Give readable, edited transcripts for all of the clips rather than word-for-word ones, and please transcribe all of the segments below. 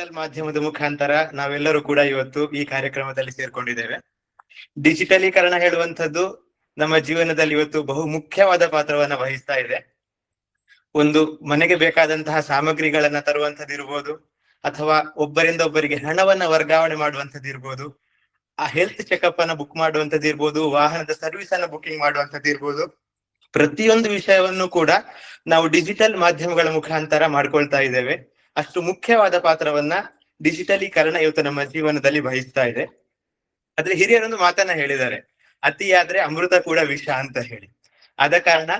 Digital ಮಾಧ್ಯಮದ ಮುಖಾಂತರ ನಾವೆಲ್ಲರೂ ಕೂಡ ಇವತ್ತು ಈ ಕಾರ್ಯಕ್ರಮದಲ್ಲಿ ಸೇರ್ಕೊಂಡಿದ್ದೇವೆ. ಡಿಜಿಟಲೀಕರಣ ಹೇಳುವಂಥದ್ದು ನಮ್ಮ ಜೀವನದಲ್ಲಿ ಇವತ್ತು ಬಹು ಮುಖ್ಯವಾದ ಪಾತ್ರವನ್ನ ವಹಿಸ್ತಾ ಇದೆ. ಒಂದು ಮನೆಗೆ ಬೇಕಾದಂತಹ ಸಾಮಗ್ರಿಗಳನ್ನ ತರುವಂತದ್ದಿರ್ಬೋದು, ಅಥವಾ ಒಬ್ಬರಿಂದ ಒಬ್ಬರಿಗೆ ಹಣವನ್ನ ವರ್ಗಾವಣೆ ಮಾಡುವಂತದ್ದಿರ್ಬೋದು, ಆ ಹೆಲ್ತ್ ಚೆಕಪ್ ಅನ್ನ ಬುಕ್ ಮಾಡುವಂತದ್ದಿರ್ಬೋದು, ವಾಹನದ ಸರ್ವಿಸ್ ಅನ್ನ ಬುಕಿಂಗ್ ಮಾಡುವಂತದ್ದಿರ್ಬೋದು, ಪ್ರತಿಯೊಂದು ವಿಷಯವನ್ನು ಕೂಡ ನಾವು ಡಿಜಿಟಲ್ ಮಾಧ್ಯಮಗಳ ಮುಖಾಂತರ ಮಾಡ್ಕೊಳ್ತಾ ಇದ್ದೇವೆ. ಅಷ್ಟು ಮುಖ್ಯವಾದ ಪಾತ್ರವನ್ನ ಡಿಜಿಟಲೀಕರಣ ಇವತ್ತು ನಮ್ಮ ಜೀವನದಲ್ಲಿ ವಹಿಸ್ತಾ ಇದೆ. ಆದ್ರೆ ಹಿರಿಯರೊಂದು ಮಾತನ್ನ ಹೇಳಿದ್ದಾರೆ, ಅತಿಯಾದ್ರೆ ಅಮೃತ ಕೂಡ ವಿಷ ಅಂತ ಹೇಳಿ. ಆದ ಕಾರಣ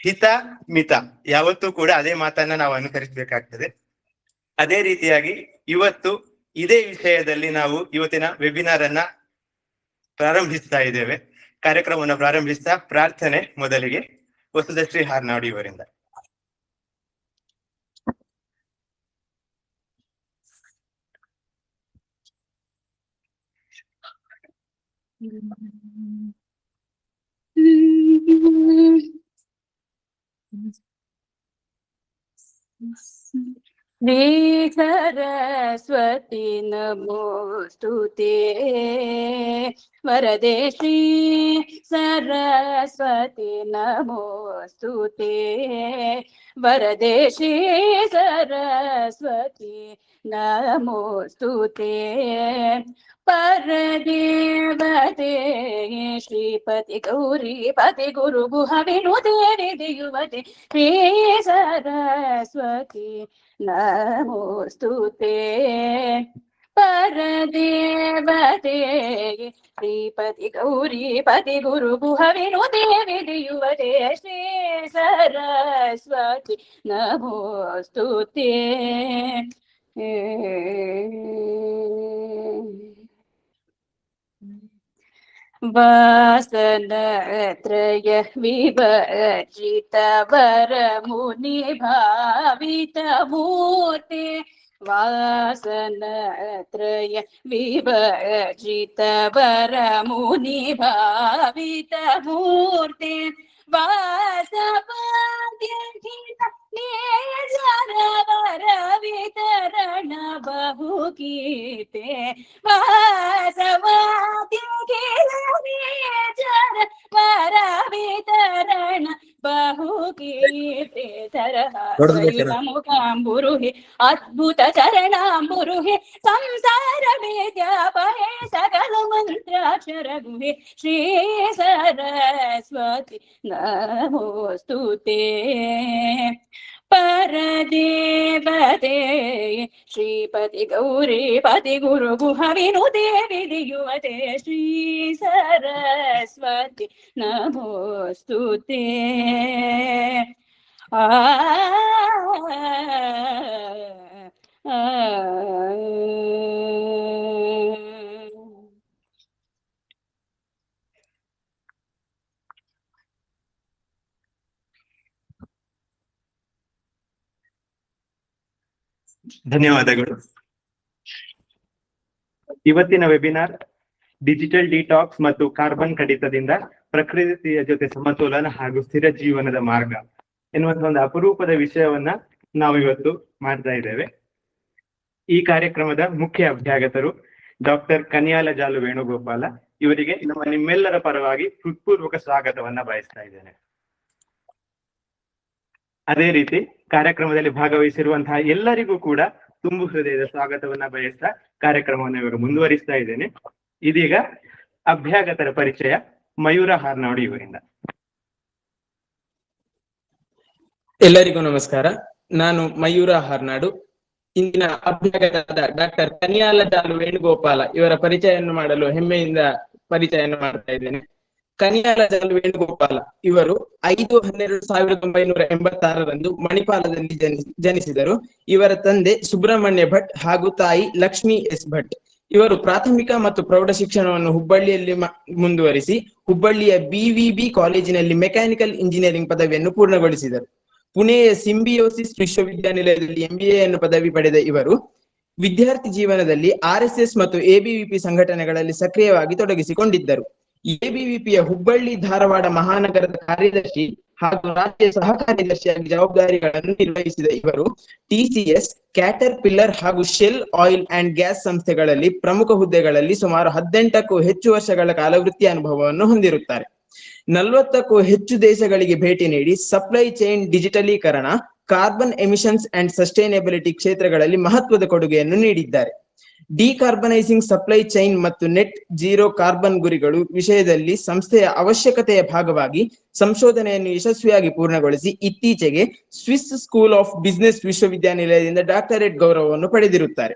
ಹಿತ ಮಿತ ಯಾವತ್ತೂ ಕೂಡ ಅದೇ ಮಾತನ್ನ ನಾವು ಅನುಸರಿಸಬೇಕಾಗ್ತದೆ. ಅದೇ ರೀತಿಯಾಗಿ ಇವತ್ತು ಇದೇ ವಿಷಯದಲ್ಲಿ ನಾವು ಇವತ್ತಿನ ವೆಬಿನಾರ್ ಅನ್ನ ಪ್ರಾರಂಭಿಸ್ತಾ ಇದ್ದೇವೆ. ಕಾರ್ಯಕ್ರಮವನ್ನು ಪ್ರಾರಂಭಿಸ್ತಾ ಪ್ರಾರ್ಥನೆ ಮೊದಲಿಗೆ ವಸುಧಶ್ರೀ ಹಾರ್ನಾಡಿ ಇವರಿಂದ. ಶ್ರೀ ಸರಸ್ವತಿ ನಮೋಸ್ತುತೇ ವರದೆ ಶ್ರೀ ಸರಸ್ವತಿ ನಮೋಸ್ತುತೇ ವರದೆ ಶ್ರೀ ಸರಸ್ವತಿ ನಮೋಸ್ತುತೇ ಪರದೇವತೆ ಶ್ರೀಪತಿ ಗೌರಿ ಪತಿ ಗುರು ಗುಹ ವಿನುದೇ ಯುವತೆ ಶ್ರೀ ಸರಸ್ವತಿ ನಮೋಸ್ತುತೇ ಪರದೇವತೆ ಶ್ರೀಪತಿ ಗೌರಿ ಪತಿ ಗುರು ಗುಹ ವಿನುದೇ ಯುವತೆ ಶ್ರೀ ಸರಸ್ವತಿ ನಮೋಸ್ತುತೇ. ವಾಸನತ್ರಯ ವಿಭಜಿತ ವರ ಮುನಿ ಭಾವಿತ ಮೂರ್ತಿ ವಾಸನತ್ರಯ ವಿಭಜಿತ ವರ ಮುನಿ ಭಾವಿತ ಮೂರ್ತಿ ವಾಸವಾದ್ಯಹಿತ ವರ ವಿತರಣ ಬಹುಕೀತೆ ವಾಸವಾದ್ಯಹಿತ ವರ ವಿತರಣ ಬಹುಕೀತೆ ತರಹಾಯುತಮುಖಾಂಬುರುಹಿ ಅದ್ಭುತ ಚರಣಾಂಬುರುಹಿ ಸಂಸಾರ ವಿದ್ಯಾಪಹೇ ಸಕಲ ಮಂತ್ರಾಕ್ಷರ ಗುಹೆ ಶ್ರೀ ಸರಸ್ವತಿ ನಮೋಸ್ತುತೇ. ಪರದೇವತೆ ಶ್ರೀಪತಿ ಗೌರಿ ಪತಿ ಗುರು ಗುಹ ವಿನುದೇ ಯುವತೆ ಶ್ರೀ ಸರಸ್ವತಿ ನಮೋಸ್ತುತೇ. ಧನ್ಯವಾದಗಳು. ಇವತ್ತಿನ ವೆಬಿನಾರ್ ಡಿಜಿಟಲ್ ಡಿಟಾಕ್ಸ್ ಮತ್ತು ಕಾರ್ಬನ್ ಕಡಿತದಿಂದ ಪ್ರಕೃತಿಯ ಜೊತೆ ಸಮತೋಲನ ಹಾಗೂ ಸ್ಥಿರ ಜೀವನದ ಮಾರ್ಗ ಎನ್ನುವಂತ ಒಂದು ಅಪರೂಪದ ವಿಷಯವನ್ನ ನಾವು ಇವತ್ತು ಮಾಡ್ತಾ ಇದ್ದೇವೆ. ಈ ಕಾರ್ಯಕ್ರಮದ ಮುಖ್ಯ ಅಭ್ಯಾಗತರು ಡಾಕ್ಟರ್ ಕನ್ಯಾಲ ಜಾಲು ವೇಣುಗೋಪಾಲ. ಇವರಿಗೆ ನಿಮ್ಮೆಲ್ಲರ ಪರವಾಗಿ ಹೃತ್ಪೂರ್ವಕ ಸ್ವಾಗತವನ್ನ ಬಯಸ್ತಾ ಇದ್ದೇನೆ. ಅದೇ ರೀತಿ ಕಾರ್ಯಕ್ರಮದಲ್ಲಿ ಭಾಗವಹಿಸಿರುವಂತಹ ಎಲ್ಲರಿಗೂ ಕೂಡ ತುಂಬು ಹೃದಯದ ಸ್ವಾಗತವನ್ನ ಬಯಸ್ತಾ ಕಾರ್ಯಕ್ರಮವನ್ನು ಇವಾಗ ಮುಂದುವರಿಸ್ತಾ ಇದ್ದೇನೆ. ಇದೀಗ ಅಭ್ಯಾಗತರ ಪರಿಚಯ ಮಯೂರ ಹಾರ್ನಾಡಿ ಇವರಿಂದ. ಎಲ್ಲರಿಗೂ ನಮಸ್ಕಾರ. ನಾನು ಮಯೂರ ಹಾರ್ನಾಡು. ಇಂದಿನ ಅಭ್ಯಾಗತರಾದ ಡಾಕ್ಟರ್ ಕನ್ಯಾಲ ಜಾಲು ವೇಣುಗೋಪಾಲ ಇವರ ಪರಿಚಯವನ್ನು ಮಾಡಲು ಹೆಮ್ಮೆಯಿಂದ ಪರಿಚಯವನ್ನು ಮಾಡ್ತಾ ಇದ್ದೇನೆ. ಕನ್ಯಾಲ ಜಾಲು ವೇಣುಗೋಪಾಲ ಇವರು 5/12/1986 ಮಣಿಪಾಲದಲ್ಲಿ ಜನಿಸಿದರು. ಇವರ ತಂದೆ ಸುಬ್ರಹ್ಮಣ್ಯ ಭಟ್ ಹಾಗೂ ತಾಯಿ ಲಕ್ಷ್ಮಿ ಎಸ್ ಭಟ್. ಇವರು ಪ್ರಾಥಮಿಕ ಮತ್ತು ಪ್ರೌಢ ಶಿಕ್ಷಣವನ್ನು ಹುಬ್ಬಳ್ಳಿಯಲ್ಲಿ ಮುಂದುವರಿಸಿ ಹುಬ್ಬಳ್ಳಿಯ BVB ಕಾಲೇಜಿನಲ್ಲಿ ಮೆಕ್ಯಾನಿಕಲ್ ಇಂಜಿನಿಯರಿಂಗ್ ಪದವಿಯನ್ನು ಪೂರ್ಣಗೊಳಿಸಿದರು. ಪುಣೆಯ ಸಿಂಬಿಯೋಸಿಸ್ ವಿಶ್ವವಿದ್ಯಾನಿಲಯದಲ್ಲಿ MBA ಅನ್ನು ಪದವಿ ಪಡೆದ ಇವರು ವಿದ್ಯಾರ್ಥಿ ಜೀವನದಲ್ಲಿ RSS ಮತ್ತು ABVP ಸಂಘಟನೆಗಳಲ್ಲಿ ಸಕ್ರಿಯವಾಗಿ ತೊಡಗಿಸಿಕೊಂಡಿದ್ದರು. ABVPಯ ಹುಬ್ಬಳ್ಳಿ ಧಾರವಾಡ ಮಹಾನಗರದ ಕಾರ್ಯದರ್ಶಿ ಹಾಗೂ ರಾಜ್ಯ ಸಹ ಕಾರ್ಯದರ್ಶಿಯಾಗಿ ಜವಾಬ್ದಾರಿಗಳನ್ನು ನಿರ್ವಹಿಸಿದ ಇವರು TCS, ಕ್ಯಾಟರ್ ಪಿಲ್ಲರ್ ಹಾಗೂ ಶೆಲ್ ಆಯಿಲ್ ಅಂಡ್ ಗ್ಯಾಸ್ ಸಂಸ್ಥೆಗಳಲ್ಲಿ ಪ್ರಮುಖ ಹುದ್ದೆಗಳಲ್ಲಿ ಸುಮಾರು 18ಕ್ಕೂ ಹೆಚ್ಚು ವರ್ಷಗಳ ಕಾಲ ವೃತ್ತಿ ಅನುಭವವನ್ನು ಹೊಂದಿರುತ್ತಾರೆ. 40ಕ್ಕೂ ಹೆಚ್ಚು ದೇಶಗಳಿಗೆ ಭೇಟಿ ನೀಡಿ ಸಪ್ಲೈ ಚೈನ್ ಡಿಜಿಟಲೀಕರಣ, ಕಾರ್ಬನ್ ಎಮಿಷನ್ಸ್ ಅಂಡ್ ಸಸ್ಟೈನೇಬಿಲಿಟಿ ಕ್ಷೇತ್ರಗಳಲ್ಲಿ ಮಹತ್ವದ ಕೊಡುಗೆಯನ್ನು ನೀಡಿದ್ದಾರೆ. ಡಿಕಾರ್ಬನೈಸಿಂಗ್ ಸಪ್ಲೈ ಚೈನ್ ಮತ್ತು ನೆಟ್ ಜೀರೋ ಕಾರ್ಬನ್ ಗುರಿಗಳು ವಿಷಯದಲ್ಲಿ ಸಂಸ್ಥೆಯ ಅವಶ್ಯಕತೆಯ ಭಾಗವಾಗಿ ಸಂಶೋಧನೆಯನ್ನು ಯಶಸ್ವಿಯಾಗಿ ಪೂರ್ಣಗೊಳಿಸಿ ಇತ್ತೀಚೆಗೆ ಸ್ವಿಸ್ ಸ್ಕೂಲ್ ಆಫ್ ಬಿಸಿನೆಸ್ ವಿಶ್ವವಿದ್ಯಾನಿಲಯದಿಂದ ಡಾಕ್ಟರೇಟ್ ಗೌರವವನ್ನು ಪಡೆದಿರುತ್ತಾರೆ.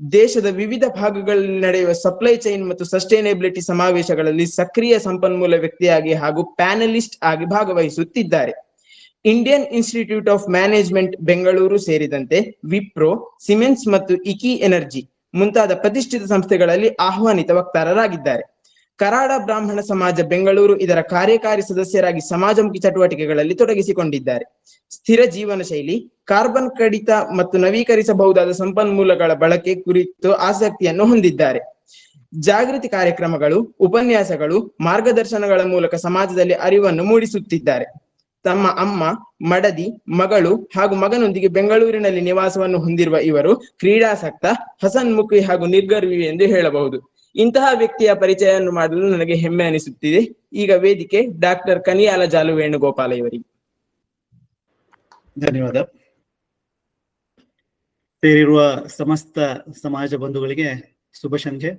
ದೇಶದ ವಿವಿಧ ಭಾಗಗಳಲ್ಲಿ ನಡೆಯುವ ಸಪ್ಲೈ ಚೈನ್ ಮತ್ತು ಸಸ್ಟೈನೇಬಿಲಿಟಿ ಸಮಾವೇಶಗಳಲ್ಲಿ ಸಕ್ರಿಯ ಸಂಪನ್ಮೂಲ ವ್ಯಕ್ತಿಯಾಗಿ ಹಾಗೂ ಪ್ಯಾನಲಿಸ್ಟ್ ಆಗಿ ಭಾಗವಹಿಸುತ್ತಿದ್ದಾರೆ. Indian Institute of Management Bengaluru ಸೇರಿದಂತೆ ವಿಪ್ರೋ, ಸಿಮೆನ್ಸ್ ಮತ್ತು ಇಕಿ ಎನರ್ಜಿ ಮುಂತಾದ ಪ್ರತಿಷ್ಠಿತ ಸಂಸ್ಥೆಗಳಲ್ಲಿ ಆಹ್ವಾನಿತ ವಕ್ತಾರರಾಗಿದ್ದಾರೆ. ಕರಾಡ ಬ್ರಾಹ್ಮಣ ಸಮಾಜ ಬೆಂಗಳೂರು ಇದರ ಕಾರ್ಯಕಾರಿ ಸದಸ್ಯರಾಗಿ ಸಮಾಜಮುಖಿ ಚಟುವಟಿಕೆಗಳಲ್ಲಿ ತೊಡಗಿಸಿಕೊಂಡಿದ್ದಾರೆ. ಸ್ಥಿರ ಜೀವನ ಶೈಲಿ, ಕಾರ್ಬನ್ ಕಡಿತ ಮತ್ತು ನವೀಕರಿಸಬಹುದಾದ ಸಂಪನ್ಮೂಲಗಳ ಬಳಕೆ ಕುರಿತು ಆಸಕ್ತಿಯನ್ನು ಹೊಂದಿದ್ದಾರೆ. ಜಾಗೃತಿ ಕಾರ್ಯಕ್ರಮಗಳು, ಉಪನ್ಯಾಸಗಳು, ಮಾರ್ಗದರ್ಶನಗಳ ಮೂಲಕ ಸಮಾಜದಲ್ಲಿ ಅರಿವನ್ನು ಮೂಡಿಸುತ್ತಿದ್ದಾರೆ. ತಮ್ಮ ಅಮ್ಮ, ಮಡದಿ, ಮಗಳು ಹಾಗೂ ಮಗನೊಂದಿಗೆ ಬೆಂಗಳೂರಿನಲ್ಲಿ ನಿವಾಸವನ್ನು ಹೊಂದಿರುವ ಇವರು ಕ್ರೀಡಾಸಕ್ತ, ಹಸನ್ಮುಖಿ ಹಾಗೂ ನಿರ್ಗರ್ವಿ ಎಂದು ಹೇಳಬಹುದು. ಇಂತಹ ವ್ಯಕ್ತಿಯ ಪರಿಚಯವನ್ನು ಮಾಡಲು ನನಗೆ ಹೆಮ್ಮೆ ಅನಿಸುತ್ತಿದೆ. ಈಗ ವೇದಿಕೆ ಡಾಕ್ಟರ್ ಕನಿಯಾಲ ಜಾಲು ವೇಣುಗೋಪಾಲ ಇವರಿಗೆ. ಧನ್ಯವಾದ. ಸೇರಿರುವ ಸಮಸ್ತ ಸಮಾಜ ಬಂಧುಗಳಿಗೆ ಶುಭ ಸಂಜೆ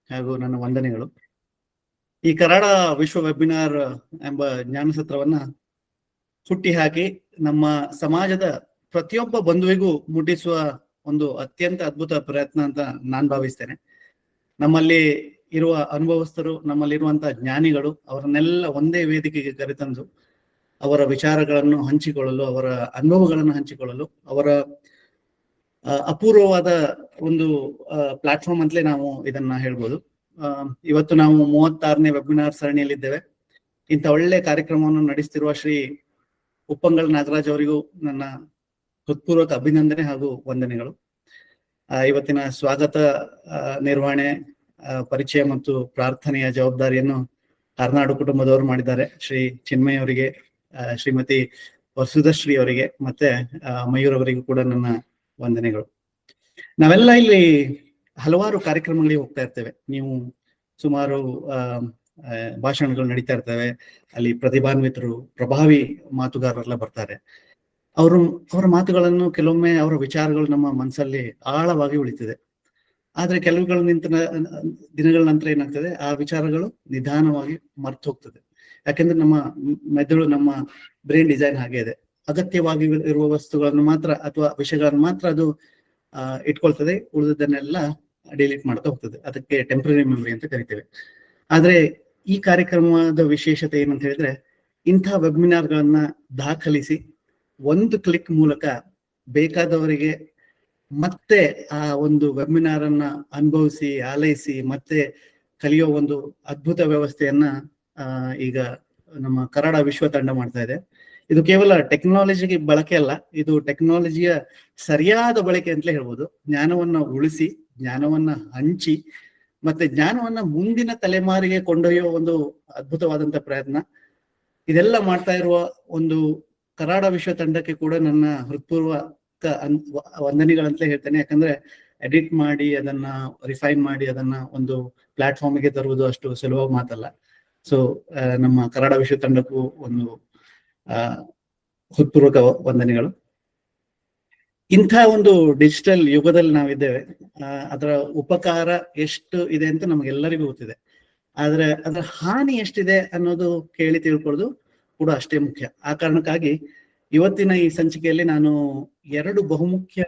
ಹಾಗೂ ನನ್ನ ವಂದನೆಗಳು. ಈ ಕರಾಡ ವಿಶ್ವ ವೆಬಿನಾರ್ ಎಂಬ ಜ್ಞಾನಸತ್ರವನ್ನ ಹುಟ್ಟಿ ಹಾಕಿ ನಮ್ಮ ಸಮಾಜದ ಪ್ರತಿಯೊಬ್ಬ ಬಂಧುವಿಗೂ ಮುಟ್ಟಿಸುವ ಒಂದು ಅತ್ಯಂತ ಅದ್ಭುತ ಪ್ರಯತ್ನ ಅಂತ ನಾನ್ ಭಾವಿಸ್ತೇನೆ. ನಮ್ಮಲ್ಲಿ ಇರುವ ಅನುಭವಸ್ಥರು, ನಮ್ಮಲ್ಲಿರುವಂತಹ ಜ್ಞಾನಿಗಳು ಅವರನ್ನೆಲ್ಲ ಒಂದೇ ವೇದಿಕೆಗೆ ಕರೆತಂದು ಅವರ ವಿಚಾರಗಳನ್ನು ಹಂಚಿಕೊಳ್ಳಲು, ಅವರ ಅನುಭವಗಳನ್ನು ಹಂಚಿಕೊಳ್ಳಲು, ಅವರ ಅಪೂರ್ವವಾದ ಒಂದು ಪ್ಲಾಟ್ಫಾರ್ಮ್ ಅಂತಲೇ ನಾವು ಇದನ್ನ ಹೇಳ್ಬೋದು. ಇವತ್ತು ನಾವು 36ನೇ ವೆಬಿನಾರ್ ಸರಣಿಯಲ್ಲಿದ್ದೇವೆ. ಇಂಥ ಒಳ್ಳೆ ಕಾರ್ಯಕ್ರಮವನ್ನು ನಡೆಸ್ತಿರುವ ಶ್ರೀ ಉಪ್ಪಂಗಲ್ ನಾಗರಾಜ್ ಅವರಿಗೂ ನನ್ನ ಹೃತ್ಪೂರ್ವಕ ಅಭಿನಂದನೆ ಹಾಗೂ ವಂದನೆಗಳು. ಇವತ್ತಿನ ಸ್ವಾಗತ ನಿರ್ವಹಣೆ, ಪರಿಚಯ ಮತ್ತು ಪ್ರಾರ್ಥನೆಯ ಜವಾಬ್ದಾರಿಯನ್ನು ಹರ್ನಾಡು ಕುಟುಂಬದವರು ಮಾಡಿದ್ದಾರೆ. ಶ್ರೀ ಚಿನ್ಮಯ್ ಅವರಿಗೆ, ಶ್ರೀಮತಿ ವಸುಧಶ್ರೀ ಅವರಿಗೆ ಮತ್ತೆ ಮಯೂರ್ ಅವರಿಗೂ ಕೂಡ ನನ್ನ ವಂದನೆಗಳು. ನಾವೆಲ್ಲ ಇಲ್ಲಿ ಹಲವಾರು ಕಾರ್ಯಕ್ರಮಗಳಿಗೆ ಹೋಗ್ತಾ ಇರ್ತೇವೆ. ನೀವು ಸುಮಾರು ಭಾಷಣಗಳು ನಡೀತಾ ಇರ್ತವೆ. ಅಲ್ಲಿ ಪ್ರತಿಭಾನ್ವಿತರು, ಪ್ರಭಾವಿ ಮಾತುಗಾರರೆಲ್ಲ ಬರ್ತಾರೆ. ಅವರ ಮಾತುಗಳನ್ನು, ಕೆಲವೊಮ್ಮೆ ಅವರ ವಿಚಾರಗಳು ನಮ್ಮ ಮನಸ್ಸಲ್ಲಿ ಆಳವಾಗಿ ಉಳಿತಿದೆ. ಆದ್ರೆ ಕೆಲವುಗಳ ದಿನಗಳ ನಂತರ ಏನಾಗ್ತದೆ, ಆ ವಿಚಾರಗಳು ನಿಧಾನವಾಗಿ ಮರ್ತು ಹೋಗ್ತದೆ. ಯಾಕೆಂದ್ರೆ ನಮ್ಮ ಮೆದುಳು, ನಮ್ಮ ಬ್ರೈನ್ ಡಿಸೈನ್ ಹಾಗೆ ಇದೆ. ಅಗತ್ಯವಾಗಿ ಇರುವ ವಸ್ತುಗಳನ್ನು ಮಾತ್ರ ಅಥವಾ ವಿಷಯಗಳನ್ನು ಮಾತ್ರ ಅದು ಇಟ್ಕೊಳ್ತದೆ, ಉಳಿದದನ್ನೆಲ್ಲ ಡಿಲೀಟ್ ಮಾಡ್ತಾ ಹೋಗ್ತದೆ. ಅದಕ್ಕೆ ಟೆಂಪರರಿ ಮೆಮೊರಿ ಅಂತ ಕರಿತೇವೆ. ಆದ್ರೆ ಈ ಕಾರ್ಯಕ್ರಮದ ವಿಶೇಷತೆ ಏನಂತ ಹೇಳಿದ್ರೆ, ಇಂಥ ವೆಬಿನಾರ್ಗಳನ್ನ ದಾಖಲಿಸಿ ಒಂದು ಕ್ಲಿಕ್ ಮೂಲಕ ಬೇಕಾದವರಿಗೆ ಮತ್ತೆ ಆ ಒಂದು ವೆಬಿನಾರ್ ಅನ್ನ ಅನುಭವಿಸಿ, ಆಲೈಸಿ, ಮತ್ತೆ ಕಲಿಯೋ ಒಂದು ಅದ್ಭುತ ವ್ಯವಸ್ಥೆಯನ್ನ ಈಗ ನಮ್ಮ ಕರಾಡ ವಿಶ್ವ ತಂಡ ಮಾಡ್ತಾ ಇದೆ. ಇದು ಕೇವಲ ಟೆಕ್ನಾಲಜಿಗೆ ಬಳಕೆ ಅಲ್ಲ, ಇದು ಟೆಕ್ನಾಲಜಿಯ ಸರಿಯಾದ ಬಳಕೆ ಅಂತಲೇ ಹೇಳ್ಬೋದು. ಜ್ಞಾನವನ್ನ ಉಳಿಸಿ, ಜ್ಞಾನವನ್ನ ಹಂಚಿ, ಮತ್ತೆ ಜ್ಞಾನವನ್ನ ಮುಂದಿನ ತಲೆಮಾರಿಗೆ ಕೊಂಡೊಯ್ಯೋ ಒಂದು ಅದ್ಭುತವಾದಂತ ಪ್ರಯತ್ನ. ಇದೆಲ್ಲ ಮಾಡ್ತಾ ಇರುವ ಒಂದು ಕರಾಡ ವಿಶ್ವ ತಂಡಕ್ಕೆ ಕೂಡ ನನ್ನ ಹೃತ್ಪೂರ್ವಕ ವಂದನೆಗಳಂತಲೇ ಹೇಳ್ತೇನೆ. ಯಾಕಂದ್ರೆ ಎಡಿಟ್ ಮಾಡಿ, ಅದನ್ನ ರಿಫೈನ್ ಮಾಡಿ, ಅದನ್ನ ಒಂದು ಪ್ಲಾಟ್ಫಾರ್ಮ್ಗೆ ತರುವುದು ಅಷ್ಟು ಸುಲಭ ಮಾತಲ್ಲ. ಸೊ ನಮ್ಮ ಕರಾಡ ವಿಶ್ವ ತಂಡಕ್ಕೂ ಒಂದು ಹೃತ್ಪೂರ್ವಕ ವಂದನೆಗಳು. ಇಂಥ ಒಂದು ಡಿಜಿಟಲ್ ಯುಗದಲ್ಲಿ ನಾವಿದ್ದೇವೆ. ಅದರ ಉಪಕಾರ ಎಷ್ಟು ಇದೆ ಅಂತ ನಮಗೆಲ್ಲರಿಗೂ ಗೊತ್ತಿದೆ. ಆದ್ರೆ ಅದರ ಹಾನಿ ಎಷ್ಟಿದೆ ಅನ್ನೋದು ಕೇಳಿ ತಿಳ್ಕೊಳ್ಳೋದು ಕೂಡ ಅಷ್ಟೇ ಮುಖ್ಯ. ಆ ಕಾರಣಕ್ಕಾಗಿ ಇವತ್ತಿನ ಈ ಸಂಚಿಕೆಯಲ್ಲಿ ನಾನು 2 ಬಹುಮುಖ್ಯ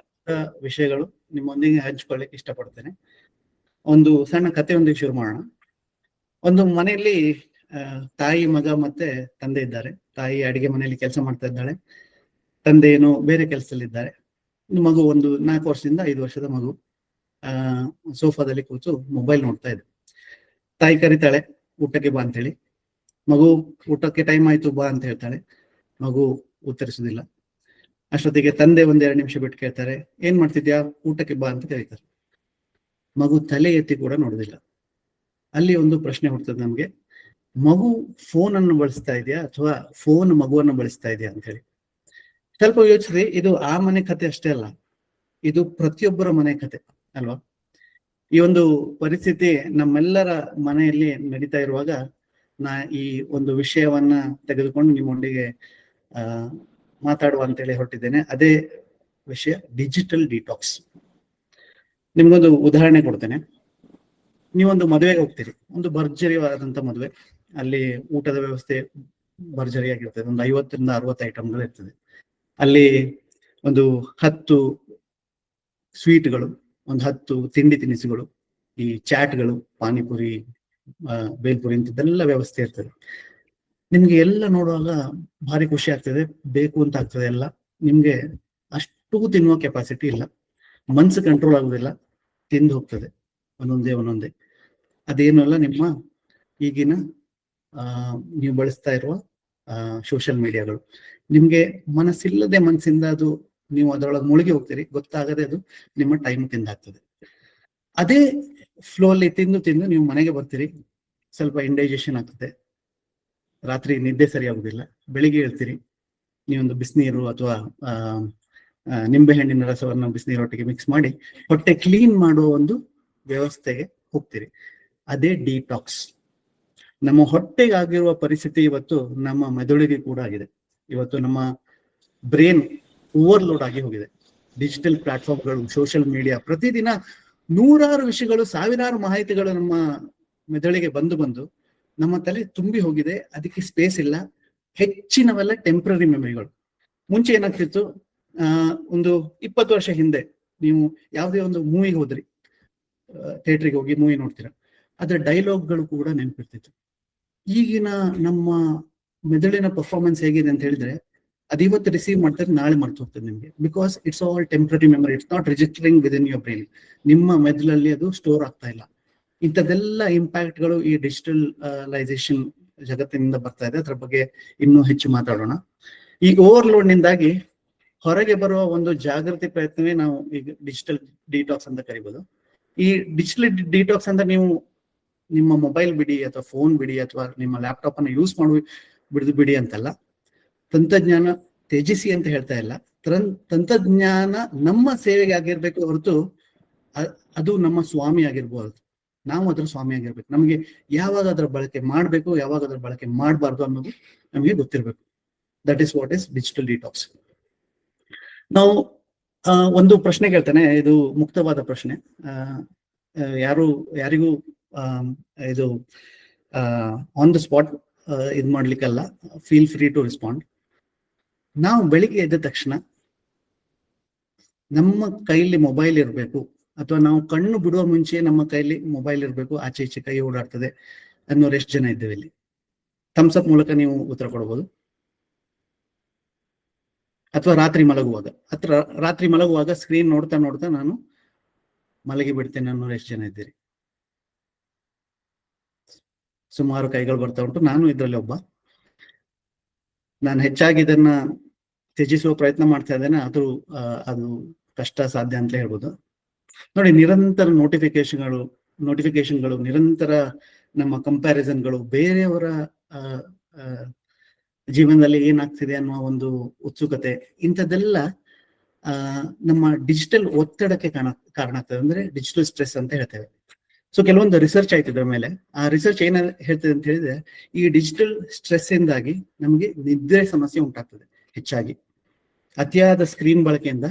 ವಿಷಯಗಳು ನಿಮ್ಮೊಂದಿಗೆ ಹಂಚಿಕೊಳ್ಳಿಕ್ಕೆ ಇಷ್ಟಪಡ್ತೇನೆ. ಒಂದು ಸಣ್ಣ ಕಥೆಯೊಂದಿಗೆ ಶುರು ಮಾಡೋಣ. ಒಂದು ಮನೆಯಲ್ಲಿ ತಾಯಿ, ಮಗ ಮತ್ತೆ ತಂದೆ ಇದ್ದಾರೆ. ತಾಯಿ ಅಡಿಗೆ ಮನೆಯಲ್ಲಿ ಕೆಲಸ ಮಾಡ್ತಾ ಇದ್ದಾಳೆ, ತಂದೆ ಏನೋ ಬೇರೆ ಕೆಲಸದಲ್ಲಿದ್ದಾರೆ. ಮಗು ಒಂದು 4 ವರ್ಷದಿಂದ 5 ವರ್ಷದ ಮಗು ಸೋಫಾದಲ್ಲಿ ಕೂತು ಮೊಬೈಲ್ ನೋಡ್ತಾ ಇದೆ. ತಾಯಿ ಕರೀತಾಳೆ, ಊಟಕ್ಕೆ ಬಾ ಅಂತ ಹೇಳಿ. ಮಗು ಊಟಕ್ಕೆ ಟೈಮ್ ಆಯ್ತು ಬಾ ಅಂತ ಹೇಳ್ತಾಳೆ. ಮಗು ಉತ್ತರಿಸುದಿಲ್ಲ. ಅಷ್ಟೊತ್ತಿಗೆ ತಂದೆ 1-2 ನಿಮಿಷ ಬಿಟ್ಟು ಕೇಳ್ತಾರೆ, ಏನ್ ಮಾಡ್ತಿದ್ಯಾ, ಊಟಕ್ಕೆ ಬಾ ಅಂತ ಕರೀತಾರೆ. ಮಗು ತಲೆ ಎತ್ತಿ ಕೂಡ ನೋಡುದಿಲ್ಲ. ಅಲ್ಲಿ ಒಂದು ಪ್ರಶ್ನೆ ಹುಡ್ತದೆ ನಮ್ಗೆ, ಮಗು ಫೋನ್ ಅನ್ನು ಬಳಸ್ತಾ ಇದೆಯಾ ಅಥವಾ ಫೋನ್ ಮಗುವನ್ನು ಬಳಸ್ತಾ ಇದೆಯಾ ಅಂತ ಹೇಳಿ ಸ್ವಲ್ಪ ಯೋಚಿಸಿ. ಇದು ಆ ಮನೆ ಕತೆ ಅಷ್ಟೇ ಅಲ್ಲ, ಇದು ಪ್ರತಿಯೊಬ್ಬರ ಮನೆ ಕತೆ ಅಲ್ವಾ? ಈ ಒಂದು ಪರಿಸ್ಥಿತಿ ನಮ್ಮೆಲ್ಲರ ಮನೆಯಲ್ಲಿ ನಡೀತಾ ಇರುವಾಗ ನಾ ಈ ಒಂದು ವಿಷಯವನ್ನ ತೆಗೆದುಕೊಂಡು ನಿಮ್ಮೊಂದಿಗೆ ಮಾತಾಡುವ ಅಂತೇಳಿ ಹೊರಟಿದ್ದೇನೆ. ಅದೇ ವಿಷಯ ಡಿಜಿಟಲ್ ಡಿಟಾಕ್ಸ್. ನಿಮ್ಗೊಂದು ಉದಾಹರಣೆ ಕೊಡ್ತೇನೆ. ನೀವೊಂದು ಮದುವೆಗೆ ಹೋಗ್ತೀರಿ, ಒಂದು ಭರ್ಜರಿಯಾದಂತ ಮದುವೆ, ಅಲ್ಲಿ ಊಟದ ವ್ಯವಸ್ಥೆ ಭರ್ಜರಿಯಾಗಿರ್ತದೆ, ಒಂದು 50ರಿಂದ 60 ಐಟಮ್ಗಳು ಇರ್ತದೆ. ಅಲ್ಲಿ ಒಂದು 10 ಸ್ವೀಟ್ಗಳು, ಒಂದು 10 ತಿಂಡಿ ತಿನಿಸುಗಳು, ಈ ಚಾಟ್ಗಳು, ಪಾನಿಪುರಿ, ಬೇಲ್ಪುರಿ ಇಂಥದ್ದೆಲ್ಲ ವ್ಯವಸ್ಥೆ ಇರ್ತದೆ. ನಿಮ್ಗೆ ಎಲ್ಲ ನೋಡುವಾಗ ಭಾರಿ ಖುಷಿ ಆಗ್ತದೆ, ಬೇಕು ಅಂತ ಆಗ್ತದೆ ಎಲ್ಲ. ನಿಮ್ಗೆ ಅಷ್ಟು ತಿನ್ನುವ ಕೆಪಾಸಿಟಿ ಇಲ್ಲ, ಮನ್ಸು ಕಂಟ್ರೋಲ್ ಆಗುದಿಲ್ಲ, ತಿಂದು ಹೋಗ್ತದೆ ಒಂದೊಂದೇ. ಅದೇನು ಅಲ್ಲ, ನಿಮ್ಮ ಈಗಿನ ನೀವು ಬಳಸ್ತಾ ಇರುವ ಸೋಷಿಯಲ್ ಮೀಡಿಯಾಗಳು. ನಿಮ್ಗೆ ಮನಸ್ಸಿಲ್ಲದೆ ಮನಸ್ಸಿಂದ ಅದು ನೀವು ಅದರೊಳಗೆ ಮುಳುಗಿ ಹೋಗ್ತೀರಿ, ಗೊತ್ತಾಗದೆ ಅದು ನಿಮ್ಮ ಟೈಮ್ ತಿಂದಾಗ್ತದೆ. ಅದೇ ಫ್ಲೋ ಅಲ್ಲಿ ತಿಂದು ನೀವು ಮನೆಗೆ ಬರ್ತೀರಿ, ಸ್ವಲ್ಪ ಇಂಡೈಜೆಷನ್ ಆಗ್ತದೆ, ರಾತ್ರಿ ನಿದ್ದೆ ಸರಿ ಆಗುದಿಲ್ಲ, ಬೆಳಿಗ್ಗೆ ಹೇಳ್ತೀರಿ, ನೀವೊಂದು ಬಿಸಿನೀರು ಅಥವಾ ನಿಂಬೆ ಹಣ್ಣಿನ ರಸವನ್ನು ಬಿಸಿನೀರೊಟ್ಟಿಗೆ ಮಿಕ್ಸ್ ಮಾಡಿ ಹೊಟ್ಟೆ ಕ್ಲೀನ್ ಮಾಡುವ ಒಂದು ವ್ಯವಸ್ಥೆಗೆ ಹೋಗ್ತೀರಿ. ಅದೇ ಡಿಟಾಕ್ಸ್. ನಮ್ಮ ಹೊಟ್ಟೆಗೆ ಆಗಿರುವ ಪರಿಸ್ಥಿತಿ ಇವತ್ತು ನಮ್ಮ ಮೆದುಳಿಗೆ ಕೂಡ ಆಗಿದೆ. ಇವತ್ತು ನಮ್ಮ ಬ್ರೇನ್ ಓವರ್ಲೋಡ್ ಆಗಿ ಹೋಗಿದೆ. ಡಿಜಿಟಲ್ ಪ್ಲಾಟ್ಫಾರ್ಮ್ಗಳು, ಸೋಷಿಯಲ್ ಮೀಡಿಯಾ, ಪ್ರತಿದಿನ ನೂರಾರು ವಿಷಯಗಳು, ಸಾವಿರಾರು ಮಾಹಿತಿಗಳು ನಮ್ಮ ಮೆದುಳಿಗೆ ಬಂದು ನಮ್ಮ ತಲೆ ತುಂಬಿ ಹೋಗಿದೆ. ಅದಕ್ಕೆ ಸ್ಪೇಸ್ ಇಲ್ಲ. ಹೆಚ್ಚಿನವೆಲ್ಲ ಟೆಂಪ್ರರಿ ಮೆಮರಿಗಳು. ಮುಂಚೆ ಏನಾಗ್ತಿತ್ತು, ಒಂದು 20 ವರ್ಷ ಹಿಂದೆ ನೀವು ಯಾವುದೇ ಒಂದು ಮೂವಿಗೆ ಹೋದ್ರಿ, ಥಿಯೇಟ್ರಿಗೆ ಹೋಗಿ ಮೂವಿ ನೋಡ್ತೀರಾ, ಅದರ ಡೈಲಾಗ್ಗಳು ಕೂಡ ನೆನಪಿರ್ತಿತ್ತು. ಈಗಿನ ನಮ್ಮ ಮೆದುಳಿನ ಪರ್ಫಾರ್ಮೆನ್ಸ್ ಹೇಗಿದೆ ಅಂತ ಹೇಳಿದ್ರೆ, ಅದು ಇವತ್ತು ರಿಸೀವ್ ಮಾಡ್ತಾರೆ, ನಾಳೆ ಮರ್ತು ಹೋಗ್ತದೆ ನಿಮ್ಗೆ. Because it's all temporary memory, it's not registering with in your brain. ನಿಮ್ಮ ಮೆದುಳಲ್ಲಿ ಅದು ಸ್ಟೋರ್ ಆಗ್ತಾ ಇಲ್ಲ. ಇಂಥದ್ದೆಲ್ಲ ಇಂಪ್ಯಾಕ್ಟ್ಗಳು ಈ ಡಿಜಿಟಲೈಸೇಷನ್ ಜಗತ್ತಿನಿಂದ ಬರ್ತಾ ಇದೆ. ಅದ್ರ ಬಗ್ಗೆ ಇನ್ನೂ ಹೆಚ್ಚು ಮಾತಾಡೋಣ. ಈ ಓವರ್ಲೋಡ್ ನಿಂದಾಗಿ ಹೊರಗೆ ಬರುವ ಒಂದು ಜಾಗೃತಿ ಪ್ರಯತ್ನವೇ ನಾವು ಈಗ ಡಿಜಿಟಲ್ ಡಿಟಾಕ್ಸ್ ಅಂತ ಕರಿಬಹುದು. ಈ ಡಿಜಿಟಲ್ ಡಿಟಾಕ್ಸ್ ಅಂತ ನೀವು ನಿಮ್ಮ ಮೊಬೈಲ್ ಬಿಡಿ ಅಥವಾ ಫೋನ್ ಬಿಡಿ ಅಥವಾ ನಿಮ್ಮ ಲ್ಯಾಪ್ಟಾಪ್ ಅನ್ನು ಯೂಸ್ ಬಿಡಿ ಅಂತಲ್ಲ. ತಂತ್ರಜ್ಞಾನ ತ್ಯಜಿಸಿ ಅಂತ ಹೇಳ್ತಾ ಇಲ್ಲ. ತಂತ್ರಜ್ಞಾನ ನಮ್ಮ ಸೇವೆಗೆ ಆಗಿರ್ಬೇಕು ಹೊರತು ಅದು ನಮ್ಮ ಸ್ವಾಮಿ ಆಗಿರ್ಬೋದು. ನಾವು ಅದ್ರ ಸ್ವಾಮಿ ಆಗಿರ್ಬೇಕು. ನಮಗೆ ಯಾವಾಗ ಅದರ ಬಳಕೆ ಮಾಡಬೇಕು, ಯಾವಾಗ ಅದರ ಬಳಕೆ ಮಾಡಬಾರ್ದು ಅನ್ನೋದು ನಮಗೆ ಗೊತ್ತಿರಬೇಕು. That is what is digital detox. ನಾವು ಒಂದು ಪ್ರಶ್ನೆ ಕೇಳ್ತೇನೆ, ಇದು ಮುಕ್ತವಾದ ಪ್ರಶ್ನೆ, ಯಾರಿಗೂ ಇದು ಆನ್ ದ ಸ್ಪಾಟ್ ಇದು ಮಾಡ್ಲಿಕ್ಕಲ್ಲ. Feel free to respond. ನಾವು ಬೆಳಿಗ್ಗೆ ಎದ್ದ ತಕ್ಷಣ ನಮ್ಮ ಕೈಲಿ ಮೊಬೈಲ್ ಇರಬೇಕು, ಅಥವಾ ನಾವು ಕಣ್ಣು ಬಿಡುವ ಮುಂಚೆ ನಮ್ಮ ಕೈಲಿ ಮೊಬೈಲ್ ಇರಬೇಕು, ಆಚೆ ಈಚೆ ಕೈ ಓಡಾಡ್ತದೆ ಅನ್ನೋರು ಎಷ್ಟು ಜನ ಇದ್ದೇವೆ ಇಲ್ಲಿ? ಥಮ್ಸ್ ಅಪ್ ಮೂಲಕ ನೀವು ಉತ್ತರ ಕೊಡಬಹುದು. ಅಥವಾ ರಾತ್ರಿ ಮಲಗುವಾಗ ಸ್ಕ್ರೀನ್ ನೋಡ್ತಾ ನಾನು ಮಲಗಿ ಬಿಡ್ತೇನೆ ಅನ್ನೋರು ಎಷ್ಟು ಜನ ಇದ್ದೀರಿ? ಸುಮಾರು ಕೈಗಳು ಬರ್ತಾ ಉಂಟು. ನಾನು ಇದರಲ್ಲಿ ಒಬ್ಬ. ನಾನು ಹೆಚ್ಚಾಗಿ ಇದನ್ನ ತ್ಯಜಿಸುವ ಪ್ರಯತ್ನ ಮಾಡ್ತಾ ಇದ್ದೇನೆ. ಅದು ಕಷ್ಟ ಸಾಧ್ಯ ಅಂತ ಹೇಳ್ಬೋದು. ನೋಡಿ, ನಿರಂತರ ನೋಟಿಫಿಕೇಶನ್ಗಳು, ನಿರಂತರ ನಮ್ಮ ಕಂಪ್ಯಾರಿಸನ್ಗಳು, ಬೇರೆಯವರ ಜೀವನದಲ್ಲಿ ಏನಾಗ್ತಿದೆ ಅನ್ನುವ ಒಂದು ಉತ್ಸುಕತೆ, ಇಂಥದ್ದೆಲ್ಲ ನಮ್ಮ ಡಿಜಿಟಲ್ ಒತ್ತಡಕ್ಕೆ ಕಾರಣ ಆಗ್ತದೆ. ಅಂದ್ರೆ ಡಿಜಿಟಲ್ ಸ್ಟ್ರೆಸ್ ಅಂತ ಹೇಳ್ತೇವೆ. ಸೊ ಕೆಲವೊಂದು ರಿಸರ್ಚ್ ಆಯ್ತು ಇದ್ರ ಮೇಲೆ. ಆ ರಿಸರ್ಚ್ ಏನ ಹೇಳ್ತದೆ ಅಂತ ಹೇಳಿದ್ರೆ, ಈ ಡಿಜಿಟಲ್ ಸ್ಟ್ರೆಸ್ ಇಂದಾಗಿ ನಮಗೆ ನಿದ್ರೆ ಸಮಸ್ಯೆ ಉಂಟಾಗ್ತದೆ. ಹೆಚ್ಚಾಗಿ ಅತಿಯಾದ ಸ್ಕ್ರೀನ್ ಬಳಕೆಯಿಂದ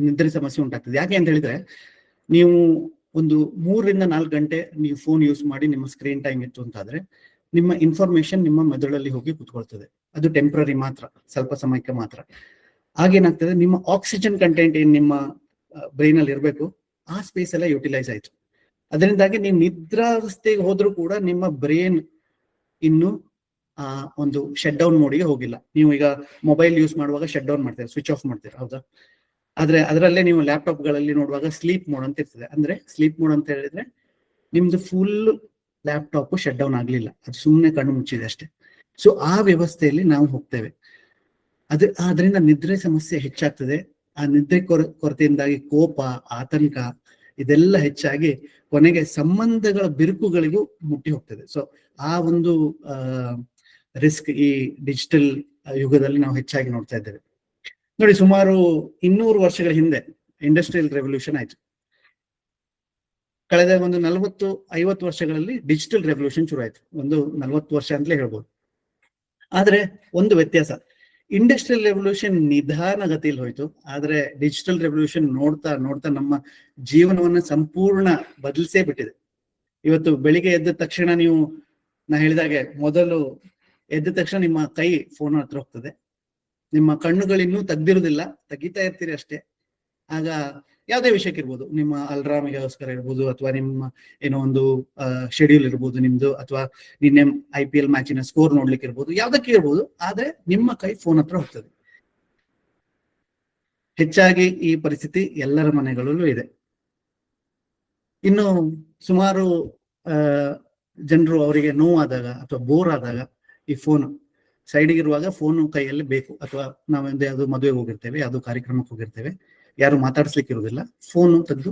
ನಿದ್ರೆ ಸಮಸ್ಯೆ ಉಂಟಾಗ್ತದೆ. ಯಾಕೆ ಅಂತ ಹೇಳಿದ್ರೆ, ನೀವು ಒಂದು 3 ರಿಂದ 4 ಗಂಟೆ ನೀವು ಫೋನ್ ಯೂಸ್ ಮಾಡಿ ನಿಮ್ಮ ಸ್ಕ್ರೀನ್ ಟೈಮ್ ಇತ್ತು ಅಂತಾದ್ರೆ, ನಿಮ್ಮ ಇನ್ಫಾರ್ಮೇಶನ್ ನಿಮ್ಮ ಮೆದುಳಲ್ಲಿ ಹೋಗಿ ಕುತ್ಕೊಳ್ತದೆ. ಅದು ಟೆಂಪ್ರರಿ ಮಾತ್ರ, ಸ್ವಲ್ಪ ಸಮಯಕ್ಕೆ ಮಾತ್ರ. ಆಗೇನಾಗ್ತದೆ, ನಿಮ್ಮ ಆಕ್ಸಿಜನ್ ಕಂಟೆಂಟ್ ಏನ್ ನಿಮ್ಮ ಬ್ರೈನ್ ಅಲ್ಲಿ ಇರಬೇಕು, ಆ ಸ್ಪೇಸ್ ಎಲ್ಲ ಯುಟಿಲೈಸ್ ಆಯ್ತು. ಅದರಿಂದಾಗಿ ನೀವು ನಿದ್ರಾವಸ್ಥೆಗೆ ಹೋದ್ರೂ ಕೂಡ ನಿಮ್ಮ ಬ್ರೈನ್ ಇನ್ನು ಒಂದು ಶಟ್ ಡೌನ್ ಮೋಡಿಗೆ ಹೋಗಿಲ್ಲ. ನೀವು ಈಗ ಮೊಬೈಲ್ ಯೂಸ್ ಮಾಡುವಾಗ ಶಟ್ ಡೌನ್ ಮಾಡ್ತೀರಾ, ಸ್ವಿಚ್ ಆಫ್ ಮಾಡ್ತೀರಾ, ಹೌದಾ? ಆದ್ರೆ ಅದರಲ್ಲೇ ನೀವು ಲ್ಯಾಪ್ಟಾಪ್ ಗಳಲ್ಲಿ ನೋಡುವಾಗ ಸ್ಲೀಪ್ ಮೋಡ್ ಅಂತ ಇರ್ತದೆ. ಅಂದ್ರೆ ಸ್ಲೀಪ್ ಮೋಡ್ ಅಂತ ಹೇಳಿದ್ರೆ ನಿಮ್ದು ಫುಲ್ ಲ್ಯಾಪ್ಟಾಪ್ ಶಟ್ ಡೌನ್ ಆಗ್ಲಿಲ್ಲ, ಅದು ಸುಮ್ಮನೆ ಕಣ್ಣು ಮುಚ್ಚಿದೆ ಅಷ್ಟೇ. ಸೊ ಆ ವ್ಯವಸ್ಥೆಯಲ್ಲಿ ನಾವು ಹೋಗ್ತೇವೆ. ಅದರಿಂದ ನಿದ್ರೆ ಸಮಸ್ಯೆ ಹೆಚ್ಚಾಗ್ತದೆ. ಆ ನಿದ್ರೆ ಕೊರತೆಯಿಂದಾಗಿ ಕೋಪ, ಆತಂಕ, ಇದೆಲ್ಲ ಹೆಚ್ಚಾಗಿ ಕೊನೆಗೆ ಸಂಬಂಧಗಳ ಬಿರುಕುಗಳಿಗೂ ಮುಟ್ಟಿ ಹೋಗ್ತದೆ. ಸೊ ಆ ಒಂದು ರಿಸ್ಕ್ ಈ ಡಿಜಿಟಲ್ ಯುಗದಲ್ಲಿ ನಾವು ಹೆಚ್ಚಾಗಿ ನೋಡ್ತಾ ಇದ್ದೇವೆ. ನೋಡಿ, ಸುಮಾರು 200 ವರ್ಷಗಳ ಹಿಂದೆ ಇಂಡಸ್ಟ್ರಿಯಲ್ ರೆವಲ್ಯೂಷನ್ ಆಯ್ತು. ಕಳೆದ ಒಂದು 40-50 ವರ್ಷಗಳಲ್ಲಿ ಡಿಜಿಟಲ್ ರೆವಲ್ಯೂಷನ್ ಶುರು ಆಯ್ತು. ಒಂದು 40 ವರ್ಷ ಅಂತಲೇ ಹೇಳ್ಬೋದು. ಆದ್ರೆ ಒಂದು ವ್ಯತ್ಯಾಸ, ಇಂಡಸ್ಟ್ರಿಯಲ್ ರೆವಲ್ಯೂಷನ್ ನಿಧಾನಗತಿಯಲ್ಲಿ ಹೋಯ್ತು, ಆದ್ರೆ ಡಿಜಿಟಲ್ ರೆವಲ್ಯೂಷನ್ ನೋಡ್ತಾ ನೋಡ್ತಾ ನಮ್ಮ ಜೀವನವನ್ನ ಸಂಪೂರ್ಣ ಬದಲಿಸೇ ಬಿಟ್ಟಿದೆ. ಇವತ್ತು ಬೆಳಿಗ್ಗೆ ಎದ್ದ ತಕ್ಷಣ ನೀವು, ನಾ ಹೇಳಿದಾಗೆ, ಮೊದಲು ಎದ್ದ ತಕ್ಷಣ ನಿಮ್ಮ ಕೈ ಫೋನ್ ಹತ್ರ ಹೋಗ್ತದೆ, ನಿಮ್ಮ ಕಣ್ಣುಗಳಿನ್ನೂ ತೆಗ್ದಿರುವುದಿಲ್ಲ, ತೆಗಿತಾ ಇರ್ತೀರಿ ಅಷ್ಟೇ. ಆಗ ಯಾವುದೇ ವಿಷಯಕ್ಕೆ ಇರ್ಬೋದು, ನಿಮ್ಮ ಅಲ್ರಾಮಿಗೋಸ್ಕರ ಇರ್ಬೋದು, ಅಥವಾ ನಿಮ್ಮ ಏನೋ ಒಂದು ಶೆಡ್ಯೂಲ್ ಇರ್ಬೋದು ನಿಮ್ದು, ಅಥವಾ ನಿನ್ನೆ IPL ಮ್ಯಾಚಿನ ಸ್ಕೋರ್ ನೋಡ್ಲಿಕ್ಕೆ ಇರ್ಬೋದು, ಯಾವ್ದಕ್ಕೆ ಇರ್ಬೋದು, ಆದ್ರೆ ನಿಮ್ಮ ಕೈ ಫೋನ್ ಹತ್ರ ಹೋಗ್ತದೆ. ಹೆಚ್ಚಾಗಿ ಈ ಪರಿಸ್ಥಿತಿ ಎಲ್ಲರ ಮನೆಗಳಲ್ಲೂ ಇದೆ. ಇನ್ನು ಸುಮಾರು ಜನರು ಅವರಿಗೆ ನೋವಾದಾಗ ಅಥವಾ ಬೋರ್ ಆದಾಗ ಈ ಫೋನ್ ಸೈಡಿಗಿರುವಾಗ ಫೋನು ಕೈಯಲ್ಲಿ ಬೇಕು, ಅಥವಾ ನಾವೊಂದು ಯಾವ್ದು ಮದುವೆಗೆ ಹೋಗಿರ್ತೇವೆ, ಯಾವ್ದು ಕಾರ್ಯಕ್ರಮಕ್ಕೆ ಹೋಗಿರ್ತೇವೆ, ಯಾರು ಮಾತಾಡ್ಸ್ಲಿಕ್ಕೆ ಇರುವುದಿಲ್ಲ, ಫೋನು ತೆಗೆದು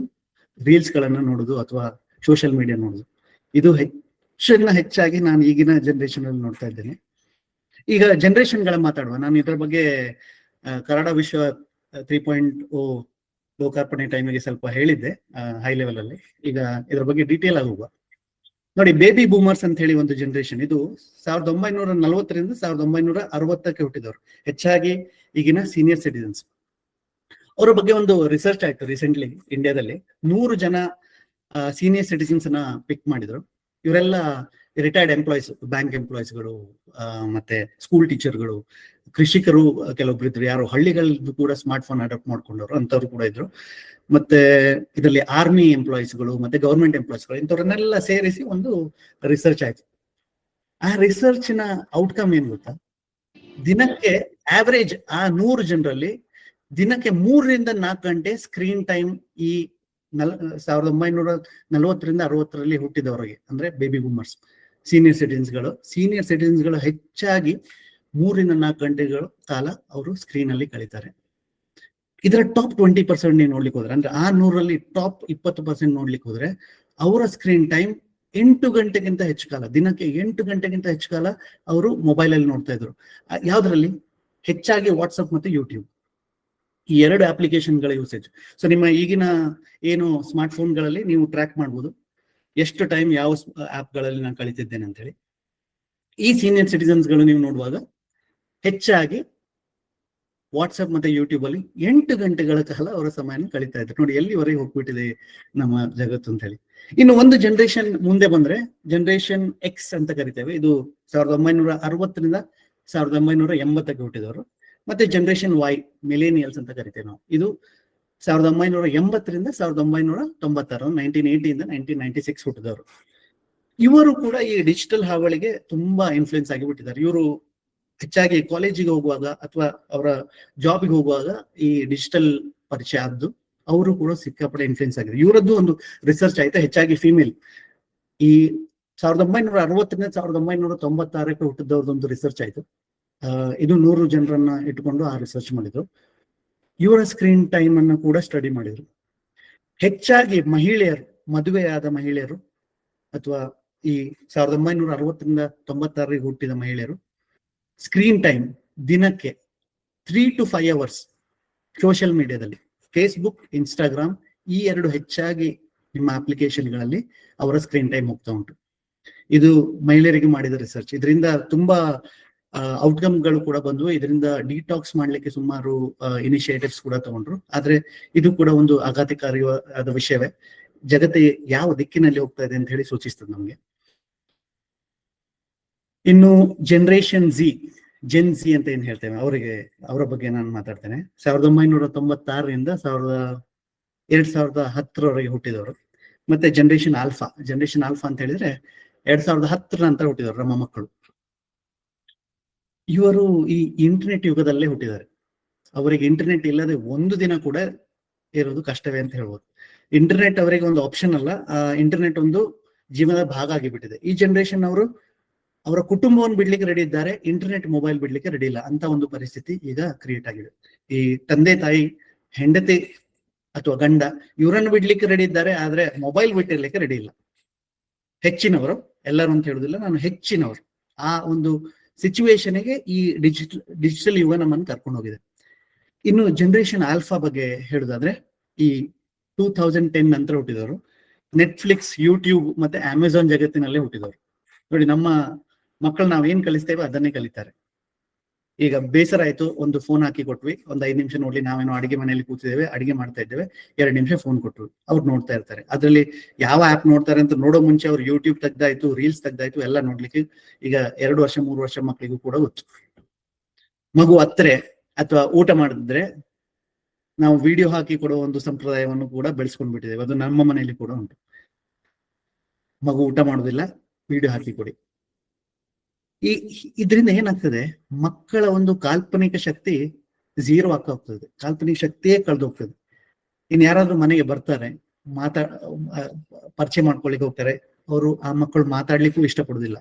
ರೀಲ್ಸ್ ಗಳನ್ನ ನೋಡುದು ಅಥವಾ ಸೋಷಿಯಲ್ ಮೀಡಿಯಾ ನೋಡುದು. ಇದು ಹೆಚ್ಚಾಗಿ ನಾನು ಈಗಿನ ಜನರೇಷನ್ ಅಲ್ಲಿ ನೋಡ್ತಾ ಇದ್ದೇನೆ. ಈಗ ಜನರೇಷನ್ ಗಳ ಮಾತಾಡುವ, ನಾನು ಇದರ ಬಗ್ಗೆ ಕನ್ನಡ ವಿಶ್ವ 3.0 ಲೋಕಾರ್ಪಣೆ ಟೈಮಿಗೆ ಸ್ವಲ್ಪ ಹೇಳಿದ್ದೆ ಹೈ ಲೆವೆಲ್ ಅಲ್ಲಿ. ಈಗ ಇದರ ಬಗ್ಗೆ ಡೀಟೇಲ್ ಆಗಿ ಹೋಗುವ. ನೋಡಿ, ಬೇಬಿ ಬೂಮರ್ಸ್ ಅಂತ ಹೇಳಿ ಒಂದು ಜನರೇಷನ್, ಇದು 1940ರಿಂದ 1960ಕ್ಕೆ ಹುಟ್ಟಿದವರು, ಹೆಚ್ಚಾಗಿ ಈಗಿನ ಸೀನಿಯರ್ ಸಿಟಿಸನ್ಸ್. ಅವರ ಬಗ್ಗೆ ಒಂದು ರಿಸರ್ಚ್ ಆಯ್ತು ರೀಸೆಂಟ್ಲಿ ಇಂಡಿಯಾದಲ್ಲಿ. 100 ಜನ ಸೀನಿಯರ್ ಸಿಟಿಸನ್ಸ್ ನ ಪಿಕ್ ಮಾಡಿದ್ರು. ಇವರೆಲ್ಲ ರಿಟೈರ್ಡ್ ಎಂಪ್ಲಾಯೀಸ್, ಬ್ಯಾಂಕ್ ಎಂಪ್ಲಾಯೀಸ್ಗಳು, ಮತ್ತೆ ಸ್ಕೂಲ್ ಟೀಚರ್ಗಳು, ಕೃಷಿಕರು ಕೆಲವೊಬ್ರು ಇದ್ರು, ಯಾರು ಹಳ್ಳಿಗಳದ್ದು ಕೂಡ ಸ್ಮಾರ್ಟ್ ಫೋನ್ ಅಡಾಪ್ಟ್ ಮಾಡ್ಕೊಂಡವ್ರು ಅಂತವ್ರು ಕೂಡ ಇದ್ರು. ಮತ್ತೆ ಇದರಲ್ಲಿ ಆರ್ಮಿ ಎಂಪ್ಲಾಯೀಸ್ಗಳು ಮತ್ತೆ ಗವರ್ಮೆಂಟ್ ಎಂಪ್ಲಾಯೀಸ್ಗಳು, ಇಂಥವ್ರನ್ನೆಲ್ಲ ಸೇರಿಸಿ ಒಂದು ರಿಸರ್ಚ್ ಆಯ್ತು. ಆ ರಿಸರ್ಚ್ ನ ಔಟ್ಕಮ್ ಏನ್ ಗೊತ್ತಾ? ದಿನಕ್ಕೆ ಆವರೇಜ್ ಆ 100 ಜನರಲ್ಲಿ ದಿನಕ್ಕೆ 3ರಿಂದ 4 ಗಂಟೆ ಸ್ಕ್ರೀನ್ ಟೈಮ್ ಈ 1940ರಿಂದ 60ರಲ್ಲಿ ಹುಟ್ಟಿದವರಿಗೆ, ಅಂದ್ರೆ ಬೇಬಿ ಬೂಮರ್ಸ್, ಸೀನಿಯರ್ ಸಿಟಿಸನ್ಸ್ಗಳು ಹೆಚ್ಚಾಗಿ 3ರಿಂದ 4 ಗಂಟೆಗಳ ಕಾಲ ಅವರು ಸ್ಕ್ರೀನ್ ಅಲ್ಲಿ ಕಳೀತಾರೆ. ಇದರ ಟಾಪ್ 20% ನೀವು ನೋಡ್ಲಿಕ್ಕೆ ಹೋದ್ರೆ, ಅಂದ್ರೆ ಆ 100ರಲ್ಲಿ ಟಾಪ್ 20% ನೋಡ್ಲಿಕ್ಕೆ ಹೋದ್ರೆ, ಅವರ ಸ್ಕ್ರೀನ್ ಟೈಮ್ 8 ಗಂಟೆಗಿಂತ ಹೆಚ್ಚು ಕಾಲ, ದಿನಕ್ಕೆ 8 ಗಂಟೆಗಿಂತ ಹೆಚ್ಚು ಕಾಲ ಅವರು ಮೊಬೈಲ್ ಅಲ್ಲಿ ನೋಡ್ತಾ ಇದ್ರು. ಯಾವ್ದ್ರಲ್ಲಿ? ಹೆಚ್ಚಾಗಿ ವಾಟ್ಸಪ್ ಮತ್ತೆ ಯೂಟ್ಯೂಬ್, ಈ 2 ಅಪ್ಲಿಕೇಶನ್ಗಳ ಯೂಸೇಜ್. ಸೊ ನಿಮ್ಮ ಈಗಿನ ಏನು ಸ್ಮಾರ್ಟ್ ಫೋನ್ಗಳಲ್ಲಿ ನೀವು ಟ್ರ್ಯಾಕ್ ಮಾಡ್ಬೋದು ಎಷ್ಟು ಟೈಮ್ ಯಾವ ಆಪ್ಗಳಲ್ಲಿ ನಾನು ಕಳಿತಿದ್ದೇನೆ ಅಂತ ಹೇಳಿ. ಈ ಸೀನಿಯರ್ ಸಿಟಿಸನ್ಸ್ಗಳು ನೀವು ನೋಡುವಾಗ ಹೆಚ್ಚಾಗಿ ವಾಟ್ಸಪ್ ಮತ್ತೆ ಯೂಟ್ಯೂಬ್ ಅಲ್ಲಿ 8 ಗಂಟೆಗಳ ಕಾಲ ಅವರ ಸಮಯನ ಕಳೀತಾ ಇದ್ರು. ನೋಡಿ ಎಲ್ಲಿವರೆಗೆ ಹೋಗ್ಬಿಟ್ಟಿದೆ ನಮ್ಮ ಜಗತ್ತು ಅಂತ ಹೇಳಿ. ಇನ್ನು ಒಂದು ಜನರೇಷನ್ ಮುಂದೆ ಬಂದ್ರೆ ಜನರೇಷನ್ ಎಕ್ಸ್ ಅಂತ ಕರಿತೇವೆ. ಇದು 1960ರಿಂದ 1980ಕ್ಕೆ ಹುಟ್ಟಿದವರು. ಮತ್ತೆ ಜನರೇಷನ್ ವೈ, ಮಿಲೇನಿಯಲ್ಸ್ ಅಂತ ಕರಿತೇವೆ ನಾವು. ಇದು 1980ರಿಂದ 1996, 1980ಯಿಂದ 1996 ಹುಟ್ಟಿದವರು. ಇವರು ಕೂಡ ಈ ಡಿಜಿಟಲ್ ಹಾವಳಿಗೆ ತುಂಬಾ ಇನ್ಫ್ಲುಯೆನ್ಸ್ ಆಗಿಬಿಟ್ಟಿದ್ದಾರೆ. ಇವರು ಹೆಚ್ಚಾಗಿ ಕಾಲೇಜಿಗೆ ಹೋಗುವಾಗ ಅಥವಾ ಅವರ ಜಾಬ್ಗೆ ಹೋಗುವಾಗ ಈ ಡಿಜಿಟಲ್ ಪರಿಚಯ ಆದ್ದು, ಅವರು ಕೂಡ ಸಿಕ್ಕಾಪಟ್ಟೆ ಇನ್ಫ್ಲುಯೆನ್ಸ್ ಆಗಿದೆ. ಇವರದ್ದು ಒಂದು ರಿಸರ್ಚ್ ಆಯ್ತಾ, ಹೆಚ್ಚಾಗಿ ಫಿಮೇಲ್. ಈ 1960ರಿಂದ 1996ಕ್ಕೆ ಹುಟ್ಟಿದವ್ರದ್ದೊಂದು ರಿಸರ್ಚ್ ಆಯ್ತು. ಇದು 100 ಜನರನ್ನ ಇಟ್ಕೊಂಡು ಆ ರಿಸರ್ಚ್ ಮಾಡಿದ್ರು. ಇವರ ಸ್ಕ್ರೀನ್ ಟೈಮ್ ಅನ್ನು ಕೂಡ ಸ್ಟಡಿ ಮಾಡಿದ್ರು. ಹೆಚ್ಚಾಗಿ ಮಹಿಳೆಯರು, ಮದುವೆಯಾದ ಮಹಿಳೆಯರು ಅಥವಾ ಈ 1960ರಿಂದ 96ರಿಗೆ ಹುಟ್ಟಿದ ಮಹಿಳೆಯರು ಸ್ಕ್ರೀನ್ ಟೈಮ್ ದಿನಕ್ಕೆ 3 to 5 hours ಸೋಷಿಯಲ್ ಮೀಡಿಯಾದಲ್ಲಿ, ಫೇಸ್ಬುಕ್, ಇನ್ಸ್ಟಾಗ್ರಾಮ್, ಈ 2 ಹೆಚ್ಚಾಗಿ ನಿಮ್ಮ ಅಪ್ಲಿಕೇಶನ್ಗಳಲ್ಲಿ ಅವರ ಸ್ಕ್ರೀನ್ ಟೈಮ್ ಹೋಗ್ತಾ ಉಂಟು. ಇದು ಮಹಿಳೆಯರಿಗೆ ಮಾಡಿದ ರಿಸರ್ಚ್. ಇದರಿಂದ ತುಂಬಾ ಔಟ್ಕಮ್ಗಳು ಕೂಡ ಬಂದ್ವು. ಇದರಿಂದ ಡಿಟಾಕ್ಸ್ ಮಾಡ್ಲಿಕ್ಕೆ ಸುಮಾರು ಇನಿಷಿಯೇಟಿವ್ಸ್ ಕೂಡ ತಗೊಂಡ್ರು. ಆದ್ರೆ ಇದು ಕೂಡ ಒಂದು ಆಘಾತಕಾರಿಯಾದ ವಿಷಯವೇ. ಜಗತ್ತು ಯಾವ ದಿಕ್ಕಿನಲ್ಲಿ ಹೋಗ್ತಾ ಇದೆ ಅಂತ ಹೇಳಿ ಸೂಚಿಸ್ತದೆ ನಮ್ಗೆ. ಇನ್ನು ಜನರೇಷನ್ ಜೆನ್ ಝಿ ಅಂತ ಏನ್ ಹೇಳ್ತೇವೆ, ಅವರ ಬಗ್ಗೆ ನಾನು ಮಾತಾಡ್ತೇನೆ. 1996ರಿಂದ 2010ರವರೆಗೆ ಹುಟ್ಟಿದವರು. ಮತ್ತೆ ಜನರೇಷನ್ ಆಲ್ಫಾ ಅಂತ ಹೇಳಿದ್ರೆ 2010 ನಂತರ ಹುಟ್ಟಿದವರು, ನಮ್ಮ ಮಕ್ಕಳು. ಇವರು ಈ ಇಂಟರ್ನೆಟ್ ಯುಗದಲ್ಲೇ ಹುಟ್ಟಿದ್ದಾರೆ. ಅವರಿಗೆ ಇಂಟರ್ನೆಟ್ ಇಲ್ಲದೆ ಒಂದು ದಿನ ಕೂಡ ಇರೋದು ಕಷ್ಟವೇ ಅಂತ ಹೇಳ್ಬೋದು. ಇಂಟರ್ನೆಟ್ ಅವರಿಗೆ ಒಂದು ಆಪ್ಷನ್ ಅಲ್ಲ, ಇಂಟರ್ನೆಟ್ ಒಂದು ಜೀವನದ ಭಾಗ ಆಗಿಬಿಟ್ಟಿದೆ. ಈ ಜನರೇಷನ್ ಅವರು ಅವರ ಕುಟುಂಬವನ್ನು ಬಿಡ್ಲಿಕ್ಕೆ ರೆಡಿ ಇದ್ದಾರೆ, ಇಂಟರ್ನೆಟ್ ಮೊಬೈಲ್ ಬಿಡ್ಲಿಕ್ಕೆ ರೆಡಿ ಇಲ್ಲ ಅಂತ ಒಂದು ಪರಿಸ್ಥಿತಿ ಈಗ ಕ್ರಿಯೇಟ್ ಆಗಿದೆ. ಈ ತಂದೆ ತಾಯಿ ಹೆಂಡತಿ ಅಥವಾ ಗಂಡ ಇವರನ್ನು ಬಿಡ್ಲಿಕ್ಕೆ ರೆಡಿ ಇದ್ದಾರೆ, ಆದ್ರೆ ಮೊಬೈಲ್ ಬಿಟ್ಟಿರ್ಲಿಕ್ಕೆ ರೆಡಿ ಇಲ್ಲ. ಹೆಚ್ಚಿನವರು, ಎಲ್ಲರೂ ಅಂತ ಹೇಳುದಿಲ್ಲ, ನಾನು ಹೆಚ್ಚಿನವರು ಆ ಒಂದು ಸಿಚುವೇಶನ್ಗೆ ಈ ಡಿಜಿಟಲ್ ಯುಗ ನಮ್ಮನ್ನು ಕರ್ಕೊಂಡು ಹೋಗಿದೆ. ಇನ್ನು ಜನರೇಷನ್ ಆಲ್ಫಾ ಬಗ್ಗೆ ಹೇಳುದಾದ್ರೆ, ಈ 2010 ನಂತರ ಹುಟ್ಟಿದವರು, ನೆಟ್ಫ್ಲಿಕ್ಸ್, ಯೂಟ್ಯೂಬ್ ಮತ್ತೆ ಅಮೆಝಾನ್ ಜಗತ್ತಿನಲ್ಲೇ ಹುಟ್ಟಿದವರು. ನೋಡಿ, ನಮ್ಮ ಮಕ್ಕಳು ನಾವೇನ್ ಕಲಿಸ್ತೇವೆ ಅದನ್ನೇ ಕಲಿತಾರೆ. ಈಗ ಬೇಸರ ಆಯ್ತು, ಒಂದು ಫೋನ್ ಹಾಕಿ ಕೊಟ್ವಿ, ಒಂದ್ 5 ನಿಮಿಷ ನೋಡ್ಲಿ, ನಾವೇನೋ ಅಡಿಗೆ ಮನೆಯಲ್ಲಿ ಕೂತಿದ್ದೇವೆ, ಅಡಿಗೆ ಮಾಡ್ತಾ ಇದ್ದೇವೆ, 2 ನಿಮಿಷ ಫೋನ್ ಕೊಟ್ವಿ, ಅವ್ರು ನೋಡ್ತಾ ಇರ್ತಾರೆ. ಅದ್ರಲ್ಲಿ ಯಾವ ಆಪ್ ನೋಡ್ತಾರೆ ಅಂತ ನೋಡೋ ಮುಂಚೆ ಅವ್ರು ಯೂಟ್ಯೂಬ್ ತೆಗ್ದಾಯ್ತು, ರೀಲ್ಸ್ ತೆಗ್ದಾಯ್ತು, ಎಲ್ಲ ನೋಡ್ಲಿಕ್ಕೆ ಈಗ 2 ವರ್ಷ 3 ವರ್ಷ ಮಕ್ಕಳಿಗೂ ಕೂಡ ಗೊತ್ತು. ಮಗು ಹತ್ರೆ ಅಥವಾ ಊಟ ಮಾಡಿದ್ರೆ ನಾವು ವಿಡಿಯೋ ಹಾಕಿ ಕೊಡೋ ಒಂದು ಸಂಪ್ರದಾಯವನ್ನು ಕೂಡ ಬೆಳೆಸ್ಕೊಂಡ್ ಬಿಟ್ಟಿದ್ದೇವೆ. ಅದು ನಮ್ಮ ಮನೆಯಲ್ಲಿ ಕೂಡ ಉಂಟು. ಮಗು ಊಟ ಮಾಡೋದಿಲ್ಲ, ವಿಡಿಯೋ ಹಾಕಿ ಕೊಡಿ. ಇದರಿಂದ ಏನಾಗ್ತದೆ, ಮಕ್ಕಳ ಒಂದು ಕಾಲ್ಪನಿಕ ಶಕ್ತಿ 0 ಆಗ್ತಾ ಹೋಗ್ತದೆ, ಕಾಲ್ಪನಿಕ ಶಕ್ತಿಯೇ ಕಳೆದು ಹೋಗ್ತದೆ. ಇನ್ ಯಾರಾದ್ರೂ ಮನೆಗೆ ಬರ್ತಾರೆ, ಪರಿಚಯ ಮಾಡ್ಕೊಳ್ಳಿಕ್ಕೆ ಹೋಗ್ತಾರೆ, ಅವರು ಆ ಮಕ್ಕಳು ಮಾತಾಡ್ಲಿಕ್ಕೂ ಇಷ್ಟಪಡುದಿಲ್ಲ,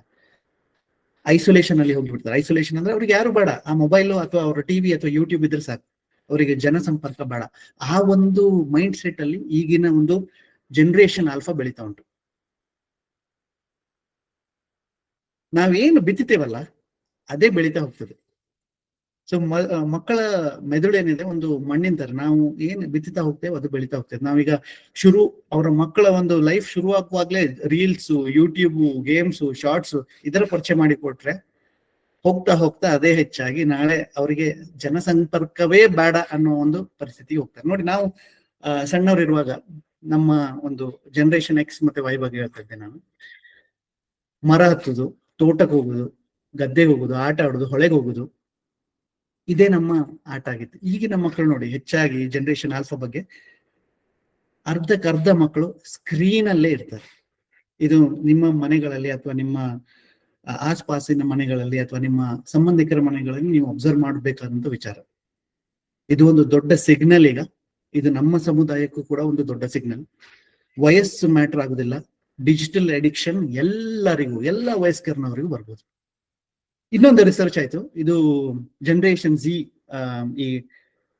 ಐಸೋಲೇಷನ್ ಅಲ್ಲಿ ಹೋಗ್ಬಿಡ್ತಾರೆ. ಐಸೋಲೇಷನ್ ಅಂದ್ರೆ ಅವ್ರಿಗೆ ಯಾರು ಬೇಡ, ಆ ಮೊಬೈಲ್ ಅಥವಾ ಅವ್ರ ಟಿವಿ ಅಥವಾ ಯೂಟ್ಯೂಬ್ ಇದ್ರೆ ಸಾಕು, ಅವರಿಗೆ ಜನಸಂಪರ್ಕ ಬೇಡ. ಆ ಒಂದು ಮೈಂಡ್ ಸೆಟ್ ಅಲ್ಲಿ ಈಗಿನ ಒಂದು ಜನರೇಷನ್ ಆಲ್ಫಾ ಬೆಳೀತಾ ಉಂಟು. ನಾವೇನು ಬಿತ್ತುತ್ತೇವಲ್ಲ ಅದೇ ಬೆಳೀತಾ ಹೋಗ್ತದೆ. ಸೊ ಮಕ್ಕಳ ಮೆದುಳು ಏನಿದೆ ಒಂದು ಮಣ್ಣಿನ ತರ, ನಾವು ಏನ್ ಬಿತ್ತುತ್ತಾ ಹೋಗ್ತೇವೆ ಅದು ಬೆಳೀತಾ ಹೋಗ್ತದೆ. ನಾವೀಗ ಅವರ ಮಕ್ಕಳ ಒಂದು ಲೈಫ್ ಶುರು ಆಗುವಾಗ್ಲೇ ರೀಲ್ಸ್, ಯೂಟ್ಯೂಬ್, ಗೇಮ್ಸ್, ಶಾರ್ಟ್ಸ್ ಇದರ ಪರಿಚಯ ಮಾಡಿ ಕೊಟ್ರೆ ಹೋಗ್ತಾ ಹೋಗ್ತಾ ಅದೇ ಹೆಚ್ಚಾಗಿ ನಾಳೆ ಅವರಿಗೆ ಜನಸಂಪರ್ಕವೇ ಬೇಡ ಅನ್ನೋ ಒಂದು ಪರಿಸ್ಥಿತಿಗೆ ಹೋಗ್ತಾರೆ. ನೋಡಿ, ನಾವು ಸಣ್ಣವರಿರುವಾಗ ನಮ್ಮ ಒಂದು ಜನರೇಷನ್ ಎಕ್ಸ್ ಮತ್ತೆ ವೈ ಬಗ್ಗೆ ಹೇಳ್ತಾ ಇದ್ದೆ ನಾನು. ಮರ ಹತ್ತುದು, ತೋಟಕ್ಕೆ ಹೋಗುದು, ಗದ್ದೆಗೆ ಹೋಗುದು, ಆಟ ಆಡುದು, ಹೊಳೆಗೆ ಹೋಗುದು, ಇದೇ ನಮ್ಮ ಆಟ ಆಗಿತ್ತು. ಈಗಿನ ಮಕ್ಕಳು ನೋಡಿ, ಹೆಚ್ಚಾಗಿ ಜನರೇಷನ್ ಆಲ್ಫಾ ಬಗ್ಗೆ ಅರ್ಧಕ್ಕರ್ಧ ಮಕ್ಕಳು ಸ್ಕ್ರೀನ್ ಅಲ್ಲೇ ಇರ್ತಾರೆ. ಇದು ನಿಮ್ಮ ಮನೆಗಳಲ್ಲಿ ಅಥವಾ ನಿಮ್ಮ ಆಸ್ಪಾಸಿನ ಮನೆಗಳಲ್ಲಿ ಅಥವಾ ನಿಮ್ಮ ಸಂಬಂಧಿಕರ ಮನೆಗಳಲ್ಲಿ ನೀವು ಅಬ್ಸರ್ವ್ ಮಾಡಬೇಕಾದಂತ ವಿಚಾರ. ಇದು ಒಂದು ದೊಡ್ಡ ಸಿಗ್ನಲ್. ಈಗ ಇದು ನಮ್ಮ ಸಮುದಾಯಕ್ಕೂ ಕೂಡ ಒಂದು ದೊಡ್ಡ ಸಿಗ್ನಲ್. ವಯಸ್ಸು ಮ್ಯಾಟರ್ ಆಗುದಿಲ್ಲ, ಡಿಜಿಟಲ್ ಅಡಿಕ್ಷನ್ ಎಲ್ಲರಿಗೂ, ಎಲ್ಲ ವಯಸ್ಕರನವರಿಗೂ ಬರ್ಬೋದು. ಇನ್ನೊಂದು ರಿಸರ್ಚ್ ಆಯ್ತು, ಇದು ಜನರೇಷನ್ ಜಿ, ಈ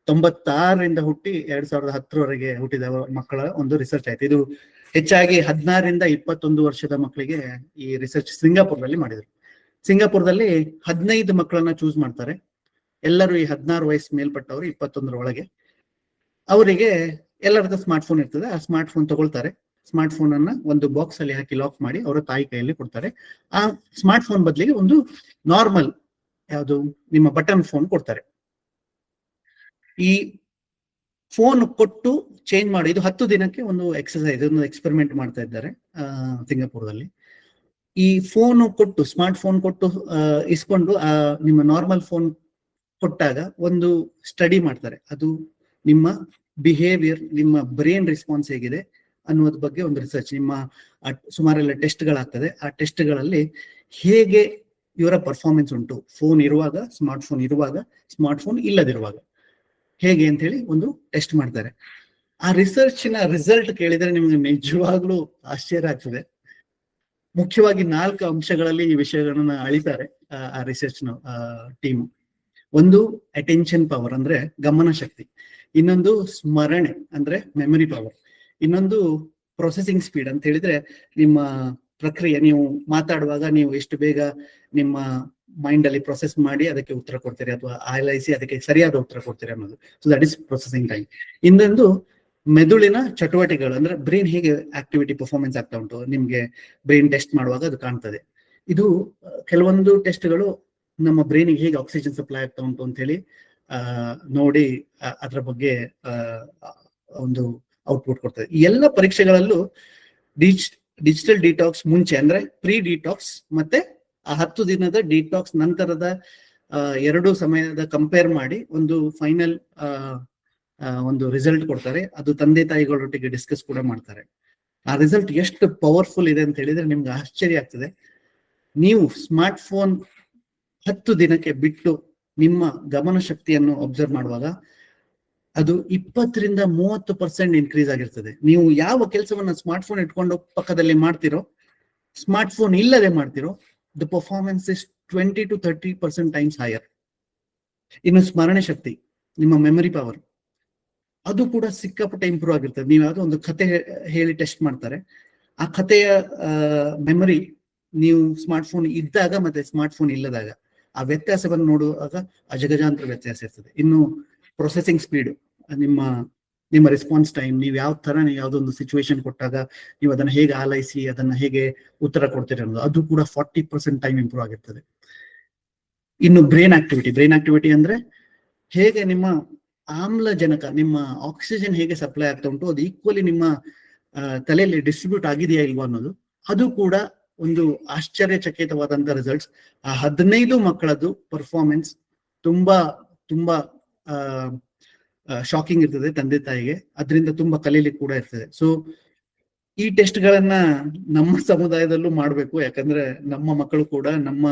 96ರಿಂದ ಹುಟ್ಟಿ 2010ರವರೆಗೆ ಹುಟ್ಟಿದ ಮಕ್ಕಳ ಒಂದು ರಿಸರ್ಚ್ ಆಯ್ತು. ಇದು ಹೆಚ್ಚಾಗಿ 16ರಿಂದ 21 ವರ್ಷದ ಮಕ್ಕಳಿಗೆ ಈ ರಿಸರ್ಚ್ ಸಿಂಗಾಪುರದಲ್ಲಿ ಮಾಡಿದ್ರು. ಸಿಂಗಾಪುರದಲ್ಲಿ 15 ಮಕ್ಕಳನ್ನ ಚೂಸ್ ಮಾಡ್ತಾರೆ. ಎಲ್ಲರೂ ಈ 16 ವಯಸ್ಸು ಮೇಲ್ಪಟ್ಟವರು, 21ರ ಒಳಗೆ. ಅವರಿಗೆ ಎಲ್ಲರದ ಸ್ಮಾರ್ಟ್ ಫೋನ್ ಇರ್ತದೆ. ಆ ಸ್ಮಾರ್ಟ್ ಫೋನ್ ತಗೊಳ್ತಾರೆ. ಸ್ಮಾರ್ಟ್ ಫೋನ್ ಅನ್ನ ಒಂದು ಬಾಕ್ಸ್ ಅಲ್ಲಿ ಹಾಕಿ ಲಾಕ್ ಮಾಡಿ ಅವರ ತಾಯಿ ಕೈಯಲ್ಲಿ ಕೊಡ್ತಾರೆ. ಆ ಸ್ಮಾರ್ಟ್ ಫೋನ್ ಬದಲಿಗೆ ಒಂದು ನಾರ್ಮಲ್ ಯಾವುದು ನಿಮ್ಮ ಬಟನ್ ಫೋನ್ ಕೊಡ್ತಾರೆ. ಈ ಫೋನ್ ಕೊಟ್ಟು ಚೇಂಜ್ ಮಾಡಿ, ಇದು 10 ದಿನಕ್ಕೆ ಒಂದು ಎಕ್ಸರ್ಸೈಸ್, ಒಂದು ಎಕ್ಸ್ಪೆರಿಮೆಂಟ್ ಮಾಡ್ತಾ ಇದ್ದಾರೆ ಸಿಂಗಾಪುರದಲ್ಲಿ. ಈ ಫೋನ್ ಕೊಟ್ಟು, ಸ್ಮಾರ್ಟ್ ಫೋನ್ ಕೊಟ್ಟು ಇಸ್ಕೊಂಡು ನಿಮ್ಮ ನಾರ್ಮಲ್ ಫೋನ್ ಕೊಟ್ಟಾಗ ಒಂದು ಸ್ಟಡಿ ಮಾಡ್ತಾರೆ. ಅದು ನಿಮ್ಮ ಬಿಹೇವಿಯರ್, ನಿಮ್ಮ ಬ್ರೈನ್ ರೆಸ್ಪಾನ್ಸ್ ಹೇಗಿದೆ ಅನ್ನೋದ್ರ ಬಗ್ಗೆ ಒಂದು ರಿಸರ್ಚ್. ನಿಮ್ಮ ಸುಮಾರೆಲ್ಲ ಟೆಸ್ಟ್ಗಳಾಗ್ತದೆ. ಆ ಟೆಸ್ಟ್ಗಳಲ್ಲಿ ಹೇಗೆ ಇವರ ಪರ್ಫಾರ್ಮೆನ್ಸ್ ಉಂಟು, ಫೋನ್ ಇರುವಾಗ, ಸ್ಮಾರ್ಟ್ ಫೋನ್ ಇರುವಾಗ, ಸ್ಮಾರ್ಟ್ ಫೋನ್ ಇಲ್ಲದಿರುವಾಗ ಹೇಗೆ ಅಂತ ಹೇಳಿ ಒಂದು ಟೆಸ್ಟ್ ಮಾಡ್ತಾರೆ. ಆ ರಿಸರ್ಚ್ನ ರಿಸಲ್ಟ್ ಕೇಳಿದ್ರೆ ನಿಮ್ಗೆ ನಿಜವಾಗ್ಲೂ ಆಶ್ಚರ್ಯ ಆಗ್ತದೆ. ಮುಖ್ಯವಾಗಿ 4 ಅಂಶಗಳಲ್ಲಿ ಈ ವಿಷಯಗಳನ್ನ ಅಳಿತಾರೆ ಆ ರಿಸರ್ಚ್ನ ಟೀಮ್. ಒಂದು ಅಟೆನ್ಷನ್ ಪವರ್ ಅಂದ್ರೆ ಗಮನ ಶಕ್ತಿ, ಇನ್ನೊಂದು ಸ್ಮರಣೆ ಅಂದ್ರೆ ಮೆಮೊರಿ ಪವರ್, ಇನ್ನೊಂದು ಪ್ರೊಸೆಸಿಂಗ್ ಸ್ಪೀಡ್ ಅಂತ ಹೇಳಿದ್ರೆ ನಿಮ್ಮ ಪ್ರಕ್ರಿಯೆ, ನೀವು ಮಾತಾಡುವಾಗ ನೀವು ಎಷ್ಟು ಬೇಗ ನಿಮ್ಮ ಮೈಂಡ್ ಅಲ್ಲಿ ಪ್ರೊಸೆಸ್ ಮಾಡಿ ಅದಕ್ಕೆ ಉತ್ತರ ಕೊಡ್ತೀರಿ ಅಥವಾ ಆಲೈಸಿ ಅದಕ್ಕೆ ಸರಿಯಾದ ಉತ್ತರ ಕೊಡ್ತೀರಿ ಅನ್ನೋದು. So that is processing time. ಇನ್ನೊಂದು ಮೆದುಳಿನ ಚಟುವಟಿಕೆಗಳು ಅಂದ್ರೆ ಬ್ರೈನ್ ಹೇಗೆ ಆಕ್ಟಿವಿಟಿ ಪರ್ಫಾರ್ಮೆನ್ಸ್ ಆಗ್ತಾ ಉಂಟು, ನಿಮ್ಗೆ ಬ್ರೈನ್ ಟೆಸ್ಟ್ ಮಾಡುವಾಗ ಅದು ಕಾಣ್ತದೆ. ಇದು ಕೆಲವೊಂದು ಟೆಸ್ಟ್ಗಳು ನಮ್ಮ ಬ್ರೈನಿಗೆ ಹೇಗೆ ಆಕ್ಸಿಜನ್ ಸಪ್ಲೈ ಆಗ್ತಾ ಉಂಟು ಅಂತ ಹೇಳಿ ನೋಡಿ ಅದರ ಬಗ್ಗೆ ಒಂದು ಔಟ್ಪುಟ್ ಕೊಡ್ತದೆ. ಈ ಎಲ್ಲ ಪರೀಕ್ಷೆಗಳಲ್ಲೂ ಡಿಜಿಟಲ್ ಡಿಟಾಕ್ಸ್ ಮುಂಚೆ ಅಂದ್ರೆ ಪ್ರೀ ಡಿಟಾಕ್ಸ್ ಮತ್ತೆ ಆ 10 ದಿನದ ಡಿಟಾಕ್ಸ್ ನಂತರದ 2 ಸಮಯದ ಕಂಪೇರ್ ಮಾಡಿ ಒಂದು ಫೈನಲ್ ಒಂದು ರಿಸಲ್ಟ್ ಕೊಡ್ತಾರೆ. ಅದು ತಂದೆ ತಾಯಿಗಳೊಟ್ಟಿಗೆ ಡಿಸ್ಕಸ್ ಕೂಡ ಮಾಡ್ತಾರೆ. ಆ ರಿಸಲ್ಟ್ ಎಷ್ಟು ಪವರ್ಫುಲ್ ಇದೆ ಅಂತ ಹೇಳಿದ್ರೆ ನಿಮ್ಗೆ ಆಶ್ಚರ್ಯ ಆಗ್ತದೆ. ನೀವು ಸ್ಮಾರ್ಟ್ ಫೋನ್ 10 ದಿನಕ್ಕೆ ಬಿಟ್ಟು ನಿಮ್ಮ ಗಮನ ಶಕ್ತಿಯನ್ನು ಅಬ್ಸರ್ವ್ ಮಾಡುವಾಗ ಅದು 20ರಿಂದ 30% ಇನ್ಕ್ರೀಸ್ ಆಗಿರ್ತದೆ. ನೀವು ಯಾವ ಕೆಲಸವನ್ನ ಸ್ಮಾರ್ಟ್ ಫೋನ್ ಇಟ್ಕೊಂಡು ಪಕ್ಕದಲ್ಲಿ ಮಾಡ್ತಿರೋ, ಸ್ಮಾರ್ಟ್ ಫೋನ್ ಇಲ್ಲದೆ ಮಾಡ್ತಿರೋ, the performance is 20 to 30% times higher. ಇನ್ನು ಸ್ಮರಣೆ ಶಕ್ತಿ, ನಿಮ್ಮ ಮೆಮೊರಿ ಪವರ್, ಅದು ಕೂಡ ಸಿಕ್ಕಾಪಟ್ಟೆ ಇಂಪ್ರೂವ್ ಆಗಿರ್ತದೆ. ನೀವು ಯಾವ್ದೋ ಒಂದು ಕತೆ ಹೇಳಿ ಟೆಸ್ಟ್ ಮಾಡ್ತಾರೆ, ಆ ಕಥೆಯ ಮೆಮೊರಿ ನೀವು ಸ್ಮಾರ್ಟ್ಫೋನ್ ಇದ್ದಾಗ ಮತ್ತೆ ಸ್ಮಾರ್ಟ್ಫೋನ್ ಇಲ್ಲದಾಗ ಆ ವ್ಯತ್ಯಾಸವನ್ನು ನೋಡುವಾಗ ಅಜಗಜಾಂತರ ವ್ಯತ್ಯಾಸ ಇರ್ತದೆ. ಇನ್ನು ಪ್ರೊಸೆಸಿಂಗ್ ಸ್ಪೀಡ್, ನಿಮ್ಮ ರೆಸ್ಪಾನ್ಸ್ ಟೈಮ್, ನೀವು ಯಾವ ತರ ನೀವು ಯಾವ್ದೊಂದು ಸಿಚುವೇಶನ್ ಕೊಟ್ಟಾಗ ನೀವು ಅದನ್ನ ಹೇಗೆ ಆಲೈಸಿ ಅದನ್ನ ಹೇಗೆ ಉತ್ತರ ಕೊಡ್ತೀರಿ ಅನ್ನೋದು, ಅದು ಕೂಡ 40% ಟೈಮ್ ಇಂಪ್ರೂವ್ ಆಗಿರ್ತದೆ. ಇನ್ನು ಬ್ರೈನ್ ಆಕ್ಟಿವಿಟಿ ಅಂದ್ರೆ ಹೇಗೆ ನಿಮ್ಮ ಆಮ್ಲಜನಕ, ನಿಮ್ಮ ಆಕ್ಸಿಜನ್ ಹೇಗೆ ಸಪ್ಲೈ ಆಗ್ತಾ ಉಂಟು, ಅದು ಈಕ್ವಲಿ ನಿಮ್ಮ ತಲೆಯಲ್ಲಿ ಡಿಸ್ಟ್ರಿಬ್ಯೂಟ್ ಆಗಿದೆಯಾ ಇಲ್ವಾ ಅನ್ನೋದು, ಅದು ಕೂಡ ಒಂದು ಆಶ್ಚರ್ಯಚಕಿತವಾದಂತ ರಿಸಲ್ಟ್ಸ್. ಆ 15 ಮಕ್ಕಳದ್ದು ಪರ್ಫಾರ್ಮೆನ್ಸ್ ತುಂಬಾ ತುಂಬಾ ಶಾಕಿಂಗ್ ಇರ್ತದೆ ತಂದೆ ತಾಯಿಗೆ. ಅದರಿಂದ ತುಂಬಾ ಕಲೀಲಿಕ್ಕೆ ಕೂಡ ಇರ್ತದೆ. ಸೊ ಈ ಟೆಸ್ಟ್ ಗಳನ್ನ ನಮ್ಮ ಸಮುದಾಯದಲ್ಲೂ ಮಾಡ್ಬೇಕು. ಯಾಕಂದ್ರೆ ನಮ್ಮ ಮಕ್ಕಳು ಕೂಡ, ನಮ್ಮ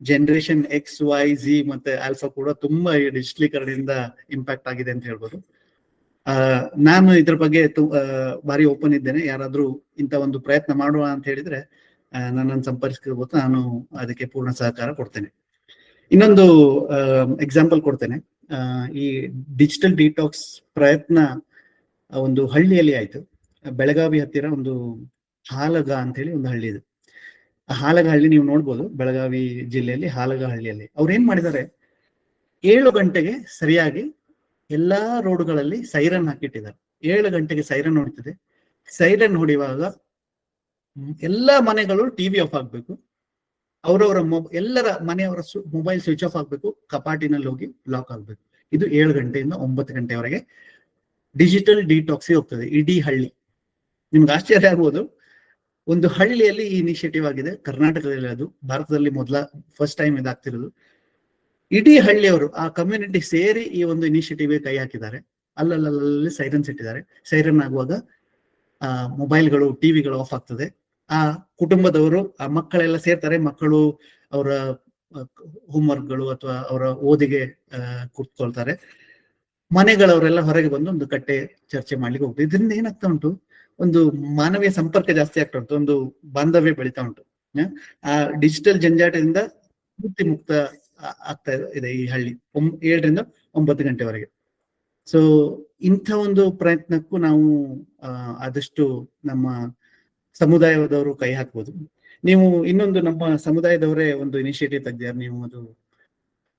ಜನರೇಷನ್ XYZ ಮತ್ತೆ ಆಲ್ಫಾ ಕೂಡ ತುಂಬಾ ಈ ಡಿಜಿಟಲೀಕರಣದಿಂದ ಇಂಪ್ಯಾಕ್ಟ್ ಆಗಿದೆ ಅಂತ ಹೇಳ್ಬೋದು. ನಾನು ಇದ್ರ ಬಗ್ಗೆ ಭಾರಿ ಓಪನ್ ಇದ್ದೇನೆ. ಯಾರಾದ್ರೂ ಇಂಥ ಒಂದು ಪ್ರಯತ್ನ ಮಾಡುವ ಅಂತ ಹೇಳಿದ್ರೆ ನನ್ನನ್ನು ಸಂಪರ್ಕಿಸಬಹುದು. ನಾನು ಅದಕ್ಕೆ ಪೂರ್ಣ ಸಹಕಾರ ಕೊಡ್ತೇನೆ. ಇನ್ನೊಂದು ಎಕ್ಸಾಂಪಲ್ ಕೊಡ್ತೇನೆ. ಈ ಡಿಜಿಟಲ್ ಡಿಟಾಕ್ಸ್ ಪ್ರಯತ್ನ ಒಂದು ಹಳ್ಳಿಯಲ್ಲಿ ಆಯ್ತು. ಬೆಳಗಾವಿ ಹತ್ತಿರ ಒಂದು ಹಾಲಗ ಅಂತ ಹೇಳಿ ಒಂದು ಹಳ್ಳಿ ಇದೆ. ಆ ಹಾಲಗ ಹಳ್ಳಿ ನೀವು ನೋಡ್ಬೋದು, ಬೆಳಗಾವಿ ಜಿಲ್ಲೆಯಲ್ಲಿ ಹಾಲಗ ಹಳ್ಳಿಯಲ್ಲಿ ಅವ್ರು ಏನ್ ಮಾಡಿದ್ದಾರೆ, 7 ಗಂಟೆಗೆ ಸರಿಯಾಗಿ ಎಲ್ಲಾ ರೋಡ್ಗಳಲ್ಲಿ ಸೈರನ್ ಹಾಕಿಟ್ಟಿದ್ದಾರೆ. 7 ಗಂಟೆಗೆ ಸೈರನ್ ಹೊಡಿತದೆ. ಸೈರನ್ ಹೊಡೆಯುವಾಗ ಎಲ್ಲಾ ಮನೆಗಳು ಟಿವಿ ಆಫ್ ಆಗ್ಬೇಕು, ಅವರವರ ಎಲ್ಲರ ಮನೆಯವರ ಮೊಬೈಲ್ ಸ್ವಿಚ್ ಆಫ್ ಆಗ್ಬೇಕು, ಕಪಾಟಿನಲ್ಲಿ ಹೋಗಿ ಲಾಕ್ ಆಗ್ಬೇಕು. ಇದು 7 ಗಂಟೆಯಿಂದ 9 ಗಂಟೆವರೆಗೆ ಡಿಜಿಟಲ್ ಡಿಟಾಕ್ಸ್ ಹೋಗ್ತದೆ ಇಡೀ ಹಳ್ಳಿ. ನಿಮ್ಗೆ ಆಶ್ಚರ್ಯ ಆಗ್ಬೋದು, ಒಂದು ಹಳ್ಳಿಯಲ್ಲಿ ಈ ಇನಿಷಿಯೇಟಿವ್ ಆಗಿದೆ. ಕರ್ನಾಟಕದಲ್ಲಿ, ಅದು ಭಾರತದಲ್ಲಿ ಫಸ್ಟ್ ಟೈಮ್ ಇದಾಗ್ತಿರೋದು. ಇಡೀ ಹಳ್ಳಿಯವರು, ಆ ಕಮ್ಯುನಿಟಿ ಸೇರಿ ಈ ಒಂದು ಇನಿಷಿಯೇಟಿವ್ಗೆ ಕೈ ಹಾಕಿದ್ದಾರೆ. ಅಲ್ಲಲ್ಲಿ ಸೈರನ್ಸ್ ಇಟ್ಟಿದ್ದಾರೆ. ಸೈರನ್ ಆಗುವಾಗ ಮೊಬೈಲ್ಗಳು, ಟಿವಿಗಳು ಆಫ್ ಆಗ್ತದೆ. ಆ ಕುಟುಂಬದವರು, ಆ ಮಕ್ಕಳೆಲ್ಲ ಸೇರ್ತಾರೆ. ಮಕ್ಕಳು ಅವರ ಹೋಮ್ವರ್ಕ್ಗಳು ಅಥವಾ ಅವರ ಓದಿಗೆ ಕೂತ್ಕೊಳ್ತಾರೆ. ಮನೆಗಳವರೆಲ್ಲ ಹೊರಗೆ ಬಂದು ಒಂದು ಕಟ್ಟೆ ಚರ್ಚೆ ಮಾಡ್ಲಿಕ್ಕೆ ಹೋಗ್ತದೆ. ಇದರಿಂದ ಏನಾಗ್ತಾ ಉಂಟು, ಒಂದು ಮಾನವೀಯ ಸಂಪರ್ಕ ಜಾಸ್ತಿ ಆಗ್ತಾ ಉಂಟು, ಒಂದು ಬಾಂಧವ್ಯ ಬೆಳೀತಾ ಉಂಟು. ಆ ಡಿಜಿಟಲ್ ಜಂಜಾಟದಿಂದ ಪೂರ್ತಿ ಮುಕ್ತ ಆಗ್ತಾ ಇದೆ ಈ ಹಳ್ಳಿ 7 ರಿಂದ 9 ಗಂಟೆವರೆಗೆ. ಸೊ ಇಂಥ ಒಂದು ಪ್ರಯತ್ನಕ್ಕೂ ನಾವು ಆದಷ್ಟು ನಮ್ಮ ಸಮುದಾಯದವರು ಕೈ ಹಾಕ್ಬೋದು. ನೀವು ಇನ್ನೊಂದು ನಮ್ಮ ಸಮುದಾಯದವರೇ ಒಂದು ಇನಿಷಿಯೇಟಿವ್ ತೆಗ್ದಿದ್ದಾರೆ, ನೀವು ಅದು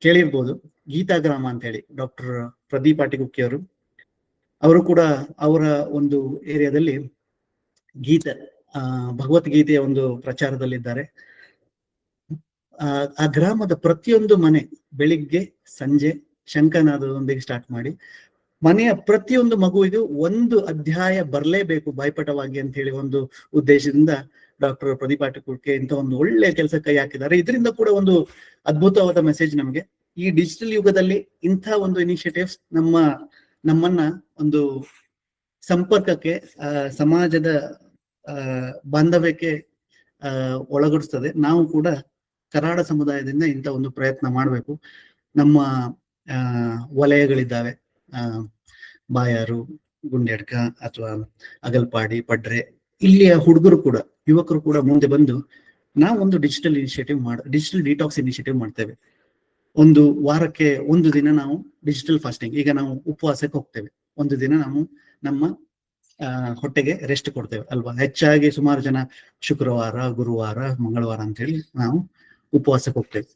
ಕೇಳಿರ್ಬೋದು, ಗೀತಾಗ್ರಾಮ ಅಂತ ಹೇಳಿ. ಡಾಕ್ಟರ್ ಪ್ರದೀಪ್ ಆಟಿಗುಕ್ಕಿ ಅವರು ಕೂಡ ಅವರ ಒಂದು ಏರಿಯಾದಲ್ಲಿ ಭಗವದ್ಗೀತೆಯ ಒಂದು ಪ್ರಚಾರದಲ್ಲಿದ್ದಾರೆ. ಆ ಗ್ರಾಮದ ಪ್ರತಿಯೊಂದು ಮನೆ ಬೆಳಿಗ್ಗೆ ಸಂಜೆ ಶಂಖನಾದದೊಂದಿಗೆ ಸ್ಟಾರ್ಟ್ ಮಾಡಿ, ಮನೆಯ ಪ್ರತಿಯೊಂದು ಮಗುವಿಗೂ ಒಂದು ಅಧ್ಯಾಯ ಬರಲೇಬೇಕು ಬಾಯ್ಪಟವಾಗಿ ಅಂತ ಹೇಳಿ ಒಂದು ಉದ್ದೇಶದಿಂದ ಡಾಕ್ಟರ್ ಪ್ರದೀಪ್ ಆಟಿಗುಕ್ಕಿ ಇಂಥ ಒಂದು ಒಳ್ಳೆಯ ಕೆಲಸ ಕೈ ಹಾಕಿದ್ದಾರೆ. ಇದರಿಂದ ಕೂಡ ಒಂದು ಅದ್ಭುತವಾದ ಮೆಸೇಜ್ ನಮಗೆ. ಈ ಡಿಜಿಟಲ್ ಯುಗದಲ್ಲಿ ಇಂಥ ಒಂದು ಇನಿಷಿಯೇಟಿವ್ಸ್ ನಮ್ಮನ್ನ ಒಂದು ಸಂಪರ್ಕಕ್ಕೆ, ಸಮಾಜದ ಬಾಂಧವ್ಯಕ್ಕೆ ಒಳಗಡಿಸ್ತದೆ. ನಾವು ಕೂಡ ಕರಾಡ ಸಮುದಾಯದಿಂದ ಇಂಥ ಒಂದು ಪ್ರಯತ್ನ ಮಾಡಬೇಕು. ನಮ್ಮ ವಲಯಗಳಿದ್ದಾವೆ, ಬಾಯಾರು, ಗುಂಡ್ಯಾಡ್ಕ ಅಥವಾ ಅಗಲ್ಪಾಡಿ, ಪಡ್ರೆ, ಇಲ್ಲಿಯ ಹುಡುಗರು ಕೂಡ, ಯುವಕರು ಕೂಡ ಮುಂದೆ ಬಂದು ನಾವು ಒಂದು ಡಿಜಿಟಲ್ ಡಿಟಾಕ್ಸ್ ಇನಿಷಿಯೇಟಿವ್ ಮಾಡ್ತೇವೆ. ಒಂದು ವಾರಕ್ಕೆ 1 ದಿನ ನಾವು ಡಿಜಿಟಲ್ ಫಾಸ್ಟಿಂಗ್, ಈಗ ನಾವು ಉಪವಾಸಕ್ಕೆ ಹೋಗ್ತೇವೆ, 1 ದಿನ ನಾವು ನಮ್ಮ ಹೊಟ್ಟೆಗೆ ರೆಸ್ಟ್ ಕೊಡ್ತೇವೆ ಅಲ್ವಾ. ಹೆಚ್ಚಾಗಿ ಸುಮಾರು ಜನ ಶುಕ್ರವಾರ, ಗುರುವಾರ, ಮಂಗಳವಾರ ಅಂತ ಹೇಳಿ ನಾವು ಉಪವಾಸಕ್ಕೆ ಹೋಗ್ತೇವೆ.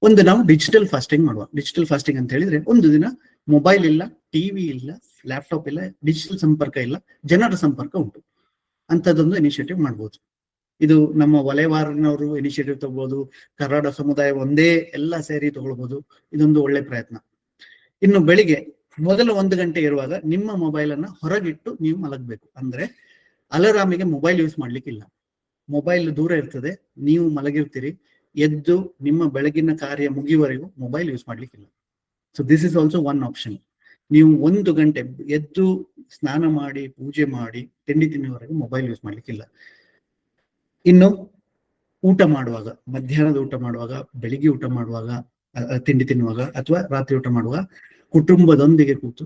ಒಂದು ನಾವು ಡಿಜಿಟಲ್ ಫಾಸ್ಟಿಂಗ್ ಮಾಡುವ. ಡಿಜಿಟಲ್ ಫಾಸ್ಟಿಂಗ್ ಅಂತ ಹೇಳಿದ್ರೆ 1 ದಿನ ಮೊಬೈಲ್ ಇಲ್ಲ, ಟಿವಿ ಇಲ್ಲ, ಲ್ಯಾಪ್ಟಾಪ್ ಇಲ್ಲ, ಡಿಜಿಟಲ್ ಸಂಪರ್ಕ ಇಲ್ಲ, ಜನರ ಸಂಪರ್ಕ ಉಂಟು. ಅಂತದೊಂದು ಇನಿಷಿಯೇಟಿವ್ ಮಾಡ್ಬೋದು. ಇದು ನಮ್ಮ ವಲಯವಾರನವರು ಇನಿಷಿಯೇಟಿವ್ ತಗೋಬಹುದು, ಕರಾಡ ಸಮುದಾಯ ಒಂದೇ ಎಲ್ಲ ಸೇರಿ ತಗೊಳ್ಬಹುದು. ಇದೊಂದು ಒಳ್ಳೆ ಪ್ರಯತ್ನ. ಇನ್ನು ಬೆಳಿಗ್ಗೆ ಮೊದಲು 1 ಗಂಟೆ ಇರುವಾಗ ನಿಮ್ಮ ಮೊಬೈಲ್ ಅನ್ನ ಹೊರಗಿಟ್ಟು ನೀವು ಮಲಗಬೇಕು. ಅಂದ್ರೆ ಅಲಾರಾಮಿಗೆ ಮೊಬೈಲ್ ಯೂಸ್ ಮಾಡ್ಲಿಕ್ಕಿಲ್ಲ. ಮೊಬೈಲ್ ದೂರ ಇರ್ತದೆ, ನೀವು ಮಲಗಿರ್ತೀರಿ, ಎದ್ದು ನಿಮ್ಮ ಬೆಳಗಿನ ಕಾರ್ಯ ಮುಗಿಯುವವರೆಗೂ ಮೊಬೈಲ್ ಯೂಸ್ ಮಾಡ್ಲಿಕ್ಕಿಲ್ಲ. So this is also one option. ನೀವು 1 ಗಂಟೆ ಎದ್ದು ಸ್ನಾನ ಮಾಡಿ, ಪೂಜೆ ಮಾಡಿ, ತಿಂಡಿ ತಿನ್ನುವವರೆಗೂ ಮೊಬೈಲ್ ಯೂಸ್ ಮಾಡ್ಲಿಕ್ಕಿಲ್ಲ. ಇನ್ನು ಊಟ ಮಾಡುವಾಗ, ಮಧ್ಯಾಹ್ನದ ಊಟ ಮಾಡುವಾಗ, ಬೆಳಿಗ್ಗೆ ಊಟ ಮಾಡುವಾಗ, ತಿಂಡಿ ತಿನ್ನುವಾಗ ಅಥವಾ ರಾತ್ರಿ ಊಟ ಮಾಡುವಾಗ ಕುಟುಂಬದೊಂದಿಗೆ ಕೂತು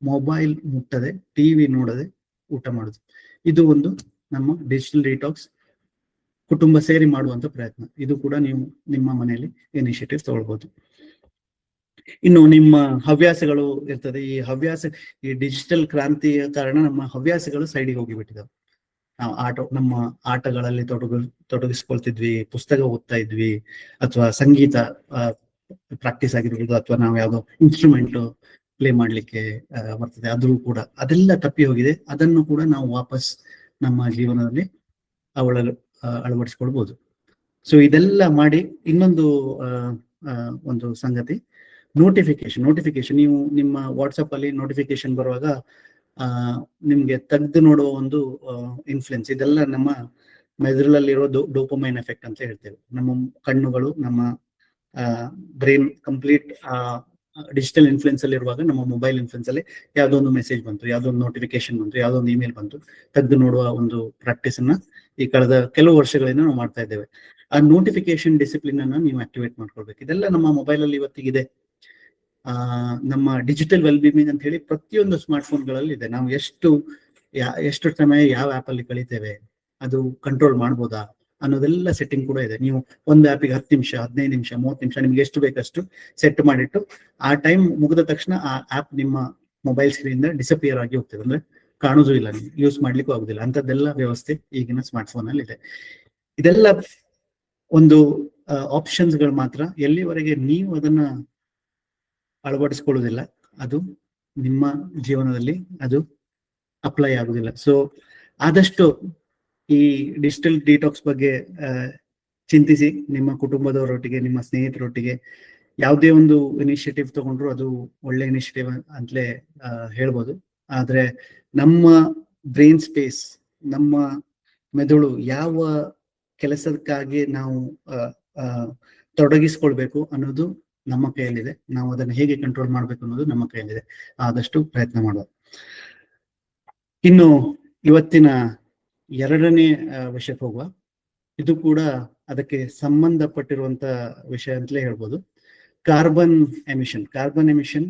ಮೊಬೈಲ್ ಮುಟ್ಟದೆ, ಟಿವಿ ನೋಡದೆ ಊಟ ಮಾಡುದು. ಇದು ಒಂದು ನಮ್ಮ ಡಿಜಿಟಲ್ ಡಿಟಾಕ್ಸ್ ಕುಟುಂಬ ಸೇರಿ ಮಾಡುವಂತ ಪ್ರಯತ್ನ. ಇದು ಕೂಡ ನೀವು ನಿಮ್ಮ ಮನೆಯಲ್ಲಿ ಇನಿಷಿಯೇಟಿವ್ ತಗೊಳ್ಬಹುದು. ಇನ್ನು ನಿಮ್ಮ ಹವ್ಯಾಸಗಳು ಇರ್ತದೆ. ಈ ಡಿಜಿಟಲ್ ಕ್ರಾಂತಿಯ ಕಾರಣ ನಮ್ಮ ಹವ್ಯಾಸಗಳು ಸೈಡಿಗೆ ಹೋಗಿಬಿಟ್ಟಿದಾವೆ. ನಾವು ನಮ್ಮ ಆಟಗಳಲ್ಲಿ ತೊಡಗಿಸ್ಕೊಳ್ತಿದ್ವಿ, ಪುಸ್ತಕ ಓದ್ತಾ ಇದ್ವಿ, ಅಥವಾ ಸಂಗೀತ ಪ್ರಾಕ್ಟೀಸ್ ಆಗಿರ್ಬೋದು, ಅಥವಾ ನಾವು ಯಾವ್ದೋ ಇನ್ಸ್ಟ್ರೂಮೆಂಟ್ ಪ್ಲೇ ಮಾಡ್ಲಿಕ್ಕೆ ಬರ್ತದೆ, ಅದು ಕೂಡ ಅದೆಲ್ಲ ತಪ್ಪಿ ಹೋಗಿದೆ. ಅದನ್ನು ಕೂಡ ನಾವು ವಾಪಸ್ ನಮ್ಮ ಜೀವನದಲ್ಲಿ ಅಳವಡಿಸ್ಕೊಳ್ಬಹುದು. ಸೊ ಇದೆಲ್ಲ ಮಾಡಿ ಇನ್ನೊಂದು ಒಂದು ಸಂಗತಿ, ನೋಟಿಫಿಕೇಶನ್. ನೀವು ನಿಮ್ಮ ವಾಟ್ಸಪ್ ಅಲ್ಲಿ ನೋಟಿಫಿಕೇಶನ್ ಬರುವಾಗ ನಿಮ್ಗೆ ತೆಗೆದು ನೋಡುವ ಒಂದು ಇನ್ಫ್ಲುಯೆನ್ಸ್, ಇದೆಲ್ಲ ನಮ್ಮ ಮೆದುಳಲ್ಲಿರೋ ಡೋಪಮೈನ್ ಎಫೆಕ್ಟ್ ಅಂತ ಹೇಳ್ತೇವೆ. ನಮ್ಮ ಕಣ್ಣುಗಳು, ನಮ್ಮ ಬ್ರೈನ್ ಕಂಪ್ಲೀಟ್ ಡಿಜಿಟಲ್ ಇನ್ಫ್ಲುಯೆನ್ಸ್ ಅಲ್ಲಿ ಇರುವಾಗ, ನಮ್ಮ ಮೊಬೈಲ್ ಇನ್ಫ್ಲುಯೆನ್ಸ್ ಅಲ್ಲಿ ಯಾವ್ದೋ ಒಂದು ಮೆಸೇಜ್ ಬಂತು, ಯಾವ್ದೋ ಒಂದು ನೋಟಿಫಿಕೇಶನ್ ಬಂತು, ಯಾವ್ದೋ ಒಂದು ಇಮೇಲ್ ಬಂತು, ತೆಗೆದು ನೋಡುವ ಒಂದು ಪ್ರಾಕ್ಟೀಸ್ ಅನ್ನ ಈ ಕಳೆದ ಕೆಲವು ವರ್ಷಗಳಿಂದ ನಾವು ಮಾಡ್ತಾ ಇದ್ದೇವೆ. ಆ ನೋಟಿಫಿಕೇಶನ್ ಡಿಸಿಪ್ಲಿನ್ ಅನ್ನ ನೀವು ಆಕ್ಟಿವೇಟ್ ಮಾಡ್ಕೊಳ್ಬೇಕು. ಇದೆಲ್ಲ ನಮ್ಮ ಮೊಬೈಲ್ ಅಲ್ಲಿ ಇವತ್ತಿಗಿದೆ. ನಮ್ಮ ಡಿಜಿಟಲ್ ವೆಲ್ಬೀಯಿಂಗ್ ಅಂತ ಹೇಳಿ ಪ್ರತಿಯೊಂದು ಸ್ಮಾರ್ಟ್ ಫೋನ್ಗಳಲ್ಲಿ ಇದೆ. ನಾವು ಎಷ್ಟು ಸಮಯ ಯಾವ ಆಪ್ ಅಲ್ಲಿ ಕಳಿತೇವೆ, ಅದು ಕಂಟ್ರೋಲ್ ಮಾಡ್ಬೋದಾ ಅನ್ನೋದೆಲ್ಲ ಸೆಟ್ಟಿಂಗ್ ಕೂಡ ಇದೆ. ನೀವು ಒಂದು ಆ್ಯಪಿಗೆ 10 ನಿಮಿಷ, 15 ನಿಮಿಷ, 30 ನಿಮಿಷ ನಿಮ್ಗೆ ಎಷ್ಟು ಬೇಕಷ್ಟು ಸೆಟ್ ಮಾಡಿಟ್ಟು, ಆ ಟೈಮ್ ಮುಗಿದ ತಕ್ಷಣ ಆ ಆಪ್ ನಿಮ್ಮ ಮೊಬೈಲ್ ಸ್ಕ್ರೀನ್ ಡಿಸಪಿಯರ್ ಆಗಿ ಹೋಗ್ತದೆ. ಅಂದ್ರೆ ಕಾಣುವುದೂ ಇಲ್ಲ, ನೀವು ಯೂಸ್ ಮಾಡ್ಲಿಕ್ಕೂ ಆಗುದಿಲ್ಲ. ಅಂತದ್ದೆಲ್ಲ ವ್ಯವಸ್ಥೆ ಈಗಿನ ಸ್ಮಾರ್ಟ್ ಫೋನ್ ಅಲ್ಲಿ ಇದೆ. ಇದೆಲ್ಲ ಒಂದು ಆಪ್ಷನ್ಸ್ ಗಳು ಮಾತ್ರ. ಎಲ್ಲಿವರೆಗೆ ನೀವು ಅದನ್ನ ಅಳವಡಿಸ್ಕೊಳ್ಳುವುದಿಲ್ಲ, ಅದು ನಿಮ್ಮ ಜೀವನದಲ್ಲಿ ಅದು ಅಪ್ಲೈ ಆಗುದಿಲ್ಲ. ಸೊ ಆದಷ್ಟು ಈ ಡಿಜಿಟಲ್ ಡಿಟಾಕ್ಸ್ ಬಗ್ಗೆ ಚಿಂತಿಸಿ, ನಿಮ್ಮ ಕುಟುಂಬದವರೊಟ್ಟಿಗೆ, ನಿಮ್ಮ ಸ್ನೇಹಿತರೊಟ್ಟಿಗೆ ಯಾವುದೇ ಒಂದು ಇನಿಷಿಯೇಟಿವ್ ತಗೊಂಡ್ರು ಅದು ಒಳ್ಳೆ ಇನಿಷಿಯೇಟಿವ್ ಅಂತಲೇ ಹೇಳ್ಬೋದು. ಆದ್ರೆ ನಮ್ಮ ಬ್ರೈನ್ ಸ್ಪೇಸ್, ನಮ್ಮ ಮೆದುಳು ಯಾವ ಕೆಲಸಕ್ಕಾಗಿ ನಾವು ತೊಡಗಿಸ್ಕೊಳ್ಬೇಕು ಅನ್ನೋದು ನಮ್ಮ ಕೈಯಲ್ಲಿದೆ. ನಾವು ಅದನ್ನು ಹೇಗೆ ಕಂಟ್ರೋಲ್ ಮಾಡ್ಬೇಕು ಅನ್ನೋದು ನಮ್ಮ ಕೈಯಲ್ಲಿದೆ. ಆದಷ್ಟು ಪ್ರಯತ್ನ ಮಾಡುವ. ಇನ್ನು ಇವತ್ತಿನ 2ನೇ ವಿಷಯಕ್ಕೆ ಹೋಗುವ. ಇದು ಕೂಡ ಅದಕ್ಕೆ ಸಂಬಂಧಪಟ್ಟಿರುವಂತ ವಿಷಯ ಅಂತಲೇ ಹೇಳ್ಬೋದು. ಕಾರ್ಬನ್ ಎಮಿಷನ್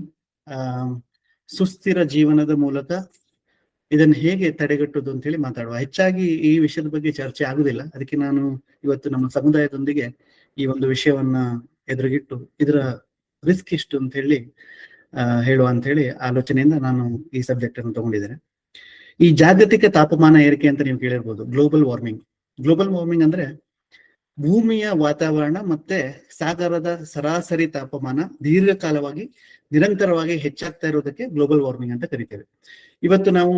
ಸುಸ್ಥಿರ ಜೀವನದ ಮೂಲಕ ಇದನ್ನು ಹೇಗೆ ತಡೆಗಟ್ಟುವುದು ಅಂತ ಹೇಳಿ ಮಾತಾಡುವ. ಹೆಚ್ಚಾಗಿ ಈ ವಿಷಯದ ಬಗ್ಗೆ ಚರ್ಚೆ ಆಗುದಿಲ್ಲ. ಅದಕ್ಕೆ ನಾನು ಇವತ್ತು ನಮ್ಮ ಸಮುದಾಯದೊಂದಿಗೆ ಈ ಒಂದು ವಿಷಯವನ್ನ ಎದುರುಗಿಟ್ಟು ಇದರ ರಿಸ್ಕ್ ಎಷ್ಟು ಅಂತ ಹೇಳಿ ಹೇಳುವ ಅಂತ ಹೇಳಿ ಆಲೋಚನೆಯಿಂದ ನಾನು ಈ ಸಬ್ಜೆಕ್ಟ್ ಅನ್ನು ತಗೊಂಡಿದ್ದೇನೆ. ಈ ಜಾಗತಿಕ ತಾಪಮಾನ ಏರಿಕೆ ಅಂತ ನೀವು ಕೇಳಿರ್ಬೋದು, ಗ್ಲೋಬಲ್ ವಾರ್ಮಿಂಗ್ ಅಂದ್ರೆ ಭೂಮಿಯ ವಾತಾವರಣ ಮತ್ತೆ ಸಾಗರದ ಸರಾಸರಿ ತಾಪಮಾನ ದೀರ್ಘಕಾಲವಾಗಿ ನಿರಂತರವಾಗಿ ಹೆಚ್ಚಾಗ್ತಾ ಇರೋದಕ್ಕೆ ಗ್ಲೋಬಲ್ ವಾರ್ಮಿಂಗ್ ಅಂತ ಕರಿತೇವೆ. ಇವತ್ತು ನಾವು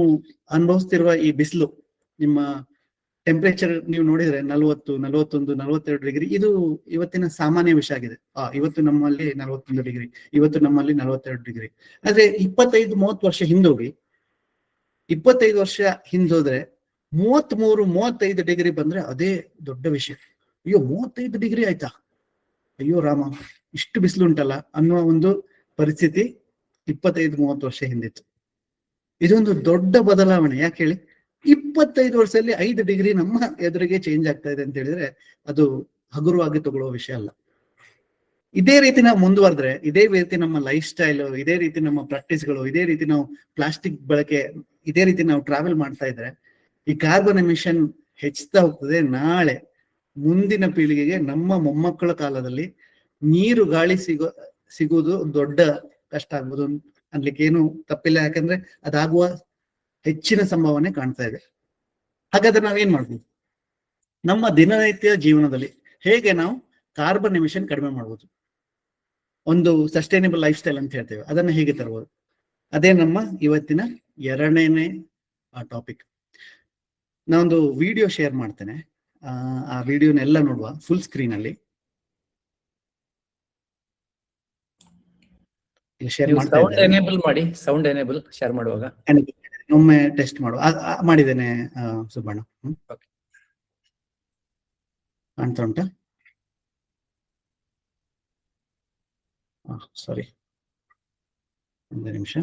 ಅನುಭವಿಸ್ತಿರುವ ಈ ಬಿಸಿಲು, ನಿಮ್ಮ ಟೆಂಪರೇಚರ್ ನೀವು ನೋಡಿದ್ರೆ 40, 41, 42 ಡಿಗ್ರಿ, ಇದು ಇವತ್ತಿನ ಸಾಮಾನ್ಯ ವಿಷಯ ಆಗಿದೆ. ಇವತ್ತು ನಮ್ಮಲ್ಲಿ 41 ಡಿಗ್ರಿ, ಇವತ್ತು ನಮ್ಮಲ್ಲಿ 42 ಡಿಗ್ರಿ. ಆದ್ರೆ 25-30 ವರ್ಷ ಹಿಂದೋಗಿ, 25 ವರ್ಷ ಹಿಂದೋದ್ರೆ 33-35 ಡಿಗ್ರಿ ಬಂದ್ರೆ ಅದೇ ದೊಡ್ಡ ವಿಷಯ. ಅಯ್ಯೋ 35 ಡಿಗ್ರಿ ಆಯ್ತಾ, ಅಯ್ಯೋ ರಾಮ ಇಷ್ಟು ಬಿಸಿಲು ಉಂಟಲ್ಲ ಅನ್ನುವ ಒಂದು ಪರಿಸ್ಥಿತಿ 25-30 ವರ್ಷ ಹಿಂದಿತ್ತು. ಇದೊಂದು ದೊಡ್ಡ ಬದಲಾವಣೆ. ಯಾಕೆ ಹೇಳಿ, 25 ವರ್ಷದಲ್ಲಿ 5 ಡಿಗ್ರಿ ನಮ್ಮ ಎದುರಿಗೆ ಚೇಂಜ್ ಆಗ್ತಾ ಇದೆ ಅಂತ ಹೇಳಿದ್ರೆ ಅದು ಹಗುರವಾಗಿ ತಗೊಳ್ಳುವ ವಿಷಯ ಅಲ್ಲ. ಇದೇ ರೀತಿ ನಾವು ಮುಂದುವರೆದ್ರೆ, ಇದೇ ರೀತಿ ನಮ್ಮ ಲೈಫ್ ಸ್ಟೈಲ್, ಇದೇ ರೀತಿ ನಮ್ಮ ಪ್ರಾಕ್ಟೀಸ್ಗಳು, ಇದೇ ರೀತಿ ನಾವು ಪ್ಲಾಸ್ಟಿಕ್ ಬಳಕೆ, ಇದೇ ರೀತಿ ನಾವು ಟ್ರಾವೆಲ್ ಮಾಡ್ತಾ ಇದ್ರೆ ಈ ಕಾರ್ಬನ್ ಎಮಿಷನ್ ಹೆಚ್ಚುತ್ತಾ ಹೋಗ್ತದೆ. ನಾಳೆ ಮುಂದಿನ ಪೀಳಿಗೆಗೆ, ನಮ್ಮ ಮೊಮ್ಮಕ್ಕಳ ಕಾಲದಲ್ಲಿ ನೀರು ಗಾಳಿ ಸಿಗುವುದು ದೊಡ್ಡ ಕಷ್ಟ ಆಗ್ಬೋದು ಅನ್ಲಿಕ್ಕೆ ಏನು ತಪ್ಪಿಲ್ಲ. ಯಾಕಂದ್ರೆ ಅದಾಗುವ ಹೆಚ್ಚಿನ ಸಂಭಾವನೆ ಕಾಣ್ತಾ ಇದೆ. ಹಾಗಾದ್ರೆ ನಾವೇನ್ ಮಾಡ್ಬೋದು? ನಮ್ಮ ದಿನನಿತ್ಯ ಜೀವನದಲ್ಲಿ ಹೇಗೆ ನಾವು ಕಾರ್ಬನ್ ಎಮಿಷನ್ ಕಡಿಮೆ ಮಾಡ್ಬೋದು, ಒಂದು ಸಸ್ಟೈನೇಬಲ್ ಲೈಫ್ ಸ್ಟೈಲ್ ಅಂತ ಹೇಳ್ತೇವೆ, ಅದನ್ನ ಹೇಗೆ ತರಬಹುದು? ಅದೇ ನಮ್ಮ ಇವತ್ತಿನ 2ನೇ ಟಾಪಿಕ್. ನಾನೊಂದು ವಿಡಿಯೋ ಶೇರ್ ಮಾಡ್ತೇನೆ. ಆ ವಿಡಿಯೋನೆಲ್ಲ ನೋಡುವ ಫುಲ್ ಸ್ಕ್ರೀನ್ ಅಲ್ಲಿ. ಸೌಂಡ್ ಎನೇಬಲ್ ಮಾಡಿ, ಸೌಂಡ್ ಎನೇಬಲ್ ಶೇರ್ ಮಾಡುವಾಗ ಒಮ್ಮೆ ಟೆಸ್ಟ್ ಮಾಡುವ. ಮಾಡಿದ್ದೇನೆ ಸುಬ್ಬಣ್ಣ. ಕಾಣ್ತಾ ಉಂಟಾ? ಸಾರಿ, ಒಂದು ನಿಮಿಷ.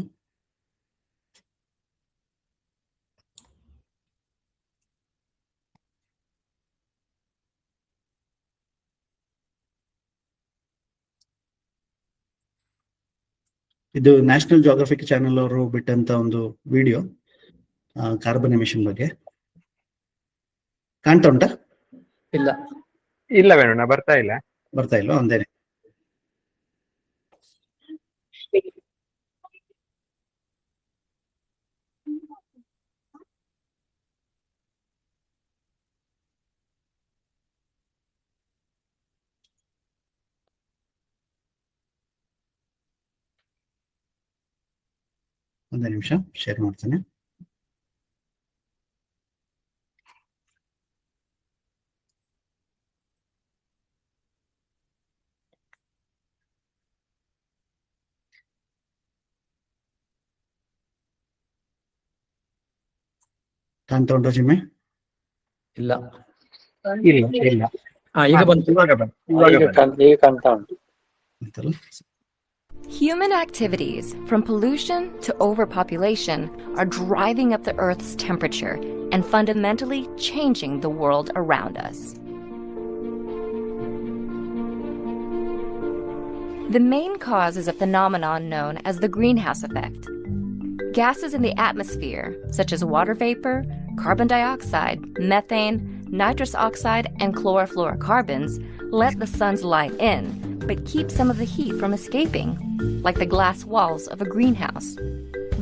ಇದು ನ್ಯಾಷನಲ್ ಜಿಯೋಗ್ರಫಿಕ್ ಚಾನೆಲ್ ಅವರು ಬಿಟ್ಟಂತ ಒಂದು ವಿಡಿಯೋ ಕಾರ್ಬನ್ ಎಮಿಷನ್ ಬಗ್ಗೆ. ಕಾಣ್ತಾ ಉಂಟಾ? ಇಲ್ಲ ವೇಣು, ಬರ್ತಾ ಇಲ್ಲ. ಬರ್ತಾ ಇಲ್ಲ, ಒಂದೇನೆ. ಒಂದು ನಿಮಿಷ ಶೇರ್ ಮಾಡ್ತೇನೆ. ಕಾಣ್ತಾ ಜಿಮ್ಮೆ? ಇಲ್ಲ. ಇಲ್ಲ. ಈಗ ಬಂತು. ಈಗ ಕಾಣ್ತಾ ಉಂಟು. ಅಂತಲ್ಲ. Human activities, from pollution to overpopulation, are driving up the Earth's temperature and fundamentally changing the world around us. The main cause is a phenomenon known as the greenhouse effect. Gases in the atmosphere, such as water vapor, carbon dioxide, methane, nitrous oxide, and chlorofluorocarbons, let the sun's light in, but keep some of the heat from escaping, like the glass walls of a greenhouse.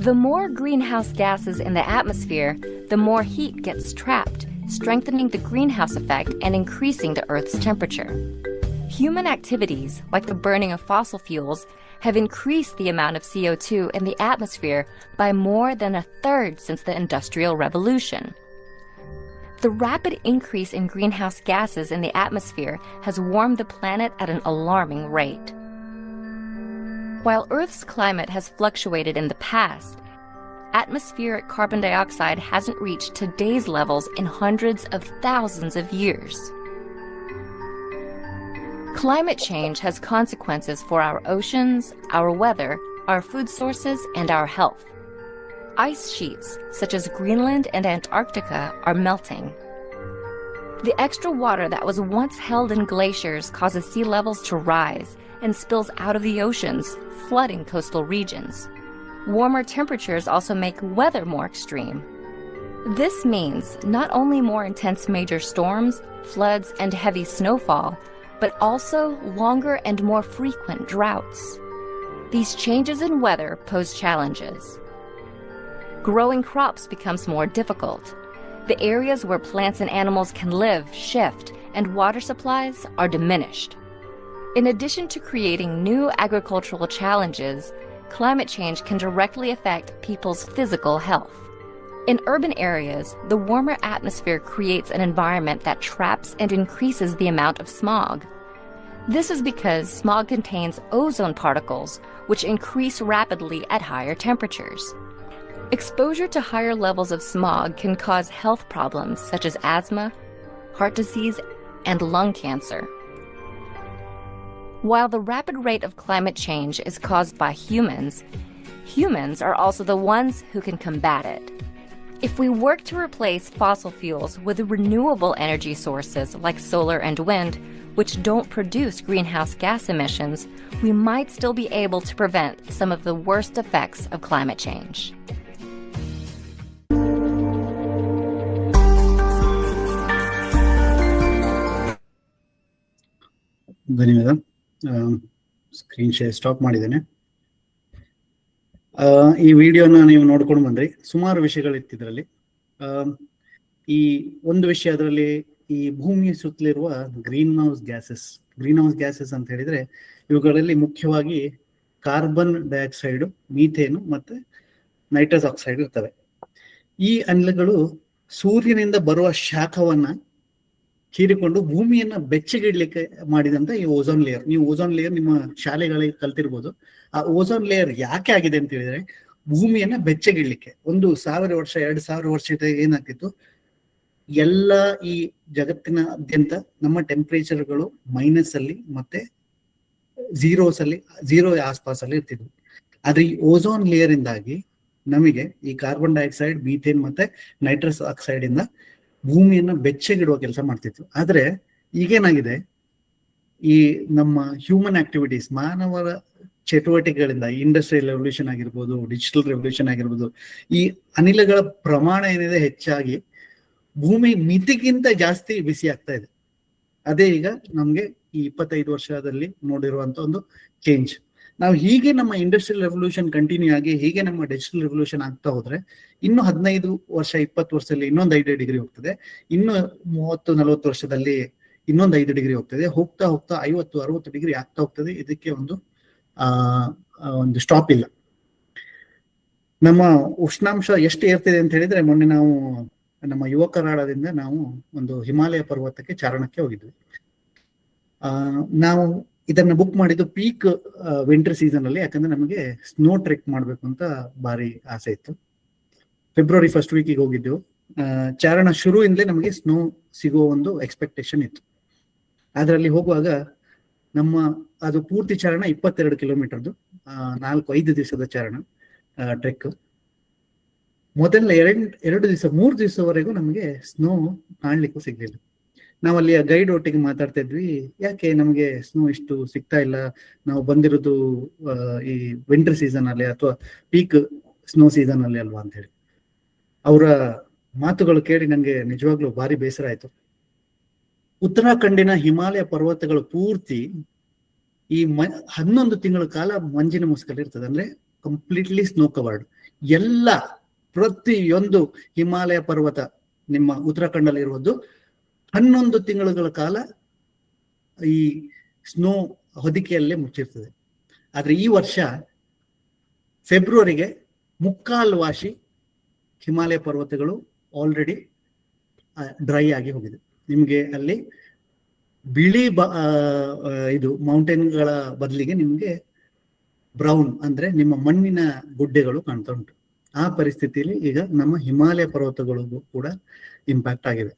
The more greenhouse gases in the atmosphere, the more heat gets trapped, strengthening the greenhouse effect and increasing the Earth's temperature. Human activities, like the burning of fossil fuels, have increased the amount of CO2 in the atmosphere by more than a third since the Industrial Revolution. The rapid increase in greenhouse gases in the atmosphere has warmed the planet at an alarming rate. While Earth's climate has fluctuated in the past, atmospheric carbon dioxide hasn't reached today's levels in hundreds of thousands of years. Climate change has consequences for our oceans, our weather, our food sources, and our health. Ice sheets, such as Greenland and Antarctica, are melting. The extra water that was once held in glaciers causes sea levels to rise and spills out of the oceans, flooding coastal regions. Warmer temperatures also make weather more extreme. This means not only more intense major storms, floods, and heavy snowfall, but also longer and more frequent droughts. These changes in weather pose challenges. Growing crops becomes more difficult. The areas where plants and animals can live shift, and water supplies are diminished. In addition to creating new agricultural challenges, climate change can directly affect people's physical health. In urban areas, the warmer atmosphere creates an environment that traps and increases the amount of smog. This is because smog contains ozone particles, which increase rapidly at higher temperatures. Exposure to higher levels of smog can cause health problems such as asthma, heart disease, and lung cancer. While the rapid rate of climate change is caused by humans, humans are also the ones who can combat it. If we work to replace fossil fuels with renewable energy sources like solar and wind, which don't produce greenhouse gas emissions, we might still be able to prevent some of the worst effects of climate change. ಧನ್ಯವಾದ. Screen share stop ಮಾಡಿದ್ದೇನೆ. ಈ ವಿಡಿಯೋನ ನೀವು ನೋಡ್ಕೊಂಡು ಬಂದ್ರಿ. ಸುಮಾರು ವಿಷಯಗಳಿತ್ತು ಇದರಲ್ಲಿ. ಈ ಒಂದು ವಿಷಯ ಅದರಲ್ಲಿ ಈ ಭೂಮಿಯ ಸುತ್ತಲಿರುವ ಗ್ರೀನ್ ಹೌಸ್ ಗ್ಯಾಸಸ್ ಅಂತ ಹೇಳಿದ್ರೆ ಇವುಗಳಲ್ಲಿ ಮುಖ್ಯವಾಗಿ ಕಾರ್ಬನ್ ಡೈಆಕ್ಸೈಡ್, ಮೀಥೇನು ಮತ್ತೆ ನೈಟ್ರಸ್ ಆಕ್ಸೈಡ್ ಇರ್ತವೆ. ಈ ಅನಿಲಗಳು ಸೂರ್ಯನಿಂದ ಬರುವ ಶಾಖವನ್ನ ಹೀರಿಕೊಂಡು ಭೂಮಿಯನ್ನ ಬೆಚ್ಚಗಿಡ್ಲಿಕ್ಕೆ ಮಾಡಿದಂತ ಈ ಓಝೋನ್ ಲೇಯರ್. ನೀವು ಓಝೋನ್ ಲೇಯರ್ ನಿಮ್ಮ ಶಾಲೆಗಳಿಗೆ ಕಲ್ತಿರ್ಬೋದು. ಆ ಓಝೋನ್ ಲೇಯರ್ ಯಾಕೆ ಆಗಿದೆ ಅಂತ ಹೇಳಿದ್ರೆ ಭೂಮಿಯನ್ನ ಬೆಚ್ಚಗಿಡ್ಲಿಕ್ಕೆ. 1000 ವರ್ಷ 2000 ವರ್ಷದ ಏನಾಗ್ತಿತ್ತು, ಎಲ್ಲ ಈ ಜಗತ್ತಿನಾದ್ಯಂತ ನಮ್ಮ ಟೆಂಪರೇಚರ್ಗಳು ಮೈನಸ್ ಅಲ್ಲಿ ಮತ್ತೆ ಝೀರೋ ಆಸ್ಪಾಸಲ್ಲಿ ಇರ್ತಿದ್ವು. ಆದ್ರೆ ಈ ಓಝೋನ್ ಲೇಯರ್ ಇಂದಾಗಿ ನಮಗೆ ಈ ಕಾರ್ಬನ್ ಡೈಆಕ್ಸೈಡ್, ಮೀಥೇನ್ ಮತ್ತೆ ನೈಟ್ರಸ್ ಆಕ್ಸೈಡ್ ಇಂದ ಭೂಮಿಯನ್ನ ಬೆಚ್ಚಗಿಡುವ ಕೆಲಸ ಮಾಡ್ತಿತ್ತು. ಆದ್ರೆ ಈಗೇನಾಗಿದೆ, ಈ ನಮ್ಮ ಹ್ಯೂಮನ್ ಆಕ್ಟಿವಿಟೀಸ್, ಮಾನವರ ಚಟುವಟಿಕೆಗಳಿಂದ, ಇಂಡಸ್ಟ್ರಿಯಲ್ ರೆವಲ್ಯೂಷನ್ ಆಗಿರ್ಬೋದು, ಡಿಜಿಟಲ್ ರೆವಲ್ಯೂಷನ್ ಆಗಿರ್ಬೋದು, ಈ ಅನಿಲಗಳ ಪ್ರಮಾಣ ಏನಿದೆ ಹೆಚ್ಚಾಗಿ ಭೂಮಿ ಮಿತಿಗಿಂತ ಜಾಸ್ತಿ ಬಿಸಿ ಆಗ್ತಾ ಇದೆ. ಅದೇ ಈಗ ನಮ್ಗೆ ಈ 25 ವರ್ಷದಲ್ಲಿ ನೋಡಿರುವಂತ ಒಂದು ಚೇಂಜ್. ನಾವು ಹೀಗೆ ನಮ್ಮ ಇಂಡಸ್ಟ್ರಿಯಲ್ ರೆವಲ್ಯೂಷನ್ ಕಂಟಿನ್ಯೂ ಆಗಿ ಹೀಗೆ ನಮ್ಮ ಡಿಜಿಟಲ್ ರೆವಲ್ಯೂಷನ್ ಆಗ್ತಾ ಹೋದ್ರೆ ಇನ್ನು 15 ವರ್ಷ 20 ವರ್ಷದಲ್ಲಿ ಇನ್ನೊಂದು 5 ಡಿಗ್ರಿ ಹೋಗ್ತದೆ, ಇನ್ನು 30-40 ವರ್ಷದಲ್ಲಿ ಇನ್ನೊಂದು 5 ಡಿಗ್ರಿ ಹೋಗ್ತದೆ, ಹೋಗ್ತಾ ಹೋಗ್ತಾ 50-60 ಡಿಗ್ರಿ ಆಗ್ತಾ ಹೋಗ್ತದೆ. ಇದಕ್ಕೆ ಒಂದು ಸ್ಟಾಪ್ ಇಲ್ಲ. ನಮ್ಮ ಉಷ್ಣಾಂಶ ಎಷ್ಟು ಏರ್ತಿದೆ ಅಂತ ಹೇಳಿದ್ರೆ, ಮೊನ್ನೆ ನಾವು ನಮ್ಮ ಯುವ ಕರಾಳದಿಂದ ನಾವು ಒಂದು ಹಿಮಾಲಯ ಪರ್ವತಕ್ಕೆ ಚಾರಣಕ್ಕೆ ಹೋಗಿದ್ವಿ. ನಾವು ಇದನ್ನ ಬುಕ್ ಮಾಡಿದ್ದು ಪೀಕ್ ವಿಂಟರ್ ಸೀಸನ್ ಅಲ್ಲಿ, ಯಾಕಂದ್ರೆ ನಮಗೆ ಸ್ನೋ ಟ್ರೆಕ್ ಮಾಡ್ಬೇಕು ಅಂತ ಭಾರಿ ಆಸೆ ಇತ್ತು. ಫೆಬ್ರವರಿ ಫಸ್ಟ್ ವೀಕಿಗೆ ಹೋಗಿದ್ದೆವು. ಚಾರಣ ಶುರುವಿಂದಲೇ ನಮಗೆ ಸ್ನೋ ಸಿಗೋ ಒಂದು ಎಕ್ಸ್ಪೆಕ್ಟೇಷನ್ ಇತ್ತು. ಅದರಲ್ಲಿ ಹೋಗುವಾಗ ಅದು ಪೂರ್ತಿ ಚಾರಣ 22 ಕಿಲೋಮೀಟರ್ದು, 4-5 ದಿವಸದ ಚಾರಣ ಟ್ರೆಕ್. ಮೊದಲ 2 ದಿವಸ 3 ದಿವಸವರೆಗೂ ನಮಗೆ ಸ್ನೋ ಕಾಣ್ಲಿಕ್ಕೂ ಸಿಗ್ಲಿಲ್ಲ. ನಾವಲ್ಲಿ ಗೈಡ್ ಒಟ್ಟಿಗೆ ಮಾತಾಡ್ತಾ ಇದ್ವಿ, ಯಾಕೆ ನಮಗೆ ಸ್ನೋ ಇಷ್ಟು ಸಿಗ್ತಾ ಇಲ್ಲ, ನಾವು ಬಂದಿರೋದು ಈ ವಿಂಟರ್ ಸೀಸನ್ ಅಲ್ಲಿ ಅಥವಾ ಪೀಕ್ ಸ್ನೋ ಸೀಸನ್ ಅಲ್ಲಿ ಅಲ್ವಾ ಅಂತ ಹೇಳಿ. ಅವರ ಮಾತುಗಳು ಕೇಳಿ ನಂಗೆ ನಿಜವಾಗ್ಲೂ ಭಾರಿ ಬೇಸರ ಆಯ್ತು. ಉತ್ತರಾಖಂಡಿನ ಹಿಮಾಲಯ ಪರ್ವತಗಳು ಪೂರ್ತಿ ಈ 11 ತಿಂಗಳ ಕಾಲ ಮಂಜಿನ ಮುಸುಕಲ್ಲಿ ಇರ್ತದೆ, ಅಂದ್ರೆ ಕಂಪ್ಲೀಟ್ಲಿ ಸ್ನೋ ಕವರ್ಡ್. ಎಲ್ಲ ಪ್ರತಿಯೊಂದು ಹಿಮಾಲಯ ಪರ್ವತ ನಿಮ್ಮ ಉತ್ತರಾಖಂಡಲ್ಲಿ ಇರುವುದು 11 ತಿಂಗಳ ಕಾಲ ಈ ಸ್ನೋ ಹೊದಿಕೆಯಲ್ಲೇ ಮುಚ್ಚಿರ್ತದೆ. ಆದ್ರೆ ಈ ವರ್ಷ ಫೆಬ್ರವರಿಗೆ 3/4 ವಾಸಿ ಹಿಮಾಲಯ ಪರ್ವತಗಳು ಆಲ್ರೆಡಿ ಡ್ರೈ ಆಗಿ ಹೋಗಿದೆ. ನಿಮ್ಗೆ ಅಲ್ಲಿ ಬಿಳಿ ಇದು ಮೌಂಟೇನ್ಗಳ ಬದಲಿಗೆ ನಿಮ್ಗೆ ಬ್ರೌನ್ ಅಂದ್ರೆ ನಿಮ್ಮ ಮಣ್ಣಿನ ಗುಡ್ಡೆಗಳು ಕಾಣ್ತಾ ಉಂಟು. ಆ ಪರಿಸ್ಥಿತಿಯಲ್ಲಿ ಈಗ ನಮ್ಮ ಹಿಮಾಲಯ ಪರ್ವತಗಳಿಗೂ ಕೂಡ ಇಂಪ್ಯಾಕ್ಟ್ ಆಗಿದೆ.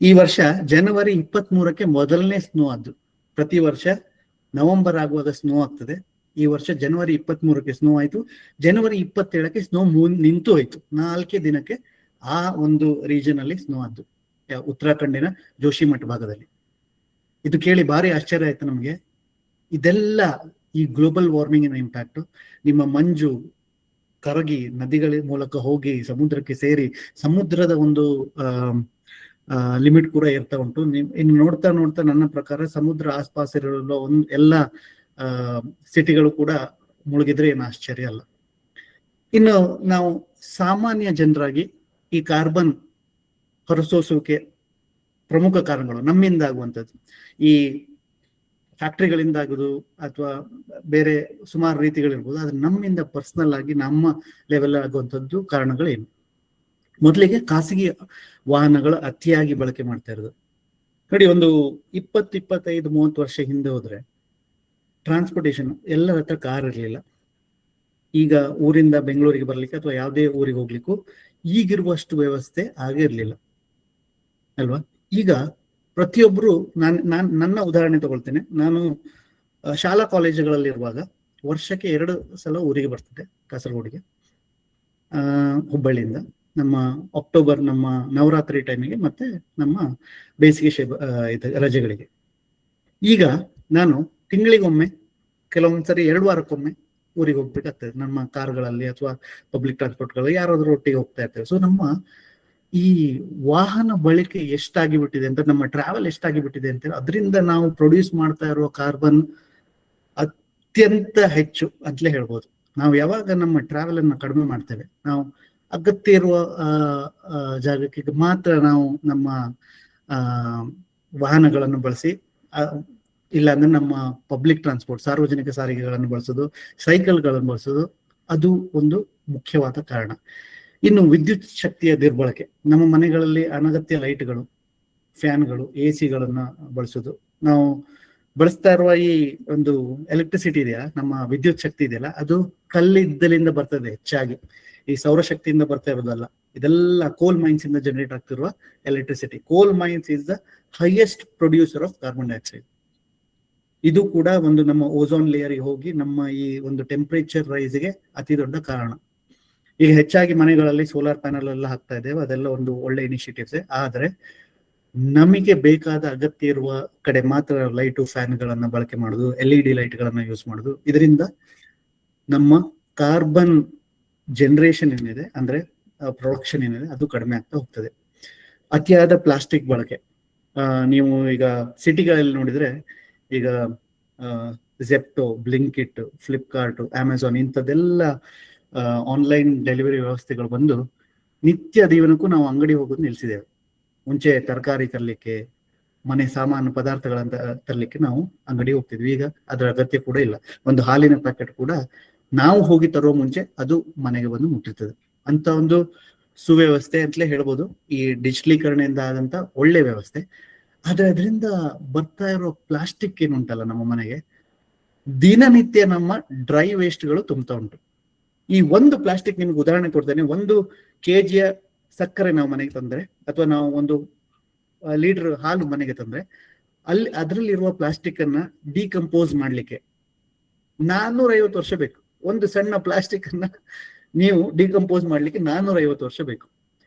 ಈ ವರ್ಷ ಜನವರಿ 23ಕ್ಕೆ ಮೊದಲನೇ ಸ್ನೋ ಆದ್ದು. ಪ್ರತಿ ವರ್ಷ ನವೆಂಬರ್ ಆಗುವಾಗ ಸ್ನೋ ಆಗ್ತದೆ. ಈ ವರ್ಷ ಜನವರಿ 23ಕ್ಕೆ ಸ್ನೋ ಆಯ್ತು. ಜನವರಿ 27ಕ್ಕೆ ಸ್ನೋ ನಿಂತು ಹೋಯ್ತು. 4 ದಿನಕ್ಕೆ ಆ ಒಂದು ರೀಜನ್ ಅಲ್ಲಿ ಸ್ನೋ ಆದ್ದು, ಉತ್ತರಾಖಂಡಿನ ಜೋಶಿಮಠ್ ಭಾಗದಲ್ಲಿ. ಇದು ಕೇಳಿ ಭಾರಿ ಆಶ್ಚರ್ಯ ಆಯ್ತು ನಮ್ಗೆ. ಇದೆಲ್ಲ ಈ ಗ್ಲೋಬಲ್ ವಾರ್ಮಿಂಗಿನ ಇಂಪ್ಯಾಕ್ಟ್. ನಿಮ್ಮ ಮಂಜು ಕರಗಿ ನದಿಗಳ ಮೂಲಕ ಹೋಗಿ ಸಮುದ್ರಕ್ಕೆ ಸೇರಿ ಸಮುದ್ರದ ಒಂದು ಲಿಮಿಟ್ ಕೂಡ ಇರ್ತಾ ಉಂಟು. ಇನ್ನು ನೋಡ್ತಾ ನೋಡ್ತಾ ನನ್ನ ಪ್ರಕಾರ ಸಮುದ್ರ ಆಸ್ಪಾಸ್ ಇರೋ ಎಲ್ಲ ಸಿಟಿಗಳು ಕೂಡ ಮುಳುಗಿದ್ರೆ ಏನು ಆಶ್ಚರ್ಯ ಅಲ್ಲ. ಇನ್ನು ನಾವು ಸಾಮಾನ್ಯ ಜನರಾಗಿ ಈ ಕಾರ್ಬನ್ ಹೊರಸೂಸುವಿಕೆ ಪ್ರಮುಖ ಕಾರಣಗಳು ನಮ್ಮಿಂದ ಆಗುವಂಥದ್ದು, ಈ ಫ್ಯಾಕ್ಟ್ರಿಗಳಿಂದ ಆಗುದು ಅಥವಾ ಬೇರೆ ಸುಮಾರು ರೀತಿಗಳಿರ್ಬೋದು. ಆದ್ರೆ ನಮ್ಮಿಂದ ಪರ್ಸನಲ್ ಆಗಿ ನಮ್ಮ ಲೆವೆಲ್ ಆಗುವಂಥದ್ದು ಕಾರಣಗಳೇನು? ಮೊದಲಿಗೆ ಖಾಸಗಿ ವಾಹನಗಳು ಅತಿಯಾಗಿ ಬಳಕೆ ಮಾಡ್ತಾ ಇರೋದು. ನೋಡಿ, ಒಂದು 20-25-30 ವರ್ಷ ಹಿಂದೆ ಹೋದ್ರೆ ಟ್ರಾನ್ಸ್ಪೋರ್ಟೇಷನ್ ಎಲ್ಲರ ಹತ್ರ ಕಾರ್ ಇರಲಿಲ್ಲ. ಈಗ ಊರಿಂದ ಬೆಂಗಳೂರಿಗೆ ಬರ್ಲಿಕ್ಕೆ ಅಥವಾ ಯಾವುದೇ ಊರಿಗೆ ಹೋಗ್ಲಿಕ್ಕೂ ಈಗಿರುವಷ್ಟು ವ್ಯವಸ್ಥೆ ಆಗಿರ್ಲಿಲ್ಲ ಅಲ್ವಾ? ಈಗ ಪ್ರತಿಯೊಬ್ರು ನನ್ನ ಉದಾಹರಣೆ ತಗೊಳ್ತೇನೆ. ನಾನು ಶಾಲಾ ಕಾಲೇಜುಗಳಲ್ಲಿ ಇರುವಾಗ ವರ್ಷಕ್ಕೆ 2 ಸಲ ಊರಿಗೆ ಬರ್ತದೆ, ಕಾಸರಗೋಡಿಗೆ, ಹುಬ್ಬಳ್ಳಿಯಿಂದ. ನಮ್ಮ ಅಕ್ಟೋಬರ್ ನಮ್ಮ ನವರಾತ್ರಿ ಟೈಮಿಗೆ ಮತ್ತೆ ನಮ್ಮ ಬೇಸಿಗೆ ರಜೆಗಳಿಗೆ. ಈಗ ನಾನು ತಿಂಗಳಿಗೊಮ್ಮೆ, ಕೆಲವೊಂದ್ಸರಿ 2 ವಾರಕ್ಕೊಮ್ಮೆ ಊರಿಗೆ ಹೋಗ್ಬೇಕಾಗ್ತದೆ. ನಮ್ಮ ಕಾರ್ಗಳಲ್ಲಿ ಅಥವಾ ಪಬ್ಲಿಕ್ ಟ್ರಾನ್ಸ್ಪೋರ್ಟ್ಗಳಲ್ಲಿ ಯಾರಾದ್ರೂ ಒಟ್ಟಿಗೆ ಹೋಗ್ತಾ ಇರ್ತೇವೆ. ಸೊ ನಮ್ಮ ಈ ವಾಹನ ಬಳಕೆ ಎಷ್ಟಾಗಿಬಿಟ್ಟಿದೆ ಅಂತ, ನಮ್ಮ ಟ್ರಾವೆಲ್ ಎಷ್ಟಾಗಿಬಿಟ್ಟಿದೆ ಅಂತ, ಅದರಿಂದ ನಾವು ಪ್ರೊಡ್ಯೂಸ್ ಮಾಡ್ತಾ ಇರುವ ಕಾರ್ಬನ್ ಅತ್ಯಂತ ಹೆಚ್ಚು ಅಂತಲೇ ಹೇಳ್ಬೋದು. ನಾವು ಯಾವಾಗ ನಮ್ಮ ಟ್ರಾವೆಲ್ ಅನ್ನ ಕಡಿಮೆ ಮಾಡ್ತೇವೆ, ನಾವು ಅಗತ್ಯ ಇರುವ ಜಾಗಕ್ಕೆ ಮಾತ್ರ ನಾವು ನಮ್ಮ ವಾಹನಗಳನ್ನು ಬಳಸಿ, ಇಲ್ಲಾಂದ್ರೆ ನಮ್ಮ ಪಬ್ಲಿಕ್ ಟ್ರಾನ್ಸ್ಪೋರ್ಟ್ ಸಾರ್ವಜನಿಕ ಸಾರಿಗೆಗಳನ್ನು ಬಳಸೋದು, ಸೈಕಲ್ಗಳನ್ನು ಬಳಸೋದು, ಅದು ಒಂದು ಮುಖ್ಯವಾದ ಕಾರಣ. ಇನ್ನು ವಿದ್ಯುತ್ ಶಕ್ತಿಯ ದುರ್ಬಳಕೆ. ನಮ್ಮ ಮನೆಗಳಲ್ಲಿ ಅನಗತ್ಯ ಲೈಟ್ಗಳು, ಫ್ಯಾನ್ಗಳು, AC-ಗಳನ್ನ ಬಳಸೋದು. ನಾವು ಬಳಸ್ತಾ ಇರುವ ಈ ಒಂದು ಎಲೆಕ್ಟ್ರಿಸಿಟಿ ಇದೆಯಲ್ಲ, ನಮ್ಮ ವಿದ್ಯುತ್ ಶಕ್ತಿ ಇದೆಯಲ್ಲ, ಅದು ಕಲ್ಲಿದ್ದಲಿಂದ ಬರ್ತದೆ ಹೆಚ್ಚಾಗಿ. ಈ ಸೌರಶಕ್ತಿಯಿಂದ ಬರ್ತಾ ಇರೋದಲ್ಲ. ಇದೆಲ್ಲ ಕೋಲ್ ಮೈನ್ಸ್ ಇಂದ ಜನರೇಟ್ ಆಗ್ತಿರುವ electricity. Coal mines is the highest producer of carbon dioxide. ಇದು ಕೂಡ ಒಂದು ನಮ್ಮ ಓಝೋನ್ ಲೇಯರ್ಗೆ ಹೋಗಿ ನಮ್ಮ ಈ ಒಂದು ಟೆಂಪರೇಚರ್ ರೈಸ್ಗೆ ಅತಿ ದೊಡ್ಡ ಕಾರಣ. ಈಗ ಹೆಚ್ಚಾಗಿ ಮನೆಗಳಲ್ಲಿ ಸೋಲಾರ್ ಪ್ಯಾನಲ್ ಎಲ್ಲ ಹಾಕ್ತಾ ಇದ್ದೇವೆ, ಅದೆಲ್ಲ ಒಂದು ಒಳ್ಳೆ ಇನಿಷಿಯೇಟಿವ್ಸ್. ಆದ್ರೆ ನಮಗೆ ಬೇಕಾದ ಅಗತ್ಯ ಇರುವ ಕಡೆ ಮಾತ್ರ ಲೈಟು, ಫ್ಯಾನ್ಗಳನ್ನ ಬಳಕೆ ಮಾಡುದು, LED ಲೈಟ್ಗಳನ್ನ ಯೂಸ್ ಮಾಡುದು. ಇದರಿಂದ ನಮ್ಮ ಕಾರ್ಬನ್ ಜನರೇಷನ್ ಏನಿದೆ, ಅಂದ್ರೆ ಪ್ರೊಡಕ್ಷನ್ ಏನಿದೆ, ಅದು ಕಡಿಮೆ ಆಗ್ತಾ ಹೋಗ್ತದೆ. ಅತಿಯಾದ ಪ್ಲಾಸ್ಟಿಕ್ ಬಳಕೆ. ನೀವು ಈಗ ಸಿಟಿಗಳಲ್ಲಿ ನೋಡಿದ್ರೆ, ಈಗ ಝೆಪ್ಟೋ, ಬ್ಲಿಂಕಿಟ್, ಫ್ಲಿಪ್ಕಾರ್ಟ್, ಅಮೆಝಾನ್ ಇಂಥದ್ದೆಲ್ಲ ಆನ್ಲೈನ್ ಡೆಲಿವರಿ ವ್ಯವಸ್ಥೆಗಳು ಬಂದು ನಿತ್ಯ ಜೀವನಕ್ಕೂ ನಾವು ಅಂಗಡಿ ಹೋಗೋದು ನಿಲ್ಸಿದ್ದೇವೆ. ಮುಂಚೆ ತರಕಾರಿ ತರಲಿಕ್ಕೆ, ಮನೆ ಸಾಮಾನು ಪದಾರ್ಥಗಳಂತ ತರಲಿಕ್ಕೆ ನಾವು ಅಂಗಡಿ ಹೋಗ್ತಿದ್ವಿ. ಈಗ ಅದರ ಅಗತ್ಯ ಕೂಡ ಇಲ್ಲ. ಒಂದು ಹಾಲಿನ ಪ್ಯಾಕೆಟ್ ಕೂಡ ನಾವು ಹೋಗಿ ತರೋ ಮುಂಚೆ ಅದು ಮನೆಗೆ ಬಂದು ಮುಟ್ಟಿರ್ತದೆ. ಅಂತ ಒಂದು ಸುವ್ಯವಸ್ಥೆ ಅಂತಲೇ ಹೇಳ್ಬೋದು ಈ ಡಿಜಿಟಲೀಕರಣದಿಂದ ಆದಂತ ಒಳ್ಳೆ ವ್ಯವಸ್ಥೆ. ಆದ್ರೆ ಅದರಿಂದ ಬರ್ತಾ ಇರೋ ಪ್ಲಾಸ್ಟಿಕ್ ಏನುಂಟಲ್ಲ ನಮ್ಮ ಮನೆಗೆ, ದಿನನಿತ್ಯ ನಮ್ಮ ಡ್ರೈ ವೇಸ್ಟ್ಗಳು ತುಂಬ್ತಾ ಉಂಟು. ಈ ಒಂದು ಪ್ಲಾಸ್ಟಿಕ್, ನಿಮ್ಗೆ ಉದಾಹರಣೆ ಕೊಡ್ತೇನೆ. 1 kg ಸಕ್ಕರೆ ನಾವು ಮನೆಗೆ ತಂದ್ರೆ, ಅಥವಾ ನಾವು 1 ಲೀಟರ್ ಹಾಲು ಮನೆಗೆ ತಂದ್ರೆ, ಅದರಲ್ಲಿರುವ ಪ್ಲಾಸ್ಟಿಕ್ ಅನ್ನ ಡಿಕಂಪೋಸ್ ಮಾಡ್ಲಿಕ್ಕೆ 450 ವರ್ಷ ಬೇಕು. ಒಂದು ಸಣ್ಣ ಪ್ಲಾಸ್ಟಿಕ್ ಅನ್ನ ನೀವು ಡಿಕಂಪೋಸ್ ಮಾಡ್ಲಿಕ್ಕೆ 450 ವರ್ಷ ಬೇಕು.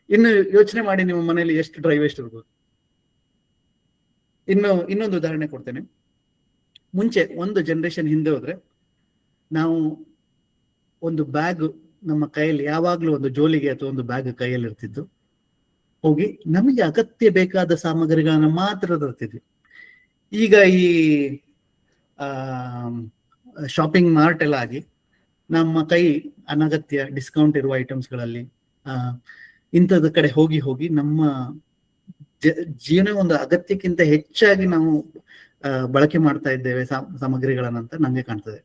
ಇನ್ನು ಯೋಚನೆ ಮಾಡಿ ನಿಮ್ಮ ಮನೆಯಲ್ಲಿ ಎಷ್ಟು ಡ್ರೈ ವೇಸ್ಟ್ ಇರ್ಬೋದು. ಇನ್ನೊಂದು ಉದಾಹರಣೆ ಕೊಡ್ತೇನೆ. ಮುಂಚೆ ಒಂದು ಜನರೇಷನ್ ಹಿಂದೆ ಹೋದ್ರೆ, ನಾವು ಒಂದು ಬ್ಯಾಗ್ ನಮ್ಮ ಕೈಯಲ್ಲಿ ಯಾವಾಗ್ಲೂ ಒಂದು ಜೋಲಿಗೆ ಅಥವಾ ಒಂದು ಬ್ಯಾಗ್ ಕೈಯಲ್ಲಿ ಇರ್ತಿದ್ದು, ಹೋಗಿ ನಮಗೆ ಅಗತ್ಯ ಬೇಕಾದ ಸಾಮಗ್ರಿಗಳನ್ನ ಮಾತ್ರ ತರ್ತಿದ್ವಿ. ಈಗ ಈ ಶಾಪಿಂಗ್ ಮಾರ್ಟ್ ಎಲ್ಲ ಆಗಿ ನಮ್ಮ ಕೈ ಅನಗತ್ಯ ಡಿಸ್ಕೌಂಟ್ ಇರುವ ಐಟಮ್ಸ್ಗಳಲ್ಲಿ ಇಂಥದ ಕಡೆ ಹೋಗಿ ಹೋಗಿ ನಮ್ಮ ಜೀವನ ಒಂದು ಅಗತ್ಯಕ್ಕಿಂತ ಹೆಚ್ಚಾಗಿ ನಾವು ಬಳಕೆ ಮಾಡ್ತಾ ಇದ್ದೇವೆ ಸಾಮಗ್ರಿಗಳನ್ನಂತ ನಂಗೆ ಕಾಣ್ತದೆ.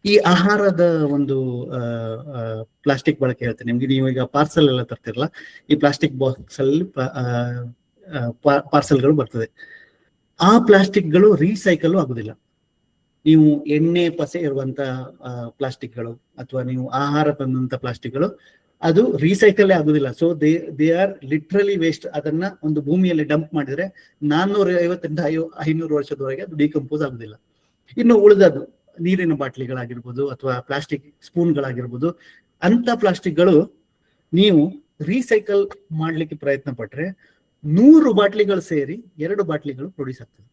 ಈ ಆಹಾರದ ಒಂದು ಪ್ಲಾಸ್ಟಿಕ್ ಬಳಕೆ ಹೇಳ್ತೇನೆ ನಿಮ್ಗೆ. ನೀವು ಈಗ ಪಾರ್ಸಲ್ ಎಲ್ಲ ತರ್ತಿರಲ್ಲ, ಈ ಪ್ಲಾಸ್ಟಿಕ್ ಬಾಕ್ಸ್ ಅಲ್ಲಿ ಪಾರ್ಸಲ್ಗಳು ಬರ್ತದೆ. ಆ ಪ್ಲಾಸ್ಟಿಕ್ಗಳು ರೀಸೈಕಲ್ ಆಗುದಿಲ್ಲ. ನೀವು ಎಣ್ಣೆ ಪಸೆ ಇರುವಂತ ಪ್ಲಾಸ್ಟಿಕ್ಗಳು ಅಥವಾ ನೀವು ಆಹಾರ ತಂದಂತ ಪ್ಲಾಸ್ಟಿಕ್ಗಳು ಅದು ರೀಸೈಕಲ್ ಆಗುದಿಲ್ಲ. So they are literally waste. ಅದನ್ನ ಒಂದು ಭೂಮಿಯಲ್ಲಿ ಡಂಪ್ ಮಾಡಿದ್ರೆ 450 500 ವರ್ಷದವರೆಗೆ ಅದು ಡಿಕಂಪೋಸ್ ಆಗುದಿಲ್ಲ. ಇನ್ನು ಉಳಿದದ್ದು ನೀರಿನ ಬಾಟ್ಲಿಗಳಾಗಿರ್ಬೋದು ಅಥವಾ ಪ್ಲಾಸ್ಟಿಕ್ ಸ್ಪೂನ್ಗಳಾಗಿರ್ಬೋದು, ಅಂತ ಪ್ಲಾಸ್ಟಿಕ್ಗಳು ನೀವು ರೀಸೈಕಲ್ ಮಾಡ್ಲಿಕ್ಕೆ ಪ್ರಯತ್ನ ಪಟ್ರೆ 100 ಬಾಟ್ಲಿಗಳು ಸೇರಿ 2 ಬಾಟ್ಲಿಗಳು ಪ್ರೊಡ್ಯೂಸ್ ಆಗ್ತದೆ.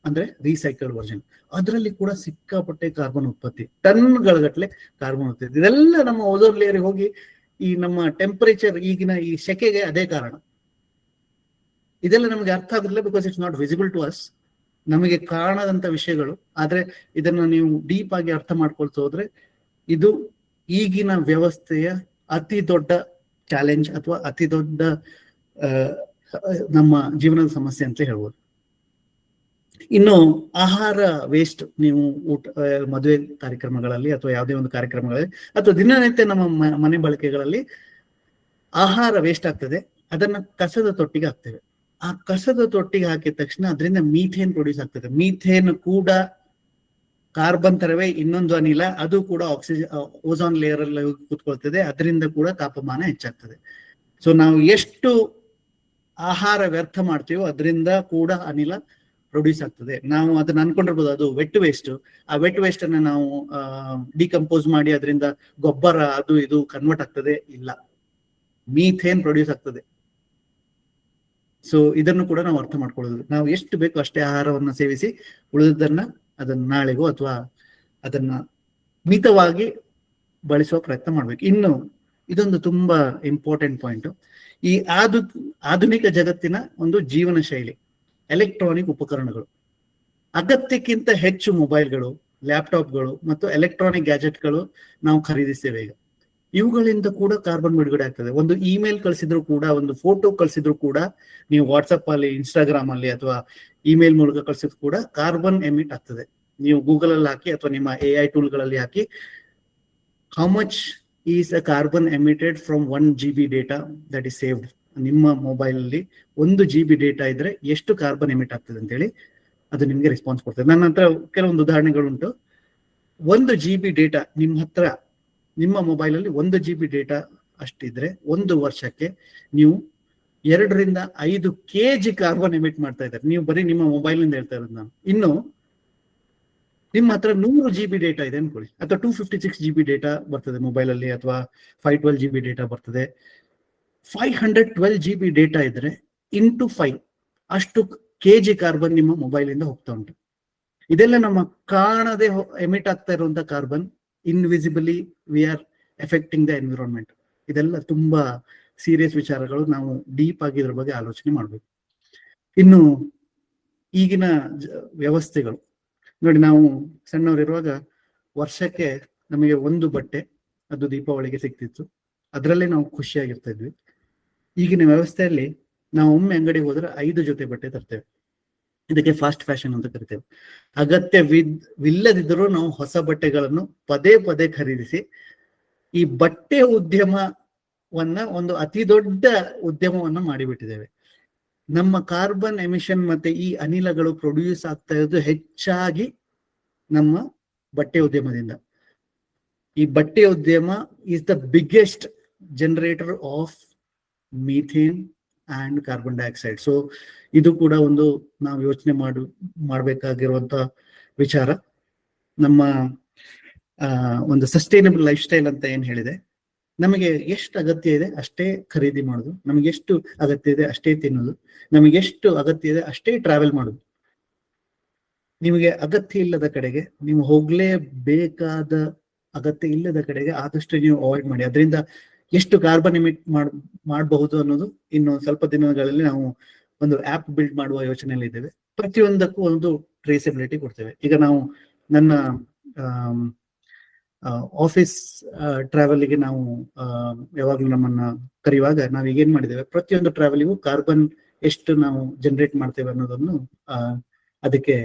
ಅಂದ್ರೆ ರೀಸೈಕಲ್ಡ್ ವರ್ಷನ್. ಅದರಲ್ಲಿ ಕೂಡ ಸಿಕ್ಕಾಪಟ್ಟೆ ಕಾರ್ಬನ್ ಉತ್ಪತ್ತಿ, ಟನ್ಗಳ ಗಟ್ಟಲೆ ಕಾರ್ಬನ್ ಉತ್ಪತ್ತಿ. ಇದೆಲ್ಲ ನಮ್ಮ ಓಝೋನ್ ಲೇಯರ್ ಹೋಗಿ ಈ ನಮ್ಮ ಟೆಂಪರೇಚರ್ ಈಗಿನ ಈ ಸೆಕೆಗೆ ಅದೇ ಕಾರಣ. ಇದೆಲ್ಲ ನಮಗೆ ಅರ್ಥ ಆಗುದಿಲ್ಲ, because it's not visible to us. ನಮಗೆ ಕಾಣದಂತ ವಿಷಯಗಳು. ಆದ್ರೆ ಇದನ್ನ ನೀವು ಡೀಪ್ ಆಗಿ ಅರ್ಥ ಮಾಡ್ಕೊಳ್ತಾ ಹೋದ್ರೆ ಇದು ಈಗಿನ ವ್ಯವಸ್ಥೆಯ ಅತಿ ದೊಡ್ಡ ಚಾಲೆಂಜ್ ಅಥವಾ ಅತಿ ದೊಡ್ಡ ನಮ್ಮ ಜೀವನದ ಸಮಸ್ಯೆ ಅಂತ ಹೇಳ್ಬೋದು. ಇನ್ನು ಆಹಾರ ವೇಸ್ಟ್, ನೀವು ಮದುವೆ ಕಾರ್ಯಕ್ರಮಗಳಲ್ಲಿ ಅಥವಾ ಯಾವುದೇ ಒಂದು ಕಾರ್ಯಕ್ರಮಗಳಲ್ಲಿ ಅಥವಾ ದಿನನಿತ್ಯ ನಮ್ಮ ಮನೆ ಬಳಕೆಗಳಲ್ಲಿ ಆಹಾರ ವೇಸ್ಟ್ ಆಗ್ತದೆ. ಅದನ್ನ ಕಸದ ತೊಟ್ಟಿಗೆ ಹಾಕ್ತೇವೆ. ಆ ಕಸದ ತೊಟ್ಟಿಗೆ ಹಾಕಿದ ತಕ್ಷಣ ಅದರಿಂದ ಮೀಥೇನ್ ಪ್ರೊಡ್ಯೂಸ್ ಆಗ್ತದೆ. ಮೀಥೇನ್ ಕೂಡ ಕಾರ್ಬನ್ ತರವೇ ಇನ್ನೊಂದು ಅನಿಲ, ಅದು ಕೂಡ ಆಕ್ಸಿಜನ್ ಓಝೋನ್ ಲೇಯರ್ ಅಲ್ಲಿ ಕೂತ್ಕೊಳ್ತದೆ. ಅದರಿಂದ ಕೂಡ ತಾಪಮಾನ ಹೆಚ್ಚಾಗ್ತದೆ. ಸೊ ನಾವು ಎಷ್ಟು ಆಹಾರ ವ್ಯರ್ಥ ಮಾಡ್ತೀವೋ ಅದರಿಂದ ಕೂಡ ಅನಿಲ ಪ್ರೊಡ್ಯೂಸ್ ಆಗ್ತದೆ. ನಾವು ಅದನ್ನ ಅನ್ಕೊಂಡಿರ್ಬೋದು ಅದು ವೆಟ್ ವೇಸ್ಟ್. ಆ ವೆಟ್ ವೇಸ್ಟ್ ಅನ್ನ ನಾವು ಡಿಕಂಪೋಸ್ ಮಾಡಿ ಅದರಿಂದ ಗೊಬ್ಬರ ಅದು ಇದು ಕನ್ವರ್ಟ್ ಆಗ್ತದೆ. ಇಲ್ಲ, ಮೀಥೇನ್ ಪ್ರೊಡ್ಯೂಸ್ ಆಗ್ತದೆ. ಸೊ ಇದನ್ನು ಕೂಡ ನಾವು ಅರ್ಥ ಮಾಡ್ಕೊಳ್ಳೋದು. ನಾವು ಎಷ್ಟು ಬೇಕು ಅಷ್ಟೇ ಆಹಾರವನ್ನ ಸೇವಿಸಿ ಉಳಿದದನ್ನ ಅದನ್ನ ನಾಳೆಗೂ ಅಥವಾ ಅದನ್ನ ಮಿತವಾಗಿ ಬಳಸುವ ಪ್ರಯತ್ನ ಮಾಡ್ಬೇಕು. ಇನ್ನು ಇದೊಂದು ತುಂಬಾ ಇಂಪಾರ್ಟೆಂಟ್ ಪಾಯಿಂಟ್. ಈ ಆಧುನಿಕ ಜಗತ್ತಿನ ಒಂದು ಜೀವನ ಶೈಲಿ, ಎಲೆಕ್ಟ್ರಾನಿಕ್ ಉಪಕರಣಗಳು, ಅಗತ್ಯಕ್ಕಿಂತ ಹೆಚ್ಚು ಮೊಬೈಲ್ಗಳು, ಲ್ಯಾಪ್ಟಾಪ್ಗಳು ಮತ್ತು ಎಲೆಕ್ಟ್ರಾನಿಕ್ ಗ್ಯಾಜೆಟ್ಗಳು ನಾವು ಖರೀದಿಸ್ತೇವೆ ಈಗ. ಇವುಗಳಿಂದ ಕೂಡ ಕಾರ್ಬನ್ ಬಿಡುಗಡೆ ಆಗ್ತದೆ. ಒಂದು ಇಮೇಲ್ ಕಳಿಸಿದ್ರು ಕೂಡ, ಒಂದು ಫೋಟೋ ಕಳಿಸಿದ್ರು ಕೂಡ, ನೀವು ವಾಟ್ಸಪ್ ಅಲ್ಲಿ, ಇನ್ಸ್ಟಾಗ್ರಾಮ್ ಅಲ್ಲಿ ಅಥವಾ ಇಮೇಲ್ ಮೂಲಕ ಕಳಿಸಿದ್ರು ಕೂಡ ಕಾರ್ಬನ್ ಎಮಿಟ್ ಆಗ್ತದೆ. ನೀವು ಗೂಗಲ್ ಅಲ್ಲಿ ಹಾಕಿ ಅಥವಾ ನಿಮ್ಮ AI ಟೂಲ್ಗಳಲ್ಲಿ ಹಾಕಿ, how much is a carbon emitted from 1 GB data that is saved. ನಿಮ್ಮ ಮೊಬೈಲ್ ಅಲ್ಲಿ 1 GB ಡೇಟಾ ಇದ್ರೆ ಎಷ್ಟು ಕಾರ್ಬನ್ ಎಮಿಟ್ ಆಗ್ತದೆ ಅಂತ ಹೇಳಿ ಅದು ನಿಮ್ಗೆ ರೆಸ್ಪಾನ್ಸ್ ಕೊಡ್ತದೆ. ನನ್ನ ಹತ್ರ ಕೆಲವೊಂದು ಉದಾಹರಣೆಗಳುಂಟು. 1 GB ಡೇಟಾ ನಿಮ್ಮ ಹತ್ರ, ನಿಮ್ಮ ಮೊಬೈಲ್ ಅಲ್ಲಿ 1 GB ಡೇಟಾ ಅಷ್ಟಿದ್ರೆ 1 ವರ್ಷಕ್ಕೆ ನೀವು 2 ರಿಂದ 5 kg ಕಾರ್ಬನ್ ಎಮಿಟ್ ಮಾಡ್ತಾ ಇದ್ದಾರೆ. ನೀವು ಬರೀ ನಿಮ್ಮ ಮೊಬೈಲ್ ನಿಂದ ಹೇಳ್ತಾ ಇರೋದು ನಾನು. ಇನ್ನು ನಿಮ್ಮ ಹತ್ರ 100 GB ಡೇಟಾ ಇದೆ ಅನ್ಕೊಳ್ಳಿ, ಅಥವಾ 256 GB ಡೇಟಾ ಬರ್ತದೆ ಮೊಬೈಲ್ ಅಲ್ಲಿ, ಅಥವಾ 512 GB ಡೇಟಾ ಬರ್ತದೆ. 512 GB ಡೇಟಾ ಇದ್ರೆ ಇಂಟು 5 ಅಷ್ಟು kg ಕಾರ್ಬನ್ ನಿಮ್ಮ ಮೊಬೈಲ್ ಇಂದ ಹೋಗ್ತಾ ಉಂಟು. ಇದೆಲ್ಲ ನಮ್ಮ ಕಾಣದೆ ಎಮಿಟ್ ಆಗ್ತಾ ಇರುವಂತ carbon. Invisibly we are affecting the environment. ಇದೆಲ್ಲ ತುಂಬಾ ಸೀರಿಯಸ್ ವಿಚಾರಗಳು. ನಾವು ಡೀಪ್ ಆಗಿ ಇದ್ರ ಬಗ್ಗೆ ಆಲೋಚನೆ ಮಾಡ್ಬೇಕು. ಇನ್ನು ಈಗಿನ ವ್ಯವಸ್ಥೆಗಳು, ನೋಡಿ, ನಾವು ಸಣ್ಣವರಿರುವಾಗ ವರ್ಷಕ್ಕೆ ನಮಗೆ ಒಂದು ಬಟ್ಟೆ, ಅದು ದೀಪಾವಳಿಗೆ ಸಿಗ್ತಿತ್ತು. ಅದರಲ್ಲೇ ನಾವು ಖುಷಿಯಾಗಿರ್ತಾ ಇದ್ವಿ. ಈಗಿನ ವ್ಯವಸ್ಥೆಯಲ್ಲಿ ನಾವು ಒಮ್ಮೆ ಅಂಗಡಿಗೆ ಹೋದ್ರೆ 5 ಜೊತೆ ಬಟ್ಟೆ ತರ್ತೇವೆ. ಇದಕ್ಕೆ ಫಾಸ್ಟ್ ಫ್ಯಾಷನ್ ಅಂತ ಕರಿತೇವೆ. ಅಗತ್ಯವಿಲ್ಲದಿದ್ದರೂ ನಾವು ಹೊಸ ಬಟ್ಟೆಗಳನ್ನು ಪದೇ ಪದೇ ಖರೀದಿಸಿ ಈ ಬಟ್ಟೆ ಉದ್ಯಮವನ್ನ ಒಂದು ಅತಿ ದೊಡ್ಡ ಉದ್ಯಮವನ್ನ ಮಾಡಿಬಿಟ್ಟಿದ್ದೇವೆ. ನಮ್ಮ ಕಾರ್ಬನ್ ಎಮಿಷನ್ ಮತ್ತೆ ಈ ಅನಿಲಗಳು ಪ್ರೊಡ್ಯೂಸ್ ಆಗ್ತಾ ಇರೋದು ಹೆಚ್ಚಾಗಿ ನಮ್ಮ ಬಟ್ಟೆ ಉದ್ಯಮದಿಂದ. ಈ ಬಟ್ಟೆ ಉದ್ಯಮ is the biggest generator of methane and carbon dioxide. So ಇದು ಕೂಡ ಒಂದು ನಾವು ಯೋಚನೆ ಮಾಡಬೇಕಾಗಿರುವಂತ ವಿಚಾರ. ನಮ್ಮ ಒಂದು ಸಸ್ಟೈನಬಲ್ ಲೈಫ್ ಸ್ಟೈಲ್ ಅಂತ ಏನ್ ಹೇಳಿದೆ, ನಮಗೆ ಎಷ್ಟು ಅಗತ್ಯ ಇದೆ ಅಷ್ಟೇ ಖರೀದಿ ಮಾಡೋದು, ನಮಗೆ ಎಷ್ಟು ಅಗತ್ಯ ಇದೆ ಅಷ್ಟೇ ತಿನ್ನೋದು, ನಮಗೆ ಎಷ್ಟು ಅಗತ್ಯ ಇದೆ ಅಷ್ಟೇ ಟ್ರಾವೆಲ್ ಮಾಡೋದು. ನಿಮಗೆ ಅಗತ್ಯ ಇಲ್ಲದ ಕಡೆಗೆ, ನೀವು ಹೋಗ್ಲೇಬೇಕಾದ ಅಗತ್ಯ ಇಲ್ಲದ ಕಡೆಗೆ ಆದಷ್ಟು ನೀವು ಅವಾಯ್ಡ್ ಮಾಡಿ. ಅದರಿಂದ ಎಷ್ಟು ಕಾರ್ಬನ್ ಎಮಿಟ್ ಮಾಡಬಹುದು ಅನ್ನೋದು ಇನ್ನು ಸ್ವಲ್ಪ ದಿನಗಳಲ್ಲಿ ನಾವು ಒಂದು ಆಪ್ ಬಿಲ್ಡ್ ಮಾಡುವ ಯೋಚನೆಯಲ್ಲಿ ಇದ್ದೇವೆ. ಪ್ರತಿಯೊಂದಕ್ಕೂ ಒಂದು ಟ್ರೇಸಬಿಲಿಟಿ ಕೊಡ್ತೇವೆ. ಈಗ ನಾವು ನನ್ನ ಆಫೀಸ್ ಟ್ರಾವೆಲ್ಗೆ ನಾವು ಯಾವಾಗಲೂ ನಮ್ಮನ್ನ ಕರೆಯುವಾಗ ನಾವು ಈಗೇನ್ ಮಾಡಿದ್ದೇವೆ, ಪ್ರತಿಯೊಂದು ಟ್ರಾವೆಲಿಗೂ ಕಾರ್ಬನ್ ಎಷ್ಟು ನಾವು ಜನರೇಟ್ ಮಾಡ್ತೇವೆ ಅನ್ನೋದನ್ನು ಅದಕ್ಕೆ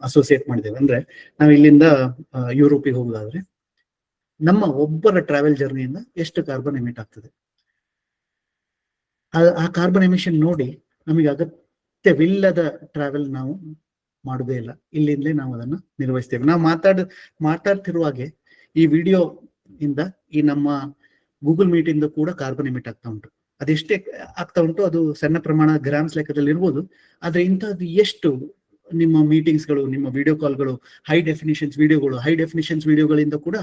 ಅಸೋಸಿಯೇಟ್ ಮಾಡಿದ್ದೇವೆ. ಅಂದ್ರೆ ನಾವು ಇಲ್ಲಿಂದ ಯುರೋಪಿಗೆ ಹೋಗೋದಾದ್ರೆ ನಮ್ಮ ಒಬ್ಬರ ಟ್ರಾವೆಲ್ ಜರ್ನಿಯಿಂದ ಎಷ್ಟು ಕಾರ್ಬನ್ ಎಮಿಟ್ ಆಗ್ತದೆ, ಆ ಕಾರ್ಬನ್ ಎಮಿಷನ್ ನೋಡಿ ನಮಗೆ ಅಗತ್ಯವಿಲ್ಲದ ಟ್ರಾವೆಲ್ ನಾವು ಮಾಡುವುದೇ ಇಲ್ಲ. ಇಲ್ಲಿಂದಲೇ ನಾವು ಅದನ್ನು ನಿರ್ವಹಿಸ್ತೇವೆ. ನಾವು ಮಾತಾಡ್ತಿರುವಾಗೆ ಈ ವಿಡಿಯೋ ಇಂದ ಈ ನಮ್ಮ ಗೂಗಲ್ ಮೀಟ್ ಇಂದ ಕೂಡ ಕಾರ್ಬನ್ ಎಮಿಟ್ ಆಗ್ತಾ ಉಂಟು. ಅದೆಷ್ಟೇ ಆಗ್ತಾ ಉಂಟು, ಅದು ಸಣ್ಣ ಪ್ರಮಾಣ ಗ್ರಾಮ್ಸ್ ಲೆಕ್ಕದಲ್ಲಿ ಇರ್ಬೋದು. ಆದ್ರೆ ಇಂಥದ್ದು ಎಷ್ಟು ನಿಮ್ಮ ಮೀಟಿಂಗ್ಸ್ಗಳು, ನಿಮ್ಮ ವಿಡಿಯೋ ಕಾಲ್ಗಳು, ಹೈ ಡೆಫಿನಿಷನ್ಸ್ ವಿಡಿಯೋಗಳಿಂದ ಕೂಡ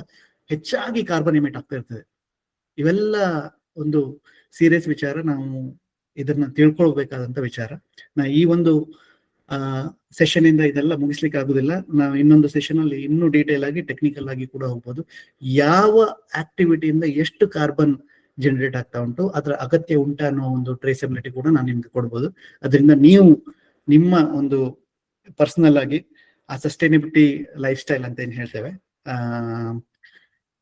ಹೆಚ್ಚಾಗಿ ಕಾರ್ಬನ್ ಎಮಿಟ್ ಆಗ್ತಾ ಇರ್ತದೆ. ಇವೆಲ್ಲ ಒಂದು ಸೀರಿಯಸ್ ವಿಚಾರ. ನಾವು ಇದನ್ನ ತಿಳ್ಕೊಳ್ಬೇಕಾದಂತ ವಿಚಾರ. ನಾ ಈ ಒಂದು ಸೆಷನ್ ಇಂದ ಇದೆಲ್ಲ ಮುಗಿಸ್ಲಿಕ್ಕೆ ಆಗುದಿಲ್ಲ. ನಾವು ಇನ್ನೊಂದು ಸೆಷನ್ ಅಲ್ಲಿ ಇನ್ನೂ ಡೀಟೇಲ್ ಆಗಿ ಟೆಕ್ನಿಕಲ್ ಆಗಿ ಕೂಡ ಹೋಗ್ಬೋದು. ಯಾವ ಆಕ್ಟಿವಿಟಿಯಿಂದ ಎಷ್ಟು ಕಾರ್ಬನ್ ಜನರೇಟ್ ಆಗ್ತಾ ಉಂಟು, ಅದರ ಅಗತ್ಯ ಉಂಟಾ ಅನ್ನೋ ಒಂದು ಟ್ರೇಸಬಿಲಿಟಿ ಕೂಡ ನಾನು ನಿಮ್ಗೆ ಕೊಡ್ಬೋದು. ಅದರಿಂದ ನೀವು ನಿಮ್ಮ ಒಂದು ಪರ್ಸನಲ್ ಆಗಿ ಆ ಸಸ್ಟೈನಬಿಲಿಟಿ ಲೈಫ್ ಸ್ಟೈಲ್ ಅಂತ ಏನ್ ಹೇಳ್ತೇವೆ,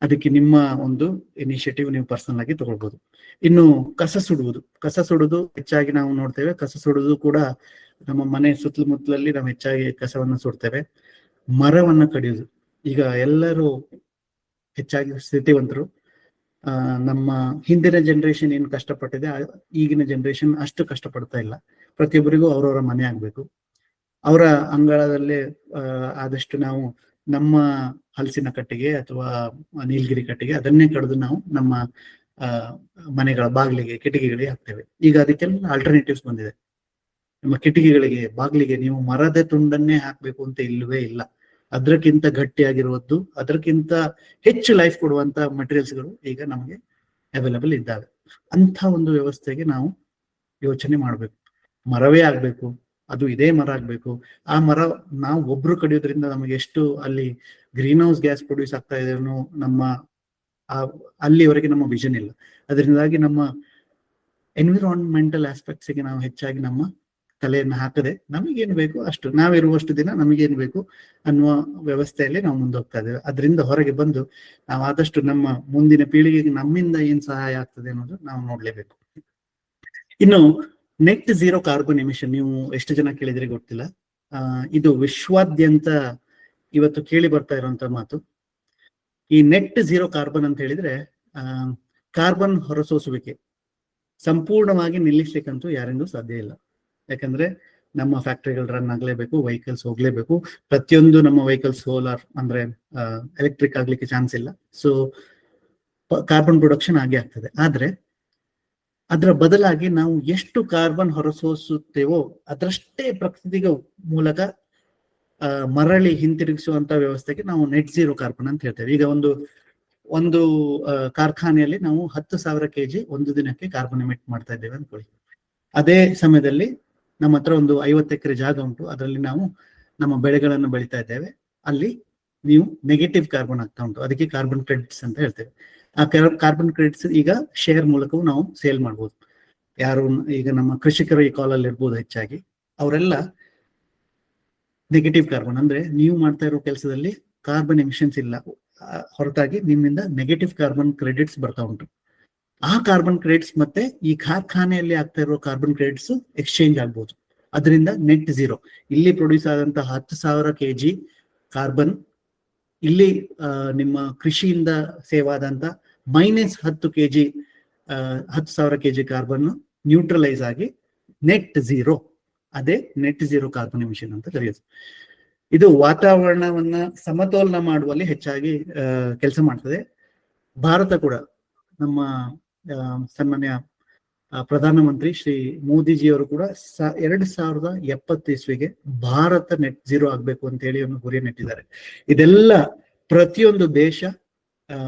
ಅದಕ್ಕೆ ನಿಮ್ಮ ಒಂದು ಇನಿಷಿಯೇಟಿವ್ ನೀವು ಪರ್ಸನಲ್ ಆಗಿ ತಗೊಳ್ಬಹುದು. ಇನ್ನು ಕಸ ಸುಡುವುದು ಹೆಚ್ಚಾಗಿ ನಾವು ನೋಡ್ತೇವೆ. ಕಸ ಸುಡುವುದು ಕೂಡ ನಮ್ಮ ಮನೆ ಸುತ್ತಮುತ್ತಲಲ್ಲಿ ನಾವು ಹೆಚ್ಚಾಗಿ ಕಸವನ್ನ ಸುಡ್ತೇವೆ. ಮರವನ್ನ ಕಡಿಯುವುದು, ಈಗ ಎಲ್ಲರೂ ಹೆಚ್ಚಾಗಿ ಸ್ಥಿತಿವಂತರು. ನಮ್ಮ ಹಿಂದಿನ ಜನರೇಷನ್ ಏನು ಕಷ್ಟಪಟ್ಟಿದೆ, ಈಗಿನ ಜನರೇಷನ್ ಅಷ್ಟು ಕಷ್ಟಪಡ್ತಾ ಇಲ್ಲ. ಪ್ರತಿಯೊಬ್ಬರಿಗೂ ಅವ್ರವರ ಮನೆ ಆಗ್ಬೇಕು. ಅವರ ಅಂಗಳದಲ್ಲೇ ಆದಷ್ಟು ನಾವು ನಮ್ಮ ಹಲಸಿನ ಕಟ್ಟಿಗೆ ಅಥವಾ ನೀಲಗಿರಿ ಕಟ್ಟಿಗೆ ಅದನ್ನೇ ಕಡಿದು ನಾವು ನಮ್ಮ ಮನೆಗಳ ಬಾಗಿಲಿಗೆ, ಕಿಟಕಿಗಳಿಗೆ ಹಾಕ್ತೇವೆ. ಈಗ ಅದಕ್ಕೆಲ್ಲ ಆಲ್ಟರ್ನೇಟಿವ್ಸ್ ಬಂದಿದೆ. ನಮ್ಮ ಕಿಟಕಿಗಳಿಗೆ, ಬಾಗಿಲಿಗೆ ನೀವು ಮರದ ತುಂಡನ್ನೇ ಹಾಕ್ಬೇಕು ಅಂತ ಇಲ್ಲವೇ ಇಲ್ಲ. ಅದಕ್ಕಿಂತ ಗಟ್ಟಿಯಾಗಿರುವುದು, ಅದಕ್ಕಿಂತ ಹೆಚ್ಚು ಲೈಫ್ ಕೊಡುವಂತ ಮಟೀರಿಯಲ್ಸ್ಗಳು ಈಗ ನಮಗೆ ಅವೈಲಬಲ್ ಇದ್ದಾವೆ. ಅಂತ ಒಂದು ವ್ಯವಸ್ಥೆಗೆ ನಾವು ಯೋಚನೆ ಮಾಡಬೇಕು. ಮರವೇ ಆಗ್ಬೇಕು, ಅದು ಇದೇ ಮರ ಆಗ್ಬೇಕು. ಆ ಮರ ನಾವು ಒಬ್ರು ಕಡಿಯೋದ್ರಿಂದ ನಮಗೆ ಎಷ್ಟು ಅಲ್ಲಿ ಗ್ರೀನ್ ಹೌಸ್ ಗ್ಯಾಸ್ ಪ್ರೊಡ್ಯೂಸ್ ಆಗ್ತಾ ಇದೆ ಅನ್ನೋ ನಮ್ಮ ಅಲ್ಲಿವರೆಗೆ ನಮ್ಮ ವಿಷನ್ ಇಲ್ಲ. ಅದರಿಂದಾಗಿ ನಮ್ಮ ಎನ್ವಿರಾನ್ಮೆಂಟಲ್ ಆಸ್ಪೆಕ್ಟ್ಸ್ಗೆ ನಾವು ಹೆಚ್ಚಾಗಿ ನಮ್ಮ ತಲೆಯನ್ನು ಹಾಕದೆ ನಮಗೇನು ಬೇಕು ಅಷ್ಟು, ನಾವಿರುವಷ್ಟು ದಿನ ನಮಗೇನು ಬೇಕು ಅನ್ನುವ ವ್ಯವಸ್ಥೆಯಲ್ಲಿ ನಾವು ಮುಂದೋಗ್ತಾ ಇದ್ದೇವೆ. ಅದರಿಂದ ಹೊರಗೆ ಬಂದು ನಾವು ಆದಷ್ಟು ನಮ್ಮ ಮುಂದಿನ ಪೀಳಿಗೆಗೆ ನಮ್ಮಿಂದ ಏನ್ ಸಹಾಯ ಆಗ್ತದೆ ಅನ್ನೋದು ನಾವು ನೋಡ್ಲೇಬೇಕು. ಇನ್ನು ನೆಟ್ ಝೀರೋ ಕಾರ್ಬನ್ ಎಮಿಷನ್, ನೀವು ಎಷ್ಟು ಜನ ಕೇಳಿದ್ರೆ ಗೊತ್ತಿಲ್ಲ. ಇದು ವಿಶ್ವಾದ್ಯಂತ ಇವತ್ತು ಕೇಳಿ ಬರ್ತಾ ಇರುವಂತ ಮಾತು. ಈ ನೆಟ್ ಝೀರೋ ಕಾರ್ಬನ್ ಅಂತ ಹೇಳಿದ್ರೆ ಕಾರ್ಬನ್ ಹೊರಸೂಸುವಿಕೆ ಸಂಪೂರ್ಣವಾಗಿ ನಿಲ್ಲಿಸ್ಲಿಕ್ಕಂತೂ ಯಾರಿಂದೂ ಸಾಧ್ಯ ಇಲ್ಲ. ಯಾಕಂದ್ರೆ ನಮ್ಮ ಫ್ಯಾಕ್ಟರಿಗಳು ರನ್ ಆಗ್ಲೇಬೇಕು, ವೆಹಿಕಲ್ಸ್ ಹೋಗ್ಲೇಬೇಕು. ಪ್ರತಿಯೊಂದು ನಮ್ಮ ವೆಹಿಕಲ್ಸ್ ಸೋಲಾರ್ ಅಂದ್ರೆ ಎಲೆಕ್ಟ್ರಿಕ್ ಆಗ್ಲಿಕ್ಕೆ ಚಾನ್ಸ್ ಇಲ್ಲ. ಸೊ ಕಾರ್ಬನ್ ಪ್ರೊಡಕ್ಷನ್ ಆಗೇ ಆಗ್ತದೆ. ಆದ್ರೆ ಅದರ ಬದಲಾಗಿ ನಾವು ಎಷ್ಟು ಕಾರ್ಬನ್ ಹೊರಸೂಸುತ್ತೇವೋ ಅದರಷ್ಟೇ ಪ್ರಕೃತಿಗೆ ಮೂಲಕ ಮರಳಿ ಹಿಂತಿರುಗಿಸುವಂತ ವ್ಯವಸ್ಥೆಗೆ ನಾವು ನೆಟ್ ಝೀರೋ ಕಾರ್ಬನ್ ಅಂತ ಹೇಳ್ತೇವೆ. ಈಗ ಒಂದು ಕಾರ್ಖಾನೆಯಲ್ಲಿ ನಾವು 10,000 kg ಒಂದು ದಿನಕ್ಕೆ ಕಾರ್ಬನ್ ಎಮಿಟ್ ಮಾಡ್ತಾ ಇದ್ದೇವೆ ಅನ್ಕೊಳ್ಳಿ. ಅದೇ ಸಮಯದಲ್ಲಿ ನಮ್ಮ ಹತ್ರ ಒಂದು 50 ಎಕರೆ ಜಾಗ ಉಂಟು, ಅದರಲ್ಲಿ ನಾವು ನಮ್ಮ ಬೆಳೆಗಳನ್ನು ಬೆಳೀತಾ ಇದ್ದೇವೆ. ಅಲ್ಲಿ ನೀವು ನೆಗೆಟಿವ್ ಕಾರ್ಬನ್ ಆಗ್ತಾ ಉಂಟು, ಅದಕ್ಕೆ ಕಾರ್ಬನ್ ಕ್ರೆಡಿಟ್ಸ್ ಅಂತ ಹೇಳ್ತೇವೆ. ಆ ಕಾರ್ಬನ್ ಕ್ರೆಡಿಟ್ಸ್ ಈಗ ಶೇರ್ ಮೂಲಕವೂ ನಾವು ಸೇಲ್ ಮಾಡ್ಬೋದು. ಯಾರು ಈಗ ನಮ್ಮ ಕೃಷಿಕರು ಈ ಕಾಲಲ್ಲಿ ಇರ್ಬೋದು ಹೆಚ್ಚಾಗಿ, ಅವರೆಲ್ಲ ನೆಗೆಟಿವ್ ಕಾರ್ಬನ್ ಅಂದ್ರೆ ನೀವು ಮಾಡ್ತಾ ಇರೋ ಕೆಲಸದಲ್ಲಿ ಕಾರ್ಬನ್ ಎಮಿಷನ್ಸ್ ಇಲ್ಲ, ಹೊರತಾಗಿ ನಿಮ್ಮಿಂದ ನೆಗೆಟಿವ್ ಕಾರ್ಬನ್ ಕ್ರೆಡಿಟ್ಸ್ ಬರ್ತಾ ಉಂಟು. ಆ ಕಾರ್ಬನ್ ಕ್ರೆಡಿಟ್ಸ್ ಮತ್ತೆ ಈ ಕಾರ್ಖಾನೆಯಲ್ಲಿ ಆಗ್ತಾ ಇರೋ ಕಾರ್ಬನ್ ಕ್ರೆಡಿಟ್ಸ್ ಎಕ್ಸ್ಚೇಂಜ್ ಆಗ್ಬೋದು. ಅದರಿಂದ ನೆಟ್ ಝೀರೋ. ಇಲ್ಲಿ ಪ್ರೊಡ್ಯೂಸ್ ಆದಂತಹ 10,000 kg ಕಾರ್ಬನ್ ಇಲ್ಲಿ ನಿಮ್ಮ ಕೃಷಿಯಿಂದ ಸೇವ್ ಆದಂತ -10 kg 10,000 kg ಕಾರ್ಬನ್ ನ್ಯೂಟ್ರಲೈಸ್ ಆಗಿ ನೆಟ್ ಝೀರೋ, ಅದೇ ನೆಟ್ ಝೀರೋ ಕಾರ್ಬನ್ ಎಮಿಷನ್ ಅಂತ ಕರೆಯೋದು. ಇದು ವಾತಾವರಣವನ್ನ ಸಮತೋಲನ ಮಾಡುವಲ್ಲಿ ಹೆಚ್ಚಾಗಿ ಕೆಲಸ ಮಾಡ್ತದೆ. ಭಾರತ ಕೂಡ ನಮ್ಮ ಸನ್ಮಾನ್ಯ ಪ್ರಧಾನಮಂತ್ರಿ ಶ್ರೀ ಮೋದಿಜಿಯವರು ಕೂಡ 2070 ಭಾರತ ನೆಟ್ ಝೀರೋ ಆಗ್ಬೇಕು ಅಂತ ಹೇಳಿ ಒಂದು ಗುರಿ ನೆಟ್ಟಿದ್ದಾರೆ. ಇದೆಲ್ಲ ಪ್ರತಿಯೊಂದು ದೇಶ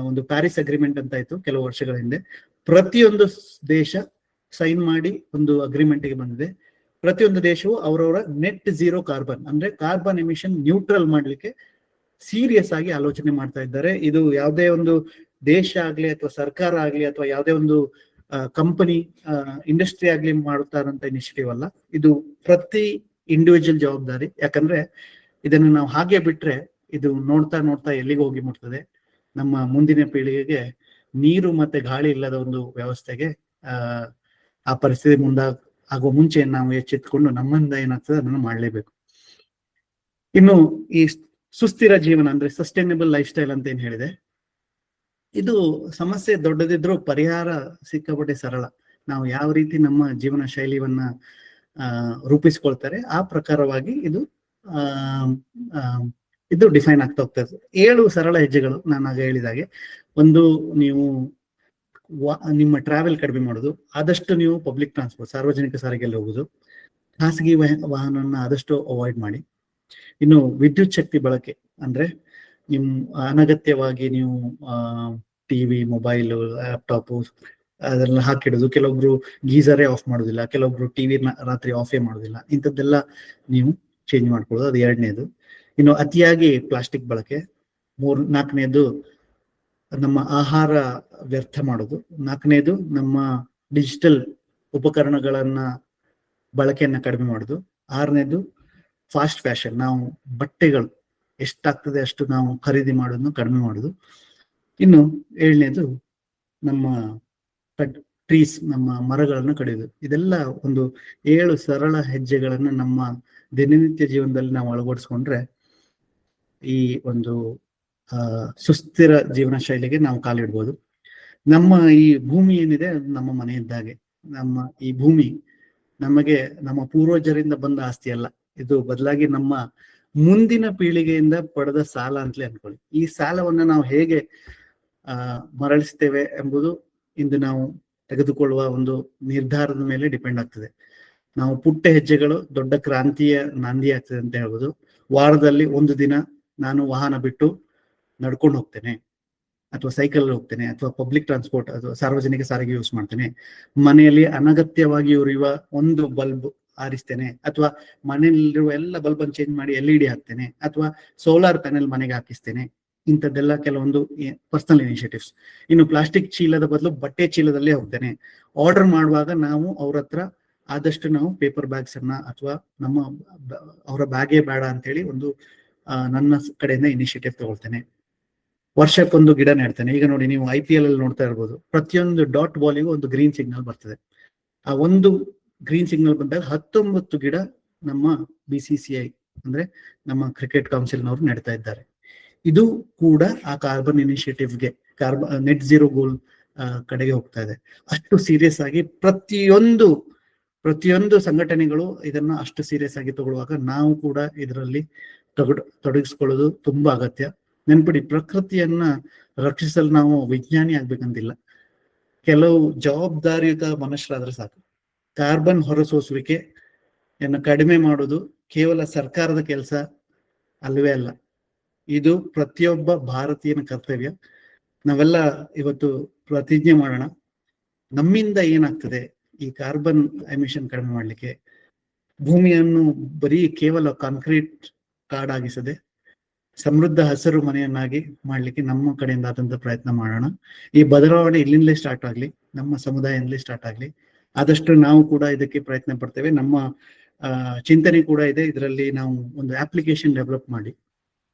ಒಂದು ಪ್ಯಾರಿಸ್ ಅಗ್ರಿಮೆಂಟ್ ಅಂತ ಇತ್ತು ಕೆಲವು ವರ್ಷಗಳ ಹಿಂದೆ, ಪ್ರತಿಯೊಂದು ದೇಶ ಸೈನ್ ಮಾಡಿ ಒಂದು ಅಗ್ರಿಮೆಂಟ್ ಗೆ ಬಂದಿದೆ. ಪ್ರತಿಯೊಂದು ದೇಶವು ಅವರವರ ನೆಟ್ ಝೀರೋ ಕಾರ್ಬನ್ ಅಂದ್ರೆ ಕಾರ್ಬನ್ ಎಮಿಷನ್ ನ್ಯೂಟ್ರಲ್ ಮಾಡ್ಲಿಕ್ಕೆ ಸೀರಿಯಸ್ ಆಗಿ ಆಲೋಚನೆ ಮಾಡ್ತಾ ಇದ್ದಾರೆ. ಇದು ಯಾವುದೇ ಒಂದು ದೇಶ ಆಗ್ಲಿ ಅಥವಾ ಸರ್ಕಾರ ಆಗ್ಲಿ ಅಥವಾ ಯಾವುದೇ ಒಂದು ಕಂಪನಿ ಇಂಡಸ್ಟ್ರಿ ಆಗ್ಲಿ ಮಾಡ್ತಾ ಇರೋಂಥ ಇನಿಷಿಯೇಟಿವ್ ಅಲ್ಲ, ಇದು ಪ್ರತಿ ಇಂಡಿವಿಜುವಲ್ ಜವಾಬ್ದಾರಿ. ಯಾಕಂದ್ರೆ ಇದನ್ನು ನಾವು ಹಾಗೆ ಬಿಟ್ರೆ ಇದು ನೋಡ್ತಾ ನೋಡ್ತಾ ಎಲ್ಲಿಗೆ ಹೋಗಿ ಮುಟ್ತದೆ, ನಮ್ಮ ಮುಂದಿನ ಪೀಳಿಗೆಗೆ ನೀರು ಮತ್ತೆ ಗಾಳಿ ಇಲ್ಲದ ಒಂದು ವ್ಯವಸ್ಥೆಗೆ ಆ ಪರಿಸ್ಥಿತಿ ಆಗುವ ಮುಂಚೆ ನಾವು ಎಚ್ಚೆತ್ಕೊಂಡು ನಮ್ಮಿಂದ ಏನಾಗ್ತದೆ ಅದನ್ನು ಮಾಡಲೇಬೇಕು. ಇನ್ನು ಈ ಸುಸ್ಥಿರ ಜೀವನ ಅಂದ್ರೆ ಸಸ್ಟೈನಬಲ್ ಲೈಫ್ ಸ್ಟೈಲ್ ಅಂತ ಏನ್ ಹೇಳಿದೆ, ಇದು ಸಮಸ್ಯೆ ದೊಡ್ಡದಿದ್ರು ಪರಿಹಾರ ಸಿಕ್ಕಾಪಟ್ಟೆ ಸರಳ. ನಾವು ಯಾವ ರೀತಿ ನಮ್ಮ ಜೀವನ ಶೈಲಿಯನ್ನ ರೂಪಿಸ್ಕೊಳ್ತಾರೆ ಆ ಪ್ರಕಾರವಾಗಿ ಇದು ಡಿಫೈನ್ ಆಗ್ತಾ ಹೋಗ್ತದೆ. 7 ಸರಳ ಹೆಜ್ಜೆಗಳು ನಾನು ಆಗ ಹೇಳಿದಾಗೆ. ಒಂದು, ನೀವು ನಿಮ್ಮ ಟ್ರಾವೆಲ್ ಕಡಿಮೆ ಮಾಡೋದು, ಆದಷ್ಟು ನೀವು ಪಬ್ಲಿಕ್ ಟ್ರಾನ್ಸ್ಪೋರ್ಟ್ ಸಾರ್ವಜನಿಕ ಸಾರಿಗೆಯಲ್ಲಿ ಹೋಗುದು, ಖಾಸಗಿ ವಾಹನವನ್ನ ಆದಷ್ಟು ಅವಾಯ್ಡ್ ಮಾಡಿ. ಇನ್ನು ವಿದ್ಯುತ್ ಶಕ್ತಿ ಬಳಕೆ ಅಂದ್ರೆ ಅನಗತ್ಯವಾಗಿ ನೀವು ಟಿವಿ, ಮೊಬೈಲ್, ಲ್ಯಾಪ್ಟಾಪ್ ಅದೆಲ್ಲ ಹಾಕಿಡೋದು. ಕೆಲವೊಬ್ರು ಗೀಸರೇ ಆಫ್ ಮಾಡೋದಿಲ್ಲ, ಕೆಲವೊಬ್ರು ಟಿವಿ ರಾತ್ರಿ ಆಫೇ ಮಾಡೋದಿಲ್ಲ. ಇಂಥದ್ದೆಲ್ಲ ನೀವು ಚೇಂಜ್ ಮಾಡ್ಕೊಳ್ಳೋದು, ಅದು 2ನೇದು. ಇನ್ನು ಅತಿಯಾಗಿ ಪ್ಲಾಸ್ಟಿಕ್ ಬಳಕೆ. 4ನೇದು ನಮ್ಮ ಆಹಾರ ವ್ಯರ್ಥ ಮಾಡೋದು. 4ನೇದು ನಮ್ಮ ಡಿಜಿಟಲ್ ಉಪಕರಣಗಳನ್ನ ಬಳಕೆಯನ್ನ ಕಡಿಮೆ ಮಾಡೋದು. 6ನೇದು ಫಾಸ್ಟ್ ಫ್ಯಾಷನ್, ನಾವು ಬಟ್ಟೆಗಳು ಎಷ್ಟಾಗ್ತದೆ ಅಷ್ಟು ನಾವು ಖರೀದಿ ಮಾಡೋದನ್ನು ಕಡಿಮೆ ಮಾಡೋದು. ಇನ್ನು 7ನೇದು ನಮ್ಮ ಟ್ರೀಸ್, ನಮ್ಮ ಮರಗಳನ್ನು ಕಡಿಯೋದು. ಇದೆಲ್ಲ ಒಂದು 7 ಸರಳ ಹೆಜ್ಜೆಗಳನ್ನ ನಮ್ಮ ದಿನನಿತ್ಯ ಜೀವನದಲ್ಲಿ ನಾವು ಅಳವಡಿಸ್ಕೊಂಡ್ರೆ ಈ ಒಂದು ಸುಸ್ಥಿರ ಜೀವನ ಶೈಲಿಗೆ ನಾವು ಕಾಲಿಡ್ಬೋದು. ನಮ್ಮ ಈ ಭೂಮಿ ಏನಿದೆ ನಮ್ಮ ಮನೆ ಇದ್ದಾಗೆ. ನಮ್ಮ ಈ ಭೂಮಿ ನಮಗೆ ನಮ್ಮ ಪೂರ್ವಜರಿಂದ ಬಂದ ಆಸ್ತಿ ಅಲ್ಲ, ಇದು ಬದಲಾಗಿ ನಮ್ಮ ಮುಂದಿನ ಪೀಳಿಗೆಯಿಂದ ಪಡೆದ ಸಾಲ ಅಂತಲೇ ಅನ್ಕೊಳ್ಳಿ. ಈ ಸಾಲವನ್ನ ನಾವು ಹೇಗೆ ಮರಳಿಸ್ತೇವೆ ಎಂಬುದು ಇಂದು ನಾವು ತೆಗೆದುಕೊಳ್ಳುವ ಒಂದು ನಿರ್ಧಾರದ ಮೇಲೆ ಡಿಪೆಂಡ್ ಆಗ್ತದೆ. ನಾವು ಪುಟ್ಟ ಹೆಜ್ಜೆಗಳು ದೊಡ್ಡ ಕ್ರಾಂತಿಯ ನಾಂದಿ ಆಗ್ತದೆ ಅಂತ ಹೇಳ್ಬೋದು. ವಾರದಲ್ಲಿ 1 ದಿನ ನಾನು ವಾಹನ ಬಿಟ್ಟು ನಡ್ಕೊಂಡು ಹೋಗ್ತೇನೆ, ಅಥವಾ ಸೈಕಲ್ ಹೋಗ್ತೇನೆ, ಅಥವಾ ಪಬ್ಲಿಕ್ ಟ್ರಾನ್ಸ್ಪೋರ್ಟ್ ಅಥವಾ ಸಾರ್ವಜನಿಕ ಸಾರಿಗೆ ಯೂಸ್ ಮಾಡ್ತೇನೆ. ಮನೆಯಲ್ಲಿ ಅನಗತ್ಯವಾಗಿ ಉರಿಯುವ 1 ಬಲ್ಬ್ ಆರಿಸ್ತೇನೆ, ಅಥವಾ ಮನೆಯಲ್ಲಿರುವ ಎಲ್ಲ ಬಲ್ಬ್ ಅನ್ನು ಚೇಂಜ್ ಮಾಡಿ LED ಹಾಕ್ತೇನೆ, ಅಥವಾ ಸೋಲಾರ್ ಪ್ಯಾನೆಲ್ ಮನೆಗೆ ಹಾಕಿಸ್ತೇನೆ. ಇಂಥದ್ದೆಲ್ಲ ಕೆಲವೊಂದು ಪರ್ಸನಲ್ ಇನಿಷಿಯೇಟಿವ್ಸ್. ಇನ್ನು ಪ್ಲಾಸ್ಟಿಕ್ ಚೀಲದ ಬದಲು ಬಟ್ಟೆ ಚೀಲದಲ್ಲೇ ಹೋಗ್ತೇನೆ. ಆರ್ಡರ್ ಮಾಡುವಾಗ ನಾವು ಅವ್ರ ಹತ್ರ ಆದಷ್ಟು ನಾವು ಪೇಪರ್ ಬ್ಯಾಗ್ಸ್ ಅನ್ನ ಅಥವಾ ಅವರ ಬ್ಯಾಗೇ ಬೇಡ ಅಂತೇಳಿ ಒಂದು ನನ್ನ ಕಡೆಯಿಂದ ಇನಿಷಿಯೇಟಿವ್ ತಗೊಳ್ತೇನೆ. ವರ್ಷಕ್ಕೊಂದು ಗಿಡ ನೆಡ್ತೇನೆ. ಈಗ ನೋಡಿ, ನೀವು IPL ಅಲ್ಲಿ ನೋಡ್ತಾ ಇರ್ಬೋದು, ಪ್ರತಿಯೊಂದು ಡಾಟ್ ಬಾಲಿಗೂ ಒಂದು ಗ್ರೀನ್ ಸಿಗ್ನಲ್ ಬರ್ತದೆ. ಆ ಒಂದು ಗ್ರೀನ್ ಸಿಗ್ನಲ್ ಬಂದಾಗ 19 ಗಿಡ ನಮ್ಮ BCCI ಅಂದ್ರೆ ನಮ್ಮ ಕ್ರಿಕೆಟ್ ಕೌನ್ಸಿಲ್ನವರು ನೆಡ್ತಾ ಇದ್ದಾರೆ. ಇದು ಕೂಡ ಆ ಕಾರ್ಬನ್ ಇನಿಷಿಯೇಟಿವ್ಗೆ, ನೆಟ್ ಝೀರೋ ಗೋಲ್ ಕಡೆಗೆ ಹೋಗ್ತಾ ಇದೆ. ಅಷ್ಟು ಸೀರಿಯಸ್ ಆಗಿ ಪ್ರತಿಯೊಂದು ಸಂಘಟನೆಗಳು ಇದನ್ನ ಅಷ್ಟು ಸೀರಿಯಸ್ ಆಗಿ ತಗೊಳ್ಳುವಾಗ ನಾವು ಕೂಡ ಇದರಲ್ಲಿ ತೊಡಗಿಸ್ಕೊಳ್ಳೋದು ತುಂಬಾ ಅಗತ್ಯ. ನೆನ್ಪಿಡಿ, ಪ್ರಕೃತಿಯನ್ನ ರಕ್ಷಿಸಲು ನಾವು ವಿಜ್ಞಾನಿ ಆಗ್ಬೇಕಂತಿಲ್ಲ, ಕೆಲವು ಜವಾಬ್ದಾರಿಯುತ ಮನುಷ್ಯರಾದ್ರೆ ಸಾಕು. ಕಾರ್ಬನ್ ಹೊರಸೂಸುವಿಕೆಯನ್ನು ಕಡಿಮೆ ಮಾಡೋದು ಕೇವಲ ಸರ್ಕಾರದ ಕೆಲಸ ಅಲ್ವೇ ಅಲ್ಲ, ಇದು ಪ್ರತಿಯೊಬ್ಬ ಭಾರತೀಯನ ಕರ್ತವ್ಯ. ನಾವೆಲ್ಲ ಇವತ್ತು ಪ್ರತಿಜ್ಞೆ ಮಾಡೋಣ, ನಮ್ಮಿಂದ ಏನಾಗ್ತದೆ ಈ ಕಾರ್ಬನ್ ಎಮಿಷನ್ ಕಡಿಮೆ ಮಾಡ್ಲಿಕ್ಕೆ. ಭೂಮಿಯನ್ನು ಬರೀ ಕೇವಲ ಕಾಂಕ್ರೀಟ್ ಕಾಡಾಗಿಸದೆ ಸಮೃದ್ಧ ಹಸಿರು ಮನೆಯನ್ನಾಗಿ ಮಾಡ್ಲಿಕ್ಕೆ ನಮ್ಮ ಕಡೆಯಿಂದ ಆದಂತ ಪ್ರಯತ್ನ ಮಾಡೋಣ. ಈ ಬದಲಾವಣೆ ಇಲ್ಲಿಂದಲೇ ಸ್ಟಾರ್ಟ್ ಆಗ್ಲಿ, ನಮ್ಮ ಸಮುದಾಯದಿಂದಲೇ ಸ್ಟಾರ್ಟ್ ಆಗ್ಲಿ. ಆದಷ್ಟು ನಾವು ಕೂಡ ಇದಕ್ಕೆ ಪ್ರಯತ್ನ ಪಡ್ತೇವೆ. ನಮ್ಮ ಚಿಂತನೆ ಕೂಡ ಇದೆ. ಇದರಲ್ಲಿ ನಾವು ಒಂದು ಅಪ್ಲಿಕೇಶನ್ ಡೆವಲಪ್ ಮಾಡಿ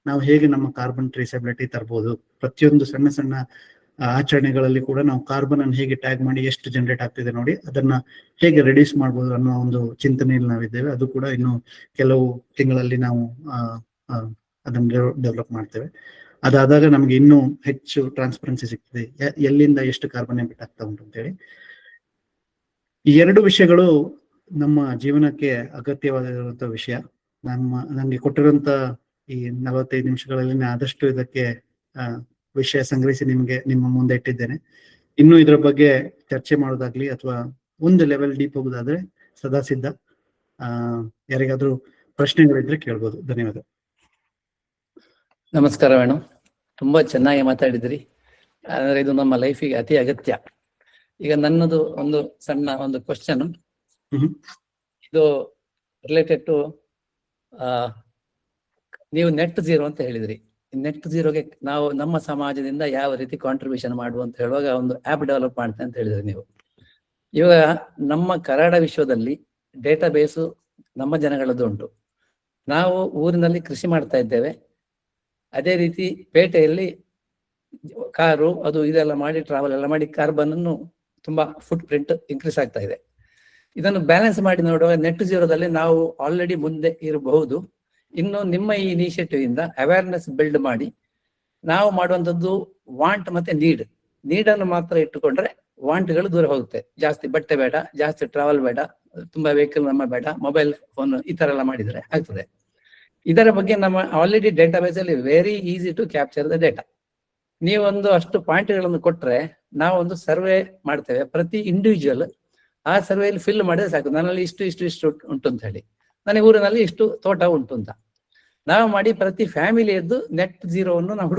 ನಾವು ಹೇಗೆ ನಮ್ಮ ಕಾರ್ಬನ್ ಟ್ರೇಸಬಿಲಿಟಿ ತರಬಹುದು, ಪ್ರತಿಯೊಂದು ಸಣ್ಣ ಸಣ್ಣ ಆಚರಣೆಗಳಲ್ಲಿ ಕೂಡ ನಾವು ಕಾರ್ಬನ್ ಅನ್ನು ಹೇಗೆ ಟ್ಯಾಗ್ ಮಾಡಿ ಎಷ್ಟು ಜನರೇಟ್ ಆಗ್ತಿದೆ ನೋಡಿ ಅದನ್ನ ಹೇಗೆ ರೆಡ್ಯೂಸ್ ಮಾಡ್ಬೋದು ಅನ್ನೋ ಒಂದು ಚಿಂತನೆಯಲ್ಲಿ ನಾವಿದ್ದೇವೆ. ಅದು ಕೂಡ ಇನ್ನು ಕೆಲವು ತಿಂಗಳಲ್ಲಿ ನಾವು ಅದನ್ನು ಡೆವಲಪ್ ಮಾಡ್ತೇವೆ. ಅದಾದಾಗ ನಮ್ಗೆ ಇನ್ನೂ ಹೆಚ್ಚು ಟ್ರಾನ್ಸ್ಪರೆನ್ಸಿ ಸಿಗ್ತದೆ, ಎಲ್ಲಿಂದ ಎಷ್ಟು ಕಾರ್ಬನ್ ಎಮಿಟ್ ಆಗ್ತಾ ಉಂಟು ಅಂತೇಳಿ. ಈ ಎರಡು ವಿಷಯಗಳು ನಮ್ಮ ಜೀವನಕ್ಕೆ ಅಗತ್ಯವಾಗಿರುವಂತಹ ವಿಷಯ. ನನಗೆ ಕೊಟ್ಟಿರುವಂತ ಈ 45 ನಿಮಿಷಗಳಲ್ಲಿ ಆದಷ್ಟು ಇದಕ್ಕೆ ವಿಷಯ ಸಂಗ್ರಹಿಸಿ ನಿಮ್ಮ ಮುಂದೆ ಇಟ್ಟಿದ್ದೇನೆ. ಇನ್ನು ಇದರ ಬಗ್ಗೆ ಚರ್ಚೆ ಮಾಡೋದಾಗ್ಲಿ ಅಥವಾ ಒಂದು ಲೆವೆಲ್ ಡೀಪ್ ಹೋಗೋದಾದ್ರೆ ಸದಾ ಸಿದ್ಧ. ಯಾರಿಗಾದ್ರೂ ಪ್ರಶ್ನೆಗಳಿದ್ರೆ ಕೇಳ್ಬೋದು. ಧನ್ಯವಾದ. ನಮಸ್ಕಾರ ವೇಣು, ತುಂಬಾ ಚೆನ್ನಾಗಿ ಮಾತಾಡಿದ್ರಿ. ಅಂದ್ರೆ ಇದು ನಮ್ಮ ಲೈಫಿಗೆ ಅತಿ ಅಗತ್ಯ. ಈಗ ನನ್ನದು ಒಂದು ಸಣ್ಣ ಒಂದು ಕ್ವಶನ್, ಇದು ರಿಲೇಟೆಡ್ ಟು ನೀವು ನೆಟ್ ಝೀರೋ ಅಂತ ಹೇಳಿದ್ರಿ. ನೆಟ್ ಝೀರೋಗೆ ನಾವು ನಮ್ಮ ಸಮಾಜದಿಂದ ಯಾವ ರೀತಿ ಕಾಂಟ್ರಿಬ್ಯೂಷನ್ ಮಾಡುವ ಅಂತ ಹೇಳುವಾಗ ಒಂದು ಆ್ಯಪ್ ಡೆವಲಪ್ ಮಾಡ್ತೇನೆ ಅಂತ ಹೇಳಿದ್ರಿ ನೀವು. ಇವಾಗ ನಮ್ಮ ಕರಾಡ ವಿಶ್ವದಲ್ಲಿ ಡೇಟಾ ಬೇಸು ನಮ್ಮ ಜನಗಳದ್ದು ಉಂಟು. ನಾವು ಊರಿನಲ್ಲಿ ಕೃಷಿ ಮಾಡ್ತಾ ಇದ್ದೇವೆ, ಅದೇ ರೀತಿ ಪೇಟೆಯಲ್ಲಿ ಕಾರು ಅದು ಇದೆಲ್ಲ ಮಾಡಿ ಟ್ರಾವೆಲ್ ಎಲ್ಲ ಮಾಡಿ ಕಾರ್ಬನ್ ಅನ್ನು ತುಂಬಾ ಫುಟ್ ಪ್ರಿಂಟ್ ಇನ್ಕ್ರೀಸ್ ಆಗ್ತಾ ಇದೆ. ಇದನ್ನು ಬ್ಯಾಲೆನ್ಸ್ ಮಾಡಿ ನೋಡುವಾಗ ನೆಟ್ ಝೀರೋದಲ್ಲಿ ನಾವು ಆಲ್ರೆಡಿ ಮುಂದೆ ಇರಬಹುದು. ಇನ್ನು ನಿಮ್ಮ ಈ ಇನಿಷಿಯೇಟಿವ್ ಇಂದ ಅವೇರ್ನೆಸ್ ಬಿಲ್ಡ್ ಮಾಡಿ ನಾವು ಮಾಡುವಂಥದ್ದು ವಾಂಟ್ ಮತ್ತೆ ನೀಡ್ ಅನ್ನು ಮಾತ್ರ ಇಟ್ಟುಕೊಂಡ್ರೆ ವಾಂಟ್ಗಳು ದೂರ ಹೋಗುತ್ತೆ. ಜಾಸ್ತಿ ಬಟ್ಟೆ ಬೇಡ, ಜಾಸ್ತಿ ಟ್ರಾವೆಲ್ ಬೇಡ, ತುಂಬಾ ವೆಹಿಕಲ್ ನಮ್ಮ ಬೇಡ, ಮೊಬೈಲ್ ಫೋನ್ ಈ ತರ ಎಲ್ಲ ಮಾಡಿದ್ರೆ ಆಗ್ತದೆ. ಇದರ ಬಗ್ಗೆ ನಮ್ಮ ಆಲ್ರೆಡಿ ಡೇಟಾ ಬೇಸ್ ಅಲ್ಲಿ very easy to capture the data. ನೀವೊಂದು ಅಷ್ಟು ಪಾಯಿಂಟ್ಗಳನ್ನು ಕೊಟ್ರೆ ನಾವು ಒಂದು ಸರ್ವೆ ಮಾಡ್ತೇವೆ. ಪ್ರತಿ ಇಂಡಿವಿಜುವಲ್ ಆ ಸರ್ವೆಯಲ್ಲಿ ಫಿಲ್ ಮಾಡಿದ್ರೆ ಸಾಕು, ನನ್ನಲ್ಲಿ ಇಷ್ಟು ಉಂಟು ಅಂತ ಹೇಳಿ, ನನಗೆ ಊರಿನಲ್ಲಿ ಇಷ್ಟು ತೋಟ ಉಂಟು ಅಂತ ನಾವು ಮಾಡಿ ಪ್ರತಿ ಫ್ಯಾಮಿಲಿಯದ್ದು ನೆಟ್ ಝೀರೋವನ್ನು ನಾವು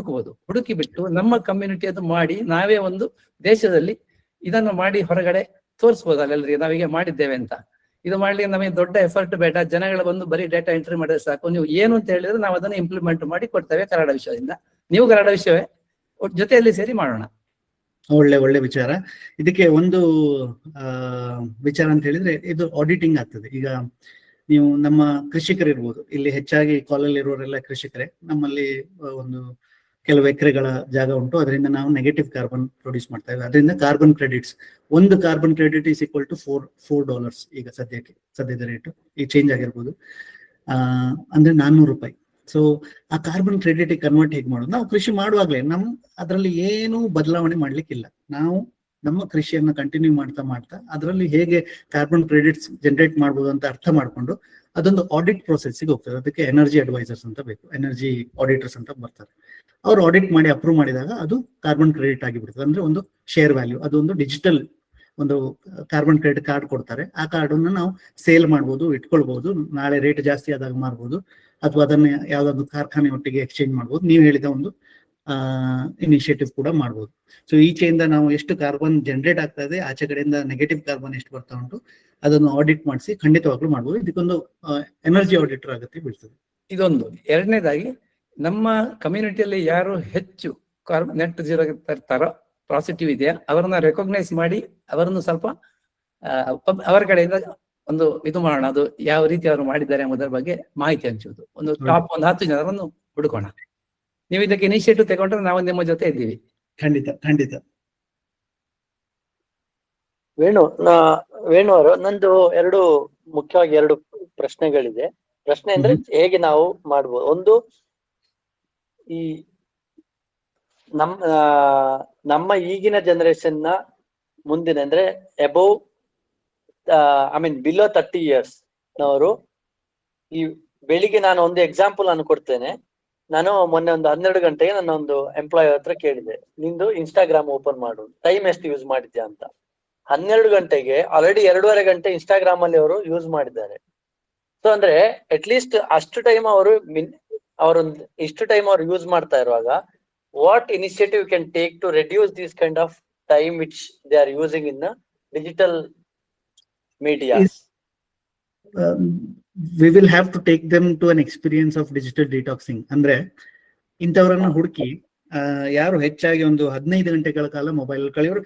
ಹುಡುಕಿ ಬಿಟ್ಟು ನಮ್ಮ ಕಮ್ಯುನಿಟಿಯದ್ದು ಮಾಡಿ ನಾವೇ ಒಂದು ದೇಶದಲ್ಲಿ ಇದನ್ನು ಮಾಡಿ ಹೊರಗಡೆ ತೋರಿಸ್ಬೋದು ಎಲ್ಲರಿಗೆ ನಾವೀಗ ಮಾಡಿದ್ದೇವೆ ಅಂತ. ಇದು ಮಾಡ್ಲಿಕ್ಕೆ ನಮಗೆ ದೊಡ್ಡ ಎಫರ್ಟ್ ಬೇಡ, ಜನಗಳ ಬಂದು ಬರೀ ಡೇಟಾ ಎಂಟ್ರಿ ಮಾಡಿದ್ರೆ ಸಾಕು. ನೀವು ಏನು ಅಂತ ಹೇಳಿದ್ರೆ ನಾವು ಅದನ್ನು ಇಂಪ್ಲಿಮೆಂಟ್ ಮಾಡಿ ಕೊಡ್ತೇವೆ ಕನ್ನಡ ವಿಷಯದಿಂದ. ನೀವು ಕನ್ನಡ ವಿಷಯವೇ ಜೊತೆಯಲ್ಲಿ ಸೇರಿ ಮಾಡೋಣ. ಒಳ್ಳೆ ವಿಚಾರ. ಇದಕ್ಕೆ ಒಂದು ವಿಚಾರ ಅಂತ ಹೇಳಿದ್ರೆ ಇದು ಆಡಿಟಿಂಗ್ ಆಗ್ತದೆ. ಈಗ ನೀವು ನಮ್ಮ ಕೃಷಿಕರಿರ್ಬೋದು, ಇಲ್ಲಿ ಹೆಚ್ಚಾಗಿ ಕಾಲಲ್ಲಿ ಇರುವವರೆಲ್ಲ ಕೃಷಿಕರೇ. ನಮ್ಮಲ್ಲಿ ಒಂದು ಕೆಲವು ಎಕರೆಗಳ ಜಾಗ ಉಂಟು, ಅದರಿಂದ ನಾವು ನೆಗೆಟಿವ್ ಕಾರ್ಬನ್ ಪ್ರೊಡ್ಯೂಸ್ ಮಾಡ್ತಾ ಇದ್ದೇವೆ. ಅದರಿಂದ ಕಾರ್ಬನ್ ಕ್ರೆಡಿಟ್ಸ್, ಒಂದು carbon credit is equal to $4 ಈಗ ಸದ್ಯದ ರೇಟು, ಈ ಚೇಂಜ್ ಆಗಿರ್ಬೋದು. ಅಂದ್ರೆ $400. ಸೊ ಆ ಕಾರ್ಬನ್ ಕ್ರೆಡಿಟ್ ಕನ್ವರ್ಟ್ ಹೇಗೆ ಮಾಡೋದು? ನಾವು ಕೃಷಿ ಮಾಡುವಾಗಲೇ ಅದರಲ್ಲಿ ಏನು ಬದಲಾವಣೆ ಮಾಡ್ಲಿಕ್ಕಿಲ್ಲ. ನಾವು ನಮ್ಮ ಕೃಷಿಯನ್ನ ಕಂಟಿನ್ಯೂ ಮಾಡ್ತಾ ಅದರಲ್ಲಿ ಹೇಗೆ ಕಾರ್ಬನ್ ಕ್ರೆಡಿಟ್ಸ್ ಜನರೇಟ್ ಮಾಡ್ಬೋದು ಅಂತ ಅರ್ಥ ಮಾಡ್ಕೊಂಡು ಅದೊಂದು ಆಡಿಟ್ ಪ್ರೊಸೆಸ್ಗೆ ಹೋಗ್ತದೆ. ಅದಕ್ಕೆ ಎನರ್ಜಿ ಅಡ್ವೈಸರ್ಸ್ ಅಂತ ಬೇಕು, ಎನರ್ಜಿ ಆಡಿಟರ್ಸ್ ಅಂತ ಬರ್ತಾರೆ. ಅವ್ರು ಆಡಿಟ್ ಮಾಡಿ ಅಪ್ರೂವ್ ಮಾಡಿದಾಗ ಅದು ಕಾರ್ಬನ್ ಕ್ರೆಡಿಟ್ ಆಗಿಬಿಡ್ತದೆ. ಅಂದ್ರೆ ಒಂದು ಶೇರ್ ವ್ಯಾಲ್ಯೂ, ಅದು ಒಂದು ಡಿಜಿಟಲ್ ಒಂದು ಕಾರ್ಬನ್ ಕ್ರೆಡಿಟ್ ಕಾರ್ಡ್ ಕೊಡ್ತಾರೆ. ಆ ಕಾರ್ಡನ್ನು ನಾವು ಸೇಲ್ ಮಾಡ್ಬೋದು, ಇಟ್ಕೊಳ್ಬಹುದು, ನಾಳೆ ರೇಟ್ ಜಾಸ್ತಿ ಆದಾಗ ಮಾರ್ಬೋದು, ಅಥವಾ ಅದನ್ನ ಯಾವ್ದಾದ್ರು ಕಾರ್ಖಾನೆ ಒಟ್ಟಿಗೆ ಎಕ್ಸ್ಚೇಂಜ್ ಮಾಡ್ಬೋದು. ನೀವು ಹೇಳಿದ ಒಂದು ಇನಿಷಿಯೇಟಿವ್ ಕೂಡ ಮಾಡ್ಬೋದು. ಸೊ ಈಚೆಯಿಂದ ನಾವು ಎಷ್ಟು ಕಾರ್ಬನ್ ಜನರೇಟ್ ಆಗ್ತಾ ಇದೆ, ಆಚೆ ಕಡೆಯಿಂದ ನೆಗೆಟಿವ್ ಕಾರ್ಬನ್ ಎಷ್ಟು ಬರ್ತಾ ಉಂಟು, ಅದನ್ನು ಆಡಿಟ್ ಮಾಡಿಸಿ ಖಂಡಿತವಾಗ್ಲೂ ಮಾಡ್ಬೋದು. ಇದಕ್ಕೊಂದು ಎನರ್ಜಿ ಆಡಿಟರ್ ಅಗತ್ಯ ಬೀಳ್ತದೆ. ಇದೊಂದು. ಎರಡನೇದಾಗಿ ನಮ್ಮ ಕಮ್ಯುನಿಟಿಯಲ್ಲಿ ಯಾರು ಹೆಚ್ಚು ನೆಟ್ ಝೀರೋ ತರ್ತಾರೋ, ಪಾಸಿಟಿವ್ ಇದೆಯಾ, ಅವರನ್ನ ರೆಕಾಗ್ನೈಸ್ ಮಾಡಿ ಅವರನ್ನು ಸ್ವಲ್ಪ ಅವರ ಕಡೆಯಿಂದ ಒಂದು ಇದು ಮಾಡೋಣ. ಅದು ಯಾವ ರೀತಿ ಅವರು ಮಾಡಿದ್ದಾರೆ ಎಂಬುದರ ಬಗ್ಗೆ ಮಾಹಿತಿ ಹಂಚುವುದು. ಒಂದು ಟಾಪ್ 10 ಜನರನ್ನು ಹುಡುಕೋಣ. ನೀವು ಇದಕ್ಕೆ ಇನಿಷಿಯೇಟಿವ್ ತಗೊಂಡ್ರೆ ನಾವು ನಿಮ್ಮ ಜೊತೆ ಇದ್ದೀವಿ. ಖಂಡಿತ. ವೇಣು ಅವರು, ನಂದು ಮುಖ್ಯವಾಗಿ 2 ಪ್ರಶ್ನೆಗಳಿದೆ. ಪ್ರಶ್ನೆ ಅಂದ್ರೆ ಹೇಗೆ ನಾವು ಮಾಡ್ಬೋದು. ಒಂದು, ಈ ನಮ್ಮ ಈಗಿನ ಜನರೇಷನ್ ನ ಮುಂದಿನ ಅಂದ್ರೆ ಅಬೌವ್ ಬಿಲೋ 30 years ನವರು, ಈ ಬೆಳಿಗ್ಗೆ ನಾನು ಒಂದು ಎಕ್ಸಾಂಪಲ್ ನಾನು ಕೊಡ್ತೇನೆ. ನಾನು ಮೊನ್ನೆ ಒಂದು 12 ಗಂಟೆಗೆ ನನ್ನ ಒಂದು ಎಂಪ್ಲಾಯ್ ಹತ್ರ ಕೇಳಿದೆ, ನಿಂದು ಇನ್ಸ್ಟಾಗ್ರಾಮ್ ಓಪನ್ ಮಾಡು, ಟೈಮ್ ಎಷ್ಟು ಯೂಸ್ ಮಾಡಿದ್ಯಾ ಅಂತ. 12 ಗಂಟೆಗೆ ಆಲ್ರೆಡಿ 2.5 ಗಂಟೆ ಇನ್ಸ್ಟಾಗ್ರಾಮ್ ಅಲ್ಲಿ ಅವರು ಯೂಸ್ ಮಾಡಿದ್ದಾರೆ. ಸೊ ಅಂದ್ರೆ ಅಟ್ ಲೀಸ್ಟ್ ಅಷ್ಟು ಟೈಮ್ ಅವರೊಂದು ಇಷ್ಟು ಟೈಮ್ ಅವ್ರು ಯೂಸ್ ಮಾಡ್ತಾ ಇರುವಾಗ, what initiative can take to reduce this kind of time which they are using in digital media? We will have to take them to an experience of digital detoxing. ಅಂದ್ರೆ ಇಂಥವರನ್ನ ಹುಡುಕಿ, ಯಾರು ಹೆಚ್ಚಾಗಿ ಒಂದು 15 ಗಂಟೆಗಳ ಕಾಲ ಮೊಬೈಲ್ ಕಳೆಯೋರು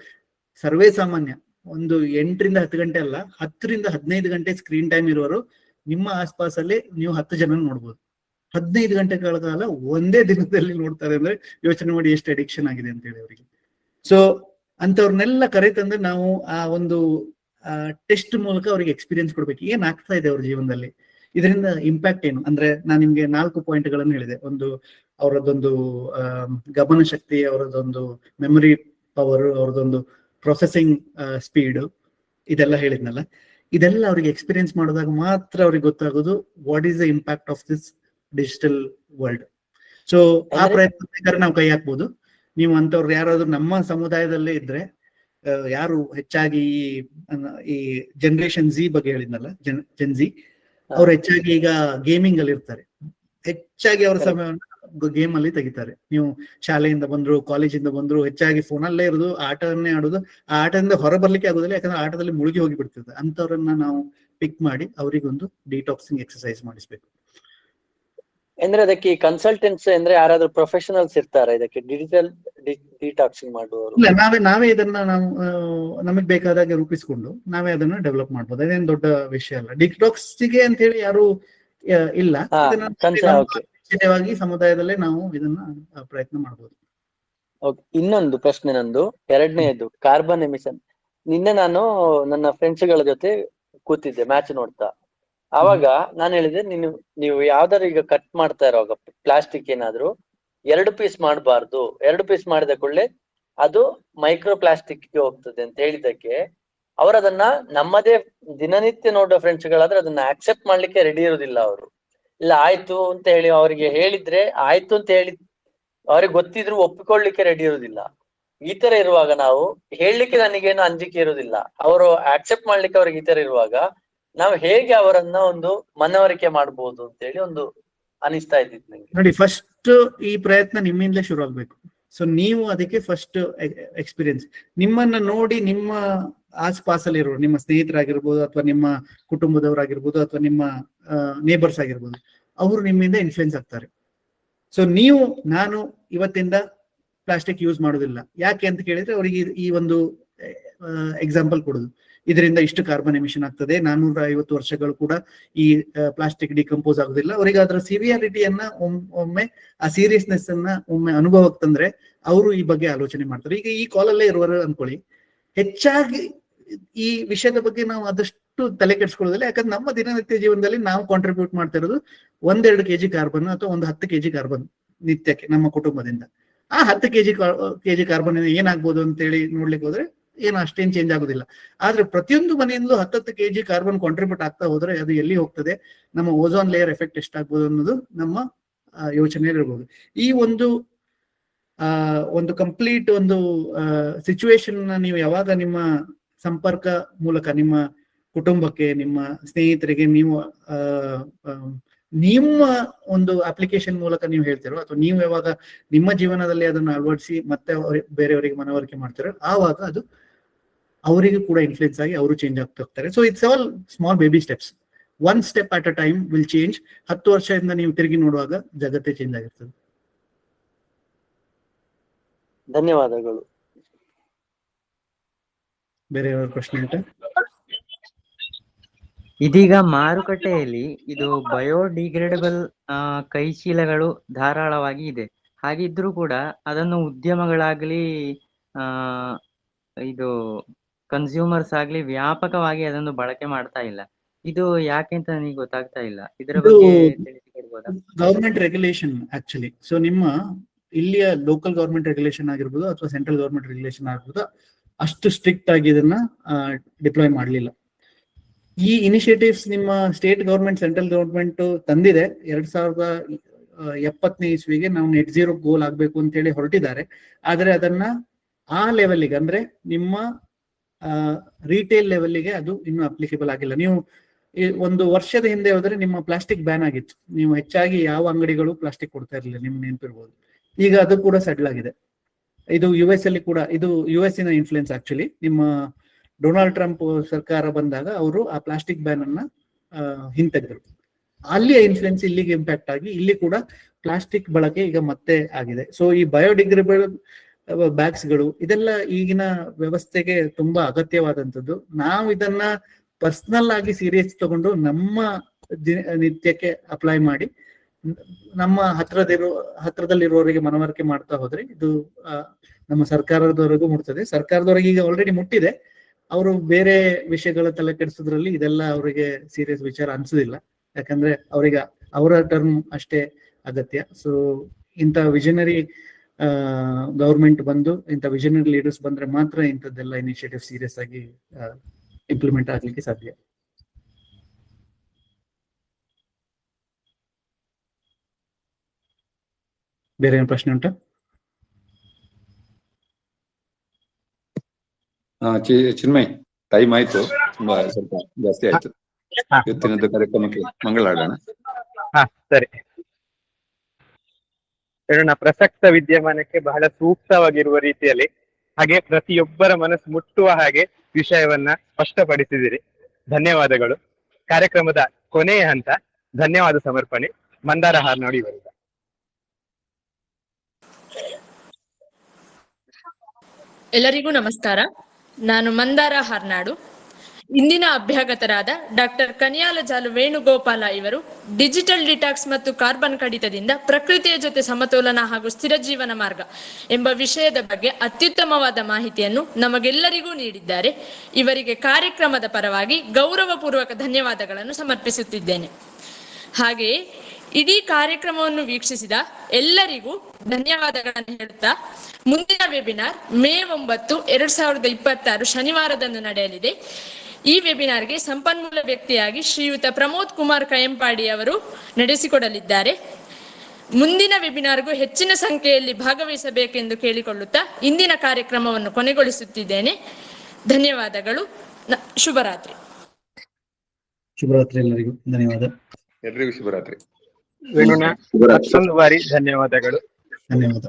ಸರ್ವೇ ಸಾಮಾನ್ಯ, ಒಂದು 8 ರಿಂದ 10 ಗಂಟೆ ಅಲ್ಲ, 10 ರಿಂದ 15 ಗಂಟೆ ಸ್ಕ್ರೀನ್ ಟೈಮ್ ಇರುವವರು ನಿಮ್ಮ ಆಸ್ಪಾಸಲ್ಲಿ ನೀವು 10 ಜನ ನೋಡ್ಬೋದು. 15 ಗಂಟೆಗಳ ಕಾಲ ಒಂದೇ ದಿನದಲ್ಲಿ ನೋಡ್ತಾರೆ ಅಂದ್ರೆ ಯೋಚನೆ ಮಾಡಿ ಎಷ್ಟು ಅಡಿಕ್ಷನ್ ಆಗಿದೆ ಅಂತ ಹೇಳಿ ಅವರಿಗೆ. ಸೊ ಅಂತವ್ರನ್ನೆಲ್ಲ ಕರೆತಂದ್ರೆ ನಾವು ಆ ಒಂದು ಟೆಸ್ಟ್ ಮೂಲಕ ಅವರಿಗೆ ಎಕ್ಸ್ಪೀರಿಯನ್ಸ್ ಕೊಡ್ಬೇಕು, ಏನ್ ಆಗ್ತಾ ಇದೆ ಅವ್ರ ಜೀವನದಲ್ಲಿ, ಇದರಿಂದ ಇಂಪ್ಯಾಕ್ಟ್ ಏನು. ಅಂದ್ರೆ ನಾನು ನಿಮ್ಗೆ 4 ಪಾಯಿಂಟ್ಗಳನ್ನು ಹೇಳಿದೆ. ಒಂದು ಅವರದೊಂದು ಗಮನ ಶಕ್ತಿ, ಅವರದೊಂದು ಮೆಮೊರಿ ಪವರ್, ಅವರದೊಂದು ಪ್ರೊಸೆಸಿಂಗ್ ಸ್ಪೀಡ್, ಇದೆಲ್ಲ ಹೇಳಿದ್ನಲ್ಲ. ಇದೆಲ್ಲ ಅವ್ರಿಗೆ ಎಕ್ಸ್ಪೀರಿಯನ್ಸ್ ಮಾಡಿದಾಗ ಮಾತ್ರ ಅವ್ರಿಗೆ ಗೊತ್ತಾಗೋದು what is the impact of this digital world. So ಆ ಪ್ರಯತ್ನ ನಾವು ಕೈ ಹಾಕ್ಬೋದು. ನೀವು ಅಂತವ್ರು ಯಾರಾದ್ರೂ ನಮ್ಮ ಸಮುದಾಯದಲ್ಲೇ ಇದ್ರೆ, ಯಾರು ಹೆಚ್ಚಾಗಿ ಈ ಜನರೇಷನ್ ಜಿ ಬಗ್ಗೆ ಹೇಳಿದ್ನಲ್ಲ, ಜೆನ್ಜಿ, ಅವ್ರು ಹೆಚ್ಚಾಗಿ ಈಗ ಗೇಮಿಂಗ್ ಅಲ್ಲಿ ಇರ್ತಾರೆ. ಹೆಚ್ಚಾಗಿ ಅವ್ರ ಸಮಯವನ್ನು ಗೇಮ್ ಅಲ್ಲಿ ತೆಗಿತಾರೆ. ನೀವು ಶಾಲೆಯಿಂದ ಬಂದ್ರು, ಕಾಲೇಜಿಂದ ಬಂದ್ರು, ಹೆಚ್ಚಾಗಿ ಫೋನಲ್ಲೇ ಇರೋದು, ಆಟವನ್ನೇ ಆಡೋದು. ಆ ಆಟದಿಂದ ಹೊರ ಬರ್ಲಿಕ್ಕೆ ಆಗೋದಿಲ್ಲ, ಯಾಕಂದ್ರೆ ಆಟದಲ್ಲಿ ಮುಳುಗಿ ಹೋಗಿ ಬಿಡ್ತಿರ್ತದೆ. ಅಂತವ್ರನ್ನ ನಾವು ಪಿಕ್ ಮಾಡಿ ಅವರಿಗೊಂದು ಡಿಟಾಕ್ಸಿಂಗ್ ಎಕ್ಸರ್ಸೈಸ್ ಮಾಡಿಸ್ಬೇಕು. ಅಂದ್ರೆ ಅದಕ್ಕೆ ಕನ್ಸಲ್ಟೆಂಟ್ಸ್ ಅಂದ್ರೆ ಯಾರಾದ್ರೂ ಪ್ರೊಫೆಷನಲ್ಸ್ ಇರ್ತಾರ ಇದಕ್ಕೆ ಡಿಜಿಟಲ್ ಡಿಟಾಕ್ಸಿಂಗ್ ಮಾಡುವವರು? ಇಲ್ಲ, ನಾವೇ ಇದನ್ನ ನಾವು ನಮಗ್ ಬೇಕಾದಾಗೆ ರೂಪಿಸ್ಕೊಂಡು ನಾವೇ ಅದನ್ನ ಡೆವಲಪ್ ಮಾಡ್ಬೋದು. ಅದೇನ್ ದೊಡ್ಡ ವಿಷಯ ಅಲ್ಲ. ಡಿಟಾಕ್ಸ್ಗೆ ಅಂತ ಹೇಳಿ ಯಾರು ಇಲ್ಲ, ಸಮುದಾಯದಲ್ಲೇ ನಾವು ಇದನ್ನ ಪ್ರಯತ್ನ ಮಾಡ್ಬೋದು. ಇನ್ನೊಂದು ಪ್ರಶ್ನೆ ನಂದು, ಎರಡನೇದು ಕಾರ್ಬನ್ ಎಮಿಷನ್. ನಿನ್ನೆ ನಾನು ನನ್ನ ಫ್ರೆಂಡ್ಸ್ ಗಳ ಜೊತೆ ಕೂತಿದ್ದೆ ಮ್ಯಾಚ್ ನೋಡ್ತಾ. ಆವಾಗ ನಾನು ಹೇಳಿದೆ, ನೀವು ಯಾವ್ದಾರು ಈಗ ಕಟ್ ಮಾಡ್ತಾ ಇರುವಾಗ ಪ್ಲಾಸ್ಟಿಕ್ ಏನಾದ್ರು 2 ಪೀಸ್ ಮಾಡಬಾರ್ದು, 2 ಪೀಸ್ ಮಾಡಿದ ಕೂಡಲೇ ಅದು ಮೈಕ್ರೋ ಪ್ಲಾಸ್ಟಿಕ್ ಗೆ ಹೋಗ್ತದೆ ಅಂತ ಹೇಳಿದಕ್ಕೆ, ಅವರದನ್ನ ನಮ್ಮದೇ ದಿನನಿತ್ಯ ನೋಡೋ ಫ್ರೆಂಡ್ಸ್ ಗಳಾದ್ರೆ ಅದನ್ನ ಆಕ್ಸೆಪ್ಟ್ ಮಾಡ್ಲಿಕ್ಕೆ ರೆಡಿ ಇರುದಿಲ್ಲ. ಅವರು ಇಲ್ಲ ಆಯ್ತು ಅಂತ ಹೇಳಿ ಅವರಿಗೆ ಹೇಳಿದ್ರೆ ಆಯ್ತು ಅಂತ ಹೇಳಿ ಅವ್ರಿಗೆ ಗೊತ್ತಿದ್ರು ಒಪ್ಪಿಕೊಳ್ಳಿಕ್ಕೆ ರೆಡಿ ಇರುದಿಲ್ಲ. ಈ ತರ ಇರುವಾಗ ನಾವು ಹೇಳಲಿಕ್ಕೆ ನನಗೇನು ಅಂಜಿಕೆ ಇರುದಿಲ್ಲ, ಅವರು ಆಕ್ಸೆಪ್ಟ್ ಮಾಡ್ಲಿಕ್ಕೆ ಅವ್ರಿಗೆ ಈ ತರ ಇರುವಾಗ ನಾವು ಹೇಗೆ ಅವರನ್ನ ಒಂದು ಮನವರಿಕೆ ಮಾಡ್ಬೋದು ಅಂತ ಹೇಳಿ ಒಂದು ಅನಿಸ್ತಾ ಇದ್ದಿತ್ತು ನಂಗೆ. ನೋಡಿ, ಫಸ್ಟ್ ಈ ಪ್ರಯತ್ನ ನಿಮ್ಮಿಂದಲೇ ಶುರು ಆಗ್ಬೇಕು. ಸೊ ನೀವು ಅದಕ್ಕೆ ಫಸ್ಟ್ ಎಕ್ಸ್ಪೀರಿಯನ್ಸ್, ನಿಮ್ಮನ್ನ ನೋಡಿ ನಿಮ್ಮ ಆಸ್ಪಾಸಲ್ಲಿ ಇರೋ ನಿಮ್ಮ ಸ್ನೇಹಿತರಾಗಿರ್ಬೋದು, ಅಥವಾ ನಿಮ್ಮ ಕುಟುಂಬದವರಾಗಿರ್ಬೋದು, ಅಥವಾ ನಿಮ್ಮ ನೇಬರ್ಸ್ ಆಗಿರ್ಬೋದು, ಅವರು ನಿಮ್ಮಿಂದ ಇನ್ಫ್ಲುಯೆನ್ಸ್ ಆಗ್ತಾರೆ. ಸೊ ನಾನು ಇವತ್ತಿಂದ ಪ್ಲಾಸ್ಟಿಕ್ ಯೂಸ್ ಮಾಡೋದಿಲ್ಲ. ಯಾಕೆ ಅಂತ ಕೇಳಿದ್ರೆ ಅವರಿಗೆ ಈ ಒಂದು ಎಕ್ಸಾಂಪಲ್ ಕೊಡುದು, ಇದರಿಂದ ಇಷ್ಟು ಕಾರ್ಬನ್ ಎಮಿಷನ್ ಆಗ್ತದೆ, 450 ವರ್ಷಗಳು ಕೂಡ ಈ ಪ್ಲಾಸ್ಟಿಕ್ ಡಿಕಂಪೋಸ್ ಆಗುದಿಲ್ಲ. ಅವರಿಗೆ ಅದರ ಸಿವಿಯಾರಿಟಿಯನ್ನ ಒಮ್ಮೆ ಆ ಸೀರಿಯಸ್ನೆಸ್ ಅನ್ನ ಒಮ್ಮೆ ಅನುಭವಕ್ಕೆ ತಂದ್ರೆ ಅವರು ಈ ಬಗ್ಗೆ ಆಲೋಚನೆ ಮಾಡ್ತಾರೆ. ಈಗ ಈ ಕಾಲಲ್ಲೇ ಇರುವರು ಅನ್ಕೊಳ್ಳಿ, ಹೆಚ್ಚಾಗಿ ಈ ವಿಷಯದ ಬಗ್ಗೆ ನಾವು ಆದಷ್ಟು ತಲೆ ಕೆಡಿಸ್ಕೊಳ್ಳೋದಿಲ್ಲ. ಯಾಕಂದ್ರೆ ನಮ್ಮ ದಿನನಿತ್ಯ ಜೀವನದಲ್ಲಿ ನಾವು ಕಾಂಟ್ರಿಬ್ಯೂಟ್ ಮಾಡ್ತಾ ಇರೋದು 1-2 kg ಕಾರ್ಬನ್ ಅಥವಾ ಒಂದು 10 kg ಕಾರ್ಬನ್ ನಿತ್ಯಕ್ಕೆ ನಮ್ಮ ಕುಟುಂಬದಿಂದ. ಆ 10 kg ಕಾರ್ಬನ್ ಏನಾಗ್ಬೋದು ಅಂತೇಳಿ ನೋಡ್ಲಿಕ್ಕೆ ಹೋದ್ರೆ ಏನು ಅಷ್ಟೇನ್ ಚೇಂಜ್ ಆಗುದಿಲ್ಲ. ಆದ್ರೆ ಪ್ರತಿಯೊಂದು ಮನೆಯಿಂದಲೂ 10 kg ಕಾರ್ಬನ್ ಕಾಂಟ್ರಿಬ್ಯೂಟ್ ಆಗ್ತಾ ಹೋದ್ರೆ ಅದು ಎಲ್ಲಿ ಹೋಗ್ತದೆ, ನಮ್ಮ ಓಝೋನ್ ಲೇಯರ್ ಎಫೆಕ್ಟ್ ಎಷ್ಟಾಗ್ಬೋದು ಅನ್ನೋದು ನಮ್ಮ ಯೋಚನೆ ಇರ್ಬೋದು. ಈ ಒಂದು ಕಂಪ್ಲೀಟ್ ಒಂದು ಸಿಚುವೇಶನ್ ನೀವು ಯಾವಾಗ ನಿಮ್ಮ ಸಂಪರ್ಕ ಮೂಲಕ ನಿಮ್ಮ ಕುಟುಂಬಕ್ಕೆ, ನಿಮ್ಮ ಸ್ನೇಹಿತರಿಗೆ ನಿಮ್ಮ ಒಂದು ಅಪ್ಲಿಕೇಶನ್ ಮೂಲಕ ನೀವು ಹೇಳ್ತಿರೋ, ಅಥವಾ ನೀವು ಯಾವಾಗ ನಿಮ್ಮ ಜೀವನದಲ್ಲಿ ಅದನ್ನು ಅಳವಡಿಸಿ ಮತ್ತೆ ಬೇರೆಯವರಿಗೆ ಮನವರಿಕೆ ಮಾಡ್ತಿರೋ, ಆವಾಗ ಅದು ಅವರಿಗೂ ಕೂಡ ಇನ್ಫ್ಲುಯೆನ್ಸ್ ಆಗಿ ಅವರು ಚೇಂಜ್ ಆಗ್ತಾ ಹೋಗ್ತಾರೆ. So it's all small baby steps, 1 step at a time will change. 10 ವರ್ಷದಿಂದ ನೀವು ತಿರುಗಿ ನೋಡುವಾಗ ಜಗತ್ತೇ ಚೇಂಜ್ ಆಗಿರ್ತದೆ. ಧನ್ಯವಾದಗಳು. ಬೇರೆ ಯಾವ ಪ್ರಶ್ನೆ ಉಂಟಾ? ಇದೀಗ ಮಾರುಕಟ್ಟೆಯಲ್ಲಿ ಇದು ಬಯೋಡಿಗ್ರೇಡಬಲ್ ಕೈಚೀಲಗಳು ಧಾರಾಳವಾಗಿ ಇದೆ. ಹಾಗಿದ್ರೂ ಕೂಡ ಅದನ್ನು ಉದ್ಯಮಗಳಾಗ್ಲಿ ಇದು ಕನ್ಸ್ಯೂಮರ್ಸ್ ಆಗ್ಲಿ ವ್ಯಾಪಕವಾಗಿ ಅದನ್ನು ಬಳಕೆ ಮಾಡ್ತಾ ಇಲ್ಲ. ಇದು ಯಾಕೆ ಅಂತ ನನಗೆ ಗೊತ್ತಾಗ್ತಾ ಇಲ್ಲ. ಇದರ ಬಗ್ಗೆ ತಿಳಿಸಿಕೊಡ್ಬೋದಾ? Government regulation actually. ಸೊ ನಿಮ್ಮ ಇಲ್ಲಿಯ ಲೋಕಲ್ ಗವರ್ಮೆಂಟ್ ರೆಗ್ಯುಲೇಷನ್ ಆಗಿರ್ಬೋದು ಅಥವಾ ಸೆಂಟ್ರಲ್ ಗವರ್ಮೆಂಟ್ ರೆಗ್ಯುಲೇಷನ್ ಆಗಿರ್ಬೋದು, ಅಷ್ಟು ಸ್ಟ್ರಿಕ್ಟ್ ಆಗಿ ಇದನ್ನ ಡಿಪ್ಲಾಯ್ ಮಾಡಲಿಲ್ಲ. ಈ ಇನಿಷಿಯೇಟಿವ್ಸ್ ನಿಮ್ಮ ಸ್ಟೇಟ್ ಗವರ್ಮೆಂಟ್, ಸೆಂಟ್ರಲ್ ಗವರ್ಮೆಂಟ್ ತಂದಿದೆ. 2070ನೇ ಇಸ್ವಿಗೆ ನಾವು ನೆಟ್ ಝೀರೋ ಗೋಲ್ ಆಗ್ಬೇಕು ಅಂತ ಹೇಳಿ ಹೊರಟಿದ್ದಾರೆ. ಆದ್ರೆ ಅದನ್ನ ಆ ಲೆವೆಲ್ಗೆ, ಅಂದ್ರೆ ನಿಮ್ಮ ರಿಟೇಲ್ ಲೆವೆಲ್ಗೆ ಅದು ಇನ್ನೂ ಅಪ್ಲಿಕೇಬಲ್ ಆಗಿಲ್ಲ. ನೀವು ಒಂದು ವರ್ಷದ ಹಿಂದೆ ಹೋದ್ರೆ ನಿಮ್ಮ ಪ್ಲಾಸ್ಟಿಕ್ ಬ್ಯಾನ್ ಆಗಿತ್ತು. ನೀವು ಹೆಚ್ಚಾಗಿ ಯಾವ ಅಂಗಡಿಗಳು ಪ್ಲಾಸ್ಟಿಕ್ ಕೊಡ್ತಾ ಇರಲಿಲ್ಲ, ನಿಮ್ಗೆ ನೆನಪಿರ್ಬೋದು. ಈಗ ಅದು ಕೂಡ ಸೆಟ್ಲ್ ಆಗಿದೆ. ಇದು US ಅಲ್ಲಿ ಕೂಡ, ಇದು US ನ ಇನ್ಫ್ಲುಯೆನ್ಸ್ ಆಕ್ಚುಲಿ. ನಿಮ್ಮ ಡೊನಾಲ್ಡ್ ಟ್ರಂಪ್ ಸರ್ಕಾರ ಬಂದಾಗ ಅವರು ಆ ಪ್ಲಾಸ್ಟಿಕ್ ಬ್ಯಾನ್ ಅನ್ನ ಹಿಂತೆಗೆದರು. ಅಲ್ಲಿಯ ಇನ್ಫ್ಲುಯೆನ್ಸ್ ಇಲ್ಲಿಗೆ ಇಂಪ್ಯಾಕ್ಟ್ ಆಗಿ ಇಲ್ಲಿ ಕೂಡ ಪ್ಲಾಸ್ಟಿಕ್ ಬಳಕೆ ಈಗ ಮತ್ತೆ ಆಗಿದೆ. ಸೊ ಈ ಬಯೋಡಿಗ್ರೇಡಬಲ್ ಬ್ಯಾಗ್ಸ್ಗಳು ಇದೆಲ್ಲ ಈಗಿನ ವ್ಯವಸ್ಥೆಗೆ ತುಂಬಾ ಅಗತ್ಯವಾದಂಥದ್ದು. ನಾವು ಇದನ್ನ ಪರ್ಸನಲ್ ಆಗಿ ಸೀರಿಯಸ್ ತಗೊಂಡು ನಮ್ಮ ನಿತ್ಯಕ್ಕೆ ಅಪ್ಲೈ ಮಾಡಿ ನಮ್ಮ ಹತ್ರದಲ್ಲಿರುವವರಿಗೆ ಮನವರಿಕೆ ಮಾಡ್ತಾ ಹೋದ್ರೆ ಇದು ನಮ್ಮ ಸರ್ಕಾರದವರೆಗೂ ಮುಟ್ತದೆ. ಸರ್ಕಾರದವರೆಗೆ ಈಗ ಆಲ್ರೆಡಿ ಮುಟ್ಟಿದೆ. ಅವರು ಬೇರೆ ವಿಷಯಗಳ ತಲೆ ಕೆಡಿಸೋದ್ರಲ್ಲಿ ಇದೆಲ್ಲ ಅವರಿಗೆ ಸೀರಿಯಸ್ ವಿಚಾರ ಅನ್ಸೋದಿಲ್ಲ. ಯಾಕಂದ್ರೆ ಅವರಿಗೆ ಅವರ ಟರ್ಮ್ ಅಷ್ಟೇ ಅಗತ್ಯ. ಸೊ ಇಂಥ ವಿಷನರಿ ಗವರ್ಮೆಂಟ್ ಬಂದು ಇಂಥ ವಿಷನರಿ ಲೀಡರ್ಸ್ ಬಂದ್ರೆ ಮಾತ್ರ ಇಂಥದ್ದೆಲ್ಲ ಇನಿಷಿಯೇಟಿವ್ ಸೀರಿಯಸ್ ಆಗಿ ಇಂಪ್ಲಿಮೆಂಟ್ ಆಗ್ಲಿಕ್ಕೆ ಸಾಧ್ಯ. ಬೇರೆ ಏನು ಪ್ರಶ್ನೆ ಉಂಟಾ? ಚಿನ್ಮಯ್, ಟೈಮ್ ಆಯ್ತು, ತುಂಬಾ ಸ್ವಲ್ಪ ಜಾಸ್ತಿ ಆಯ್ತು. ಇವತ್ತಿನದ್ದು ಕಾರ್ಯಕ್ರಮಕ್ಕೆ ಮಂಗಳಾಡೋಣ. ಸರಿ ಹೇಳೋಣ. ಪ್ರಸಕ್ತ ವಿದ್ಯಮಾನಕ್ಕೆ ಬಹಳ ಸೂಕ್ತವಾಗಿರುವ ರೀತಿಯಲ್ಲಿ ಹಾಗೆ ಪ್ರತಿಯೊಬ್ಬರ ಮನಸ್ಸು ಮುಟ್ಟುವ ಹಾಗೆ ವಿಷಯವನ್ನ ಸ್ಪಷ್ಟಪಡಿಸಿದಿರಿ. ಧನ್ಯವಾದಗಳು. ಕಾರ್ಯಕ್ರಮದ ಕೊನೆಯ ಹಂತ ಧನ್ಯವಾದ ಸಮರ್ಪಣೆ. ಮಂದಾರ ಹಾರ್ನಾಡಿ ಇವರಿಂದ. ಎಲ್ಲರಿಗೂ ನಮಸ್ಕಾರ. ನಾನು ಮಂದಾರ ಹಾರ್ನಾಡು. ಇಂದಿನ ಅಭ್ಯಾಗತರಾದ ಡಾಕ್ಟರ್ ಕನಿಯಾಲ ಜಾಲು ವೇಣುಗೋಪಾಲ ಇವರು ಡಿಜಿಟಲ್ ಡಿಟಾಕ್ಸ್ ಮತ್ತು ಕಾರ್ಬನ್ ಕಡಿತದಿಂದ ಪ್ರಕೃತಿಯ ಜೊತೆ ಸಮತೋಲನ ಹಾಗೂ ಸ್ಥಿರ ಜೀವನ ಮಾರ್ಗ ಎಂಬ ವಿಷಯದ ಬಗ್ಗೆ ಅತ್ಯುತ್ತಮವಾದ ಮಾಹಿತಿಯನ್ನು ನಮಗೆಲ್ಲರಿಗೂ ನೀಡಿದ್ದಾರೆ. ಇವರಿಗೆ ಕಾರ್ಯಕ್ರಮದ ಪರವಾಗಿ ಗೌರವಪೂರ್ವಕ ಧನ್ಯವಾದಗಳನ್ನು ಸಮರ್ಪಿಸುತ್ತಿದ್ದೇನೆ. ಹಾಗೆಯೇ ಇಡೀ ಕಾರ್ಯಕ್ರಮವನ್ನು ವೀಕ್ಷಿಸಿದ ಎಲ್ಲರಿಗೂ ಧನ್ಯವಾದಗಳನ್ನು ಹೇಳುತ್ತಾ, ಮುಂದಿನ ವೆಬಿನಾರ್ ಮೇ 9, 2026 ಶನಿವಾರದಂದು ನಡೆಯಲಿದೆ. ಈ ವೆಬಿನಾರ್ಗೆ ಸಂಪನ್ಮೂಲ ವ್ಯಕ್ತಿಯಾಗಿ ಶ್ರೀಯುತ ಪ್ರಮೋದ್ ಕುಮಾರ್ ಕಯಂಪಾಡಿ ಅವರು ನಡೆಸಿಕೊಡಲಿದ್ದಾರೆ. ಮುಂದಿನ ವೆಬಿನಾರ್ಗೂ ಹೆಚ್ಚಿನ ಸಂಖ್ಯೆಯಲ್ಲಿ ಭಾಗವಹಿಸಬೇಕೆಂದು ಕೇಳಿಕೊಳ್ಳುತ್ತಾ ಇಂದಿನ ಕಾರ್ಯಕ್ರಮವನ್ನು ಕೊನೆಗೊಳಿಸುತ್ತಿದ್ದೇನೆ. ಧನ್ಯವಾದಗಳು. ಶುಭರಾತ್ರಿ. ಶುಭರಾತ್ರಿ ಎಲ್ಲರಿಗೂ. ಧನ್ಯವಾದ. ಎಲ್ರಿಗೂ ಶುಭರಾತ್ರಿ. ವೇಣುನ ಮತ್ತೊಂದು ಬಾರಿ ಧನ್ಯವಾದಗಳು. ಧನ್ಯವಾದ.